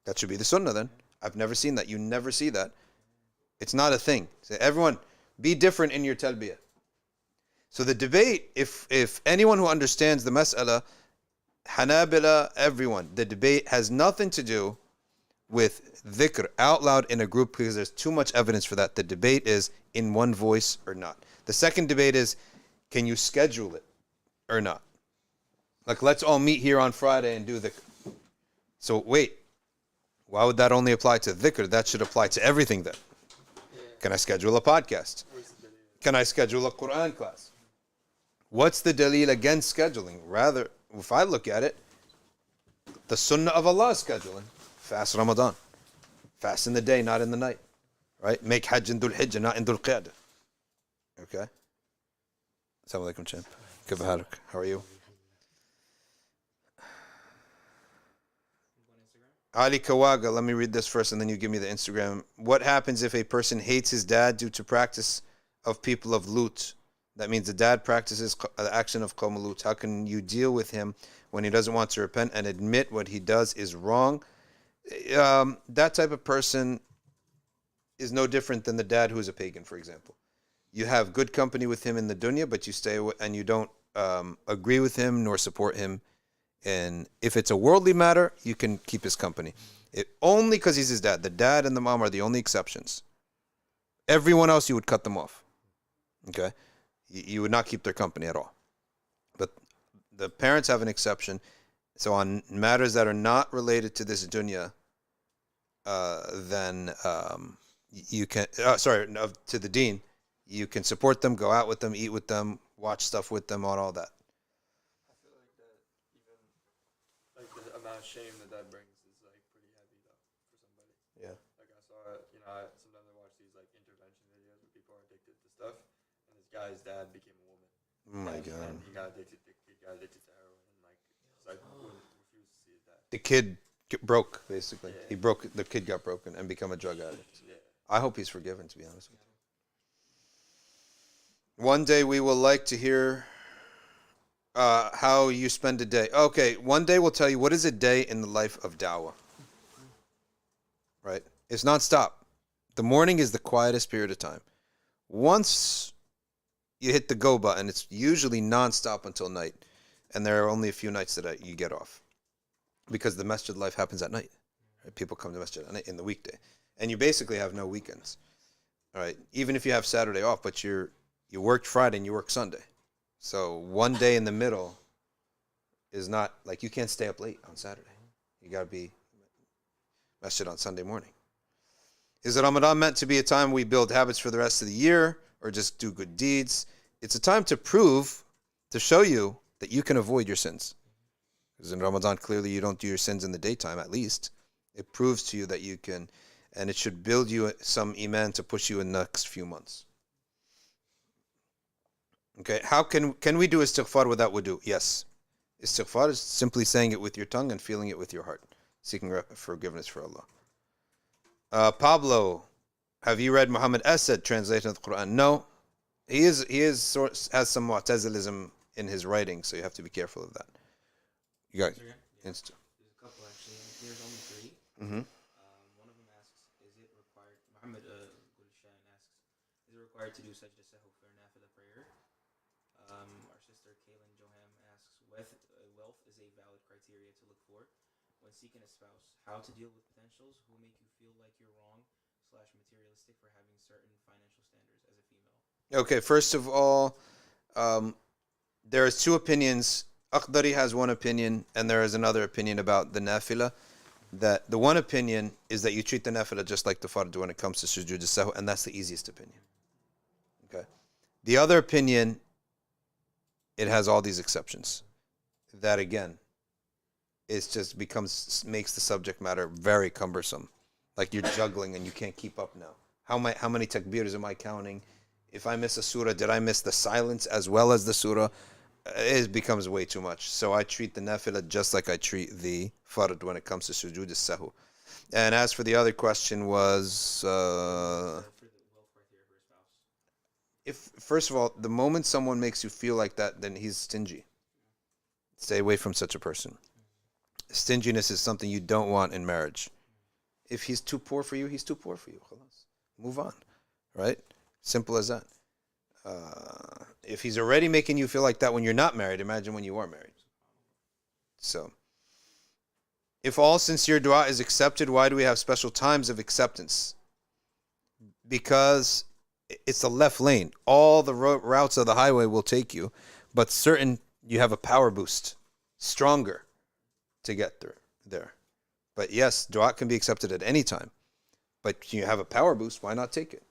That should be the sunnah then. I've never seen that. You never see that. It's not a thing. Say, everyone, be different in your talbiyah. So the debate, if anyone who understands the mas'ala, Hanabila, everyone, the debate has nothing to do with dhikr out loud in a group because there's too much evidence for that. The debate is in one voice or not. The second debate is, can you schedule it or not? Like, let's all meet here on Friday and do dhikr. So wait, why would that only apply to dhikr? That should apply to everything then. Can I schedule a podcast? Can I schedule a Quran class? What's the dalil against scheduling? Rather, if I look at it, the sunnah of Allah is scheduling. Fast Ramadan. Fast in the day, not in the night. Right? Make Hajj in Dhul Hijjah, not in Dhul Qada. Okay? Assalamu alaikum, champ. How are you? Ali Kawaga, let me read this first and then you give me the Instagram. What happens if a person hates his dad due to practice of people of Lut? That means the dad practices the action of Qawm Lut. How can you deal with him when he doesn't want to repent and admit what he does is wrong? That type of person is no different than the dad who's a pagan, for example. You have good company with him in the dunya, but you stay away and you don't agree with him nor support him. And if it's a worldly matter, you can keep his company. Only because he's his dad. The dad and the mom are the only exceptions. Everyone else, you would cut them off. Okay? You would not keep their company at all. But the parents have an exception. So on matters that are not related to this dunya, then you can, to the deen, you can support them, go out with them, eat with them, watch stuff with them, on all that. I feel like that even, like the amount of shame that brings is like pretty heavy though, for somebody. Yeah. Like I saw, sometimes I watch these like intervention videos where people are addicted to stuff, and this guy's dad became a woman. Oh my God. And he got addicted to heroin, and like, it's like, refused to see that. The kid broke, basically. Yeah. The kid got broken and become a drug addict. Yeah. I hope he's forgiven, to be honest with you. One day we will like to hear how you spend a day. Okay, one day we'll tell you what is a day in the life of da'wah. Right? It's non-stop. The morning is the quietest period of time. Once you hit the go button, it's usually non-stop until night. And there are only a few nights that you get off. Because the masjid life happens at night. Right? People come to masjid at night in the weekday. And you basically have no weekends. All right? Even if you have Saturday off, but you worked Friday and you work Sunday. So one day in the middle is not, like, you can't stay up late on Saturday. You got to be masjid on Sunday morning. Is Ramadan meant to be a time we build habits for the rest of the year or just do good deeds? It's a time to show you that you can avoid your sins. Because in Ramadan, clearly you don't do your sins in the daytime, at least. It proves to you that you can, and it should build you some iman to push you in the next few months. Okay, how can we do istighfar without wudu? Yes. Istighfar is simply saying it with your tongue and feeling it with your heart, seeking forgiveness for Allah. Pablo, have you read Muhammad Asad translation of the Quran? No. He has some Mu'tazilism in his writing, so you have to be careful of that. You got There's a couple actually. There's only 3. Mm-hmm. One of them asks, is it required? Muhammad Gulishan asks, is it required to do Sajdah Sahw for Nafl prayer? Our sister Kaylin Joham asks, wealth is a valid criteria to look for when seeking a spouse. How to deal with potentials who make you feel like you're wrong / materialistic for having certain financial standards as a female. Okay, first of all, there's 2 opinions. Akhdari has one opinion, and there is another opinion about the nafila. That the one opinion is that you treat the nafila just like the fard when it comes to sujood sahw, and that's the easiest opinion. Okay. The other opinion, it has all these exceptions. That again, it just makes the subject matter very cumbersome. Like you're juggling and you can't keep up now. How many takbirs am I counting? If I miss a surah, did I miss the silence as well as the surah? It becomes way too much. So I treat the nafilah just like I treat the fara'idh when it comes to sujood as-sahw. And as for the other question was, if first of all, the moment someone makes you feel like that, then he's stingy. Stay away from such a person. Stinginess is something you don't want in marriage. If he's too poor for you, he's too poor for you. Move on, right? Simple as that. If he's already making you feel like that when you're not married, imagine when you are married. So, if all sincere dua is accepted, why do we have special times of acceptance? Because it's a left lane. All the routes of the highway will take you, but you have a power boost, stronger to get there. But yes, dua can be accepted at any time, but you have a power boost, why not take it?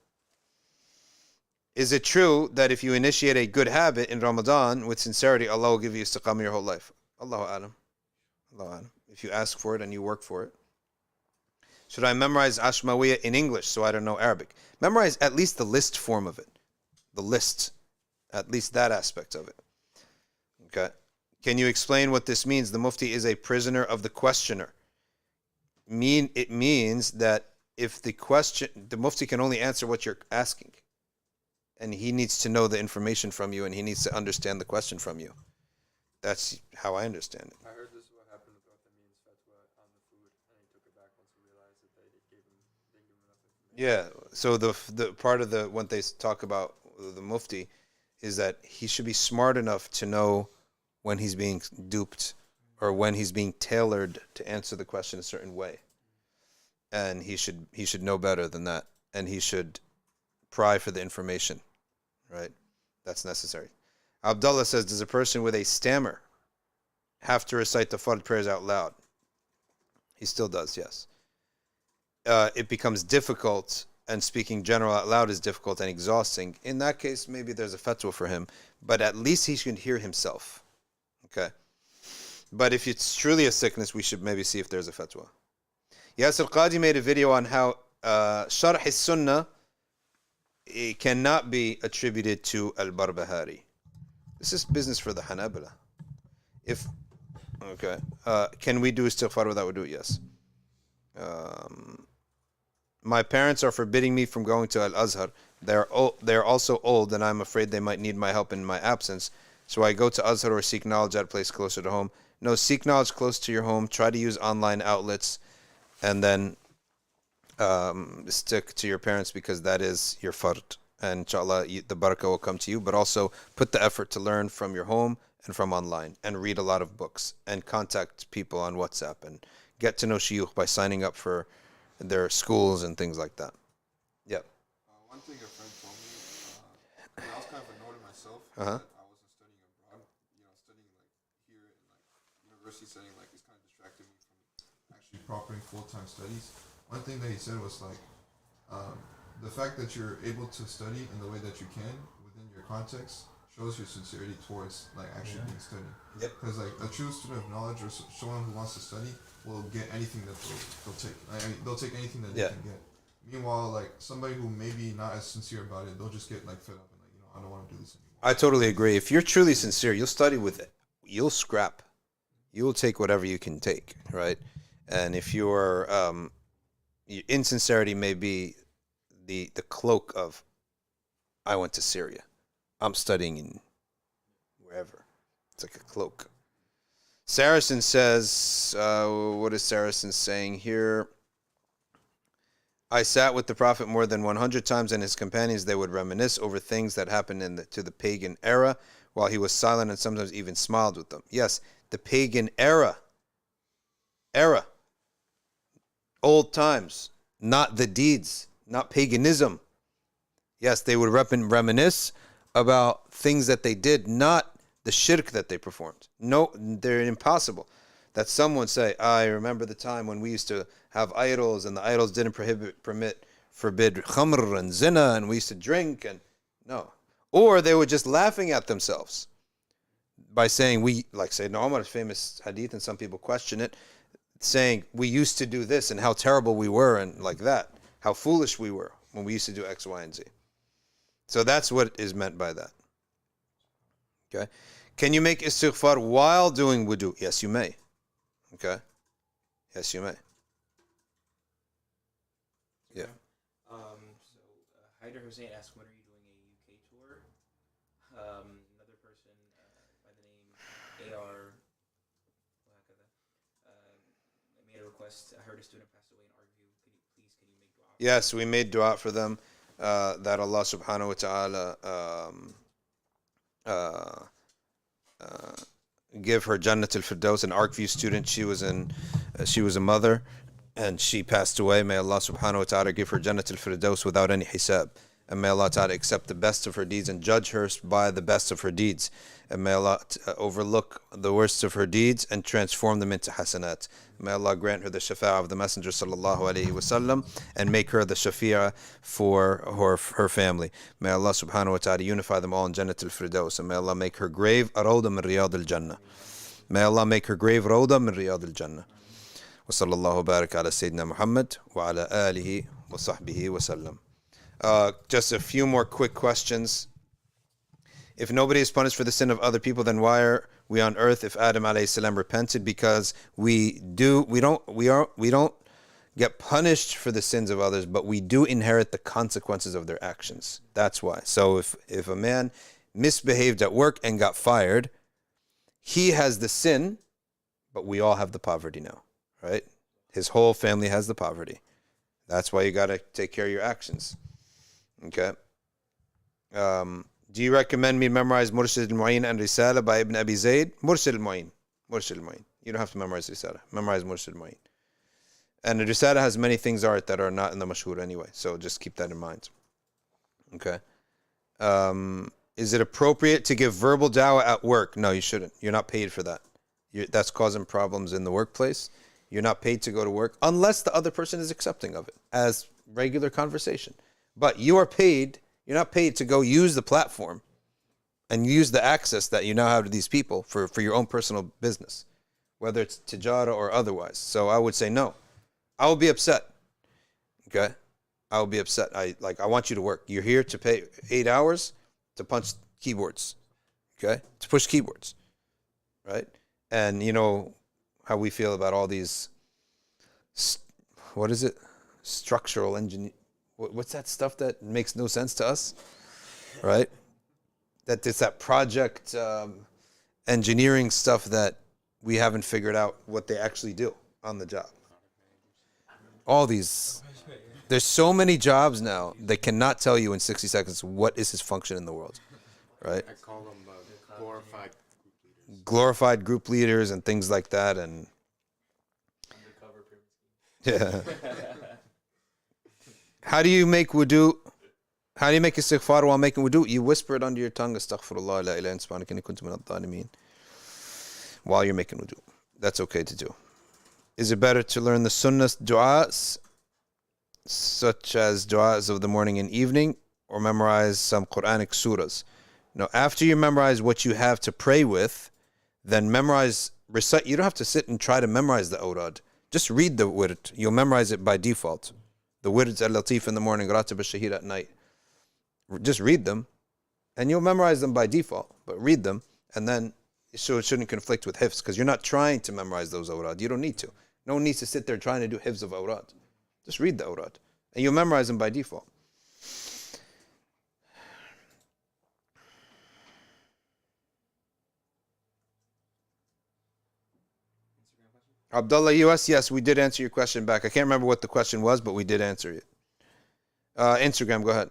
Is it true that if you initiate a good habit in Ramadan with sincerity, Allah will give you istiqamah your whole life? Allahu a'lam. Allahu a'lam. If you ask for it and you work for it. Should I memorize Ashmawiyya in English so I don't know Arabic? Memorize at least the list form of it. The list. At least that aspect of it. Okay. Can you explain what this means? The Mufti is a prisoner of the questioner. It means that if the Mufti can only answer what you're asking. And he needs to know the information from you and he needs to understand the question from you. That's how I understand it. I heard this is what happened with Uthaymeen's fatwa on the food, and he took it back once he realized that they didn't give him enough information. Yeah, so the part of when they talk about the Mufti is that he should be smart enough to know when he's being duped or when he's being tailored to answer the question a certain way. And he should know better than that. And he should pry for the information, right? That's necessary. Abdullah says, does a person with a stammer have to recite the Fard prayers out loud? He still does, yes. It becomes difficult, and speaking general out loud is difficult and exhausting. In that case, maybe there's a fatwa for him, but at least he should hear himself. Okay? But if it's truly a sickness, we should maybe see if there's a fatwa. Yasir Qadi made a video on how Sharh-as-Sunnah it cannot be attributed to Al-Barbahari. This is business for the Hanabila. Can we do istighfar without wudu? Yes. My parents are forbidding me from going to Al-Azhar. They're also old and I'm afraid they might need my help in my absence. So I go to Azhar or seek knowledge at a place closer to home. No, seek knowledge close to your home. Try to use online outlets and then stick to your parents because that is your fard. And inshallah, the barakah will come to you. But also put the effort to learn from your home and from online and read a lot of books and contact people on WhatsApp and get to know shuyukh by signing up for their schools and things like that. Yep. One thing a friend told me, I was kind of annoyed at myself Uh-huh. that I wasn't studying abroad. Studying like here in like university setting, like it's kind of distracted me from actually proper full-time studies. One thing that he said was like, the fact that you're able to study in the way that you can within your context shows your sincerity towards like actually being studied. Yep. Because like a true student of knowledge or someone who wants to study will get anything that they'll take. They'll take anything that they can get. Meanwhile, like somebody who maybe not as sincere about it, they'll just get like fed up and like I don't want to do this anymore. I totally agree. If you're truly sincere, you'll study with it. You'll scrap. You'll take whatever you can take, right? And if you're insincerity may be the cloak of I went to Syria. I'm studying in wherever. It's like a cloak. Saracen says, what is Saracen saying here? I sat with the Prophet more than 100 times and his companions, they would reminisce over things that happened to the pagan era while he was silent and sometimes even smiled with them. Yes, the pagan era. Old times, not the deeds, not paganism. Yes, they would reminisce about things that they did, not the shirk that they performed. No, they're impossible. That someone say, I remember the time when we used to have idols and the idols didn't forbid khamr and zina and we used to drink and no. Or they were just laughing at themselves by saying, we, like Sayyidina Umar's famous hadith, and some people question it, saying, we used to do this and how terrible we were and like that, how foolish we were when we used to do X, Y, and Z. So that's what is meant by that. Okay. Can you make istighfar while doing wudu? Yes, you may. Okay. Yes, you may. Yeah. Haider Hussein asks, when are you doing a UK tour? Another person by the name AR made a request. I heard a student passed away in Argue. Can you make dua? Yes, we made dua for them, that Allah subhanahu wa ta'ala give her Jannat al-Firdaus, an Arkview student. She was a mother, and she passed away. May Allah subhanahu wa ta'ala give her Jannat al-Firdaus without any hisab. And may Allah ta'ala accept the best of her deeds and judge her by the best of her deeds. And may Allah overlook the worst of her deeds and transform them into hasanat. May Allah grant her the shafa'ah of the Messenger sallallahu alayhi wasallam and make her the shafi'ah for her family. May Allah subhanahu wa ta'ala unify them all in Jannat al-Firdaus. And may Allah make her grave a rawda min riyad al-Jannah. May Allah make her grave rawda min riyad al-Jannah. وصلى الله وبارك على سيدنا محمد وعلى آله وصحبه وسلم. Just a few more quick questions. If nobody is punished for the sin of other people, then why are we on earth if Adam alayhi salam repented? Because we don't get punished for the sins of others, but we do inherit the consequences of their actions. That's why. So if a man misbehaved at work and got fired, he has the sin, but we all have the poverty now. Right? His whole family has the poverty. That's why you got to take care of your actions. Okay. Do you recommend me memorize Murshid al-Mu'in and Risala by Ibn Abi Zayd? Murshid al-Mu'in. Murshid al-Mu'in. You don't have to memorize Risala. Memorize Murshid al-Mu'in. And the Risala has many things that are not in the Mashhur anyway. So just keep that in mind. Okay. Is it appropriate to give verbal dawah at work? No, you shouldn't. You're not paid for that. That's causing problems in the workplace. You're not paid to go to work unless the other person is accepting of it as regular conversation. But you are paid. You're not paid to go use the platform and use the access that you now have to these people for your own personal business, whether it's tijara or otherwise. So I would say no. I will be upset. Okay? I will be upset. I want you to work. You're here to pay 8 hours to punch keyboards. Okay? To push keyboards. Right? And you know how we feel about all these, what is it? Structural engineer. What's that stuff that makes no sense to us? Right? That it's that project engineering stuff that we haven't figured out what they actually do on the job. All these. There's so many jobs now, they cannot tell you in 60 seconds what is his function in the world. Right? I call them glorified group leaders and things like that. And yeah. How do you make wudu? How do you make istighfar while making wudu? You whisper it under your tongue, astaghfirullah la ilaha illa anta kuntu minadh dhalimin, while you're making wudu. That's okay to do. Is it better to learn the sunnah du'as, such as du'as of the morning and evening, or memorize some Quranic surahs? No, after you memorize what you have to pray with, then recite. You don't have to sit and try to memorize the awrad. Just read the wird. You'll memorize it by default. The wirds al-latif in the morning, ratib al-shahid at night. Just read them, and you'll memorize them by default. But read them, and then so it shouldn't conflict with hifz, because you're not trying to memorize those awrad. You don't need to. No one needs to sit there trying to do hifz of awrad. Just read the awrad, and you'll memorize them by default. Abdullah US, yes, we did answer your question back. I can't remember what the question was, but we did answer it. Instagram, go ahead.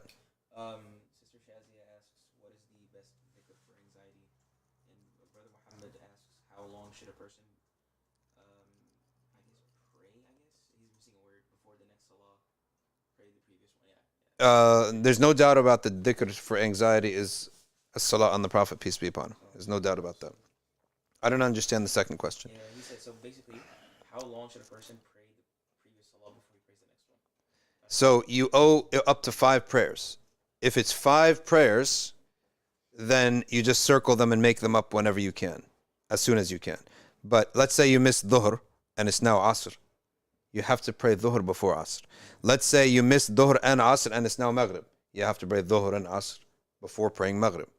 Sister Shazia asks, what is the best dhikr for anxiety? And Brother Muhammad asks, how long should a person, pray, He's missing a word before the next salah. Pray the previous one, yeah. There's no doubt about the dhikr for anxiety is a salah on the Prophet, peace be upon him. There's no doubt about that. I don't understand the second question. Yeah, he said, so basically, how long should a person pray the previous salah before he prays the next one? So you owe up to 5 prayers. If it's 5 prayers, then you just circle them and make them up whenever you can, as soon as you can. But let's say you missed Dhuhr and it's now Asr. You have to pray Dhuhr before Asr. Let's say you missed Dhuhr and Asr and it's now Maghrib. You have to pray Dhuhr and Asr before praying Maghrib.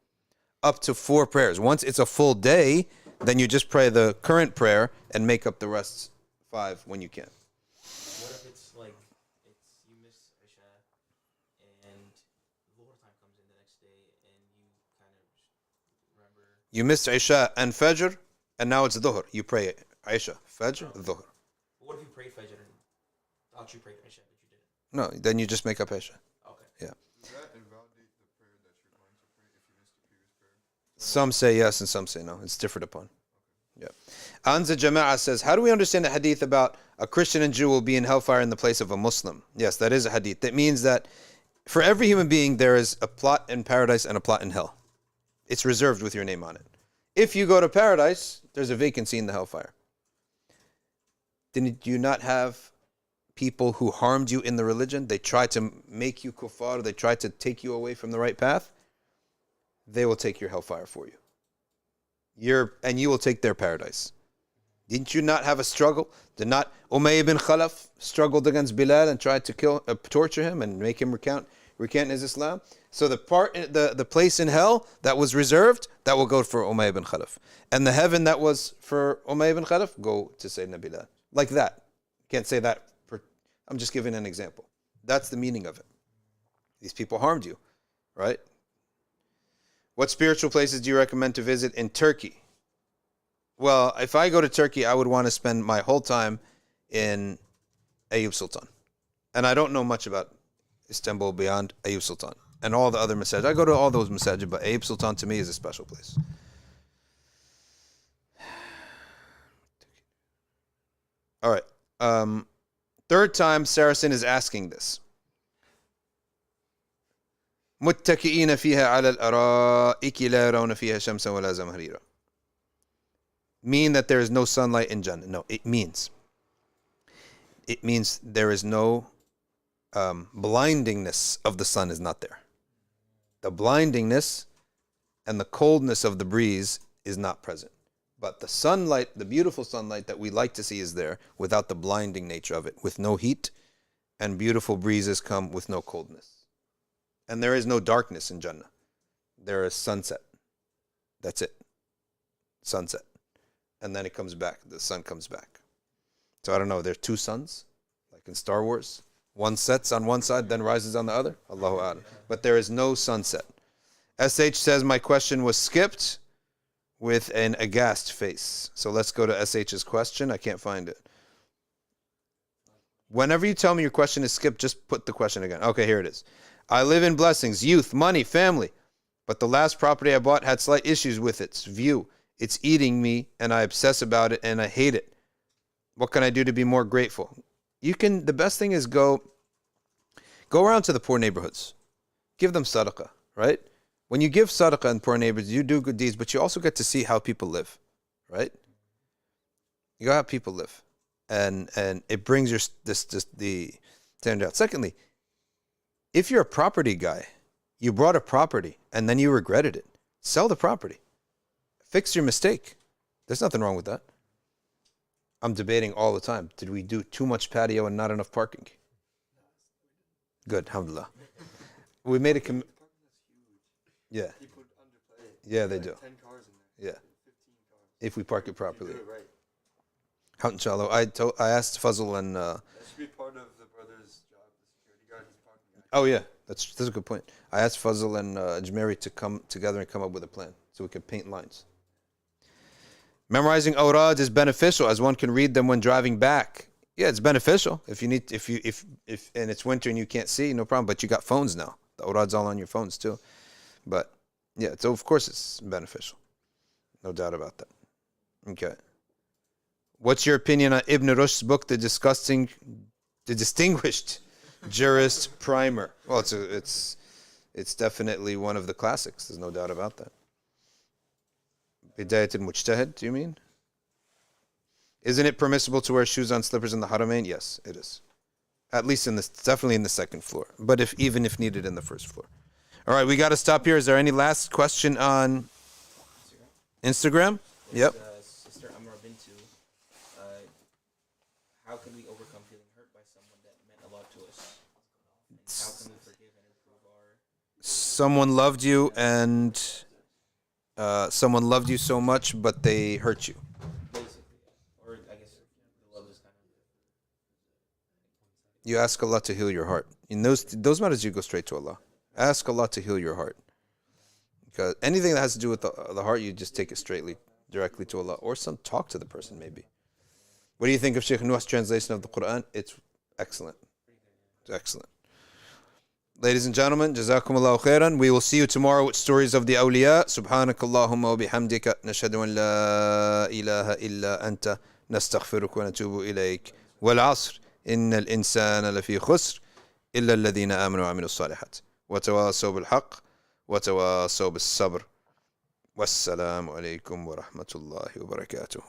Up to 4 prayers. Once it's a full day, then you just pray the current prayer and make up the rest 5 when you can. What if it's like you miss Isha and Dhuhr time comes in the next day and you kind of remember? You missed Isha and Fajr and now it's Dhuhr. You pray Isha, Fajr, Dhuhr. What if you prayed Fajr and thought you prayed Isha but you didn't? No, then you just make up Isha. Okay. Yeah. Does that invalidate the prayer that you're going to pray if you missed the previous prayer? Some say yes and some say no. It's differed upon. Yeah. Anza Jama'ah says, how do we understand the hadith about a Christian and Jew will be in hellfire in the place of a Muslim? Yes, that is a hadith. That means that for every human being, there is a plot in paradise and a plot in hell. It's reserved with your name on it. If you go to paradise, there's a vacancy in the hellfire. Did you not have people who harmed you in the religion? They tried to make you kuffar. They tried to take you away from the right path. They will take your hellfire for you. And you will take their paradise. Didn't you not have a struggle? Did not Umayyah bin Khalaf struggled against Bilal and tried to torture him and make him recant his Islam? So the place in hell that was reserved, that will go for Umayyah bin Khalaf. And the heaven that was for Umayyah bin Khalaf, go to Sayyidina Bilal. Like that. Can't say that. I'm just giving an example. That's the meaning of it. These people harmed you, right? What spiritual places do you recommend to visit in Turkey? Well, if I go to Turkey, I would want to spend my whole time in Ayyub Sultan. And I don't know much about Istanbul beyond Ayyub Sultan. And all the other masajid. I go to all those masajid, but Ayyub Sultan to me is a special place. All right. Third time Saracen is asking this. متكئين فيها على الأرائك لا يرون فيها شمسا ولا زمهريرا. Mean that there is no sunlight in Jannah. No, it means there is no blindingness of the sun is not there. The blindingness and the coldness of the breeze is not present. But the sunlight, the beautiful sunlight that we like to see is there without the blinding nature of it, with no heat, and beautiful breezes come with no coldness. And there is no darkness in Jannah. There is sunset. That's it. Sunset. And then it comes back. The sun comes back. So I don't know, there's 2 suns, like in Star Wars. One sets on one side, then rises on the other. Allahu A'lam. But there is no sunset. SH says my question was skipped with an aghast face. So let's go to SH's question. I can't find it. Whenever you tell me your question is skipped, just put the question again. Okay, here it is. I live in blessings, youth, money, family. But the last property I bought had slight issues with its view. It's eating me and I obsess about it and I hate it. What can I do to be more grateful? The best thing is go around to the poor neighborhoods. Give them sadaqah, right? When you give sadaqah in poor neighborhoods, you do good deeds, but you also get to see how people live, right? You go how people live. And it brings the standard out. Secondly, if you're a property guy, you brought a property and then you regretted it, sell the property. Fix your mistake. There's nothing wrong with that. I'm debating all the time. Did we do too much patio and not enough parking? Good, alhamdulillah. We made a yeah. People underplay it. Yeah, they do. 10 cars in there. Yeah. 15 cars. If we park it properly. You do it right. Inshallah. I asked Fazl and That should be part of the brother's job, the security guard, his parking guy. oh yeah, that's a good point. I asked Fazl and Ajmeri to come together and come up with a plan so we could paint lines. Memorizing awrad is beneficial as one can read them when driving back. Yeah, it's beneficial if you need if and it's winter and you can't see, no problem. But you got phones now. The awrad's all on your phones too. But yeah, so of course it's beneficial. No doubt about that. Okay. What's your opinion on Ibn Rushd's book, The Distinguished Jurist Primer? Well, it's definitely one of the classics. There's no doubt about that. Bidayat al-Mujtahid, do you mean? Isn't it permissible to wear shoes on slippers in the Haramain? Yes, it is. At least definitely in the second floor. But even if needed in the first floor. All right, we got to stop here. Is there any last question on Instagram? Yep. Sister Amra Bintu, how can we overcome feeling hurt by someone that meant a lot to us? And how can we forgive and improve our... Someone loved you and someone loved you so much, but they hurt you. Basically, or I guess the love is kind of... You ask Allah to heal your heart. In those matters, you go straight to Allah. Ask Allah to heal your heart. Because anything that has to do with the heart, you just take it directly to Allah. Or talk to the person, maybe. What do you think of Sheikh Nuh's translation of the Quran? It's excellent. It's excellent. Ladies and gentlemen, Jazakumullahu khairan. We will see you tomorrow with stories of the awliya. Subhanakallahumma wa bihamdika. Nashhadu an la ilaha illa anta. Nastaghfiruka wa natubu ilayk. Wal asr. Innal insana lafi khusr. Illa alladhina amanu wa amilu salihat. وتواصوا بالحق وتواصوا بالصبر والسلام عليكم ورحمة الله وبركاته.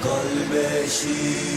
Kalbe şiir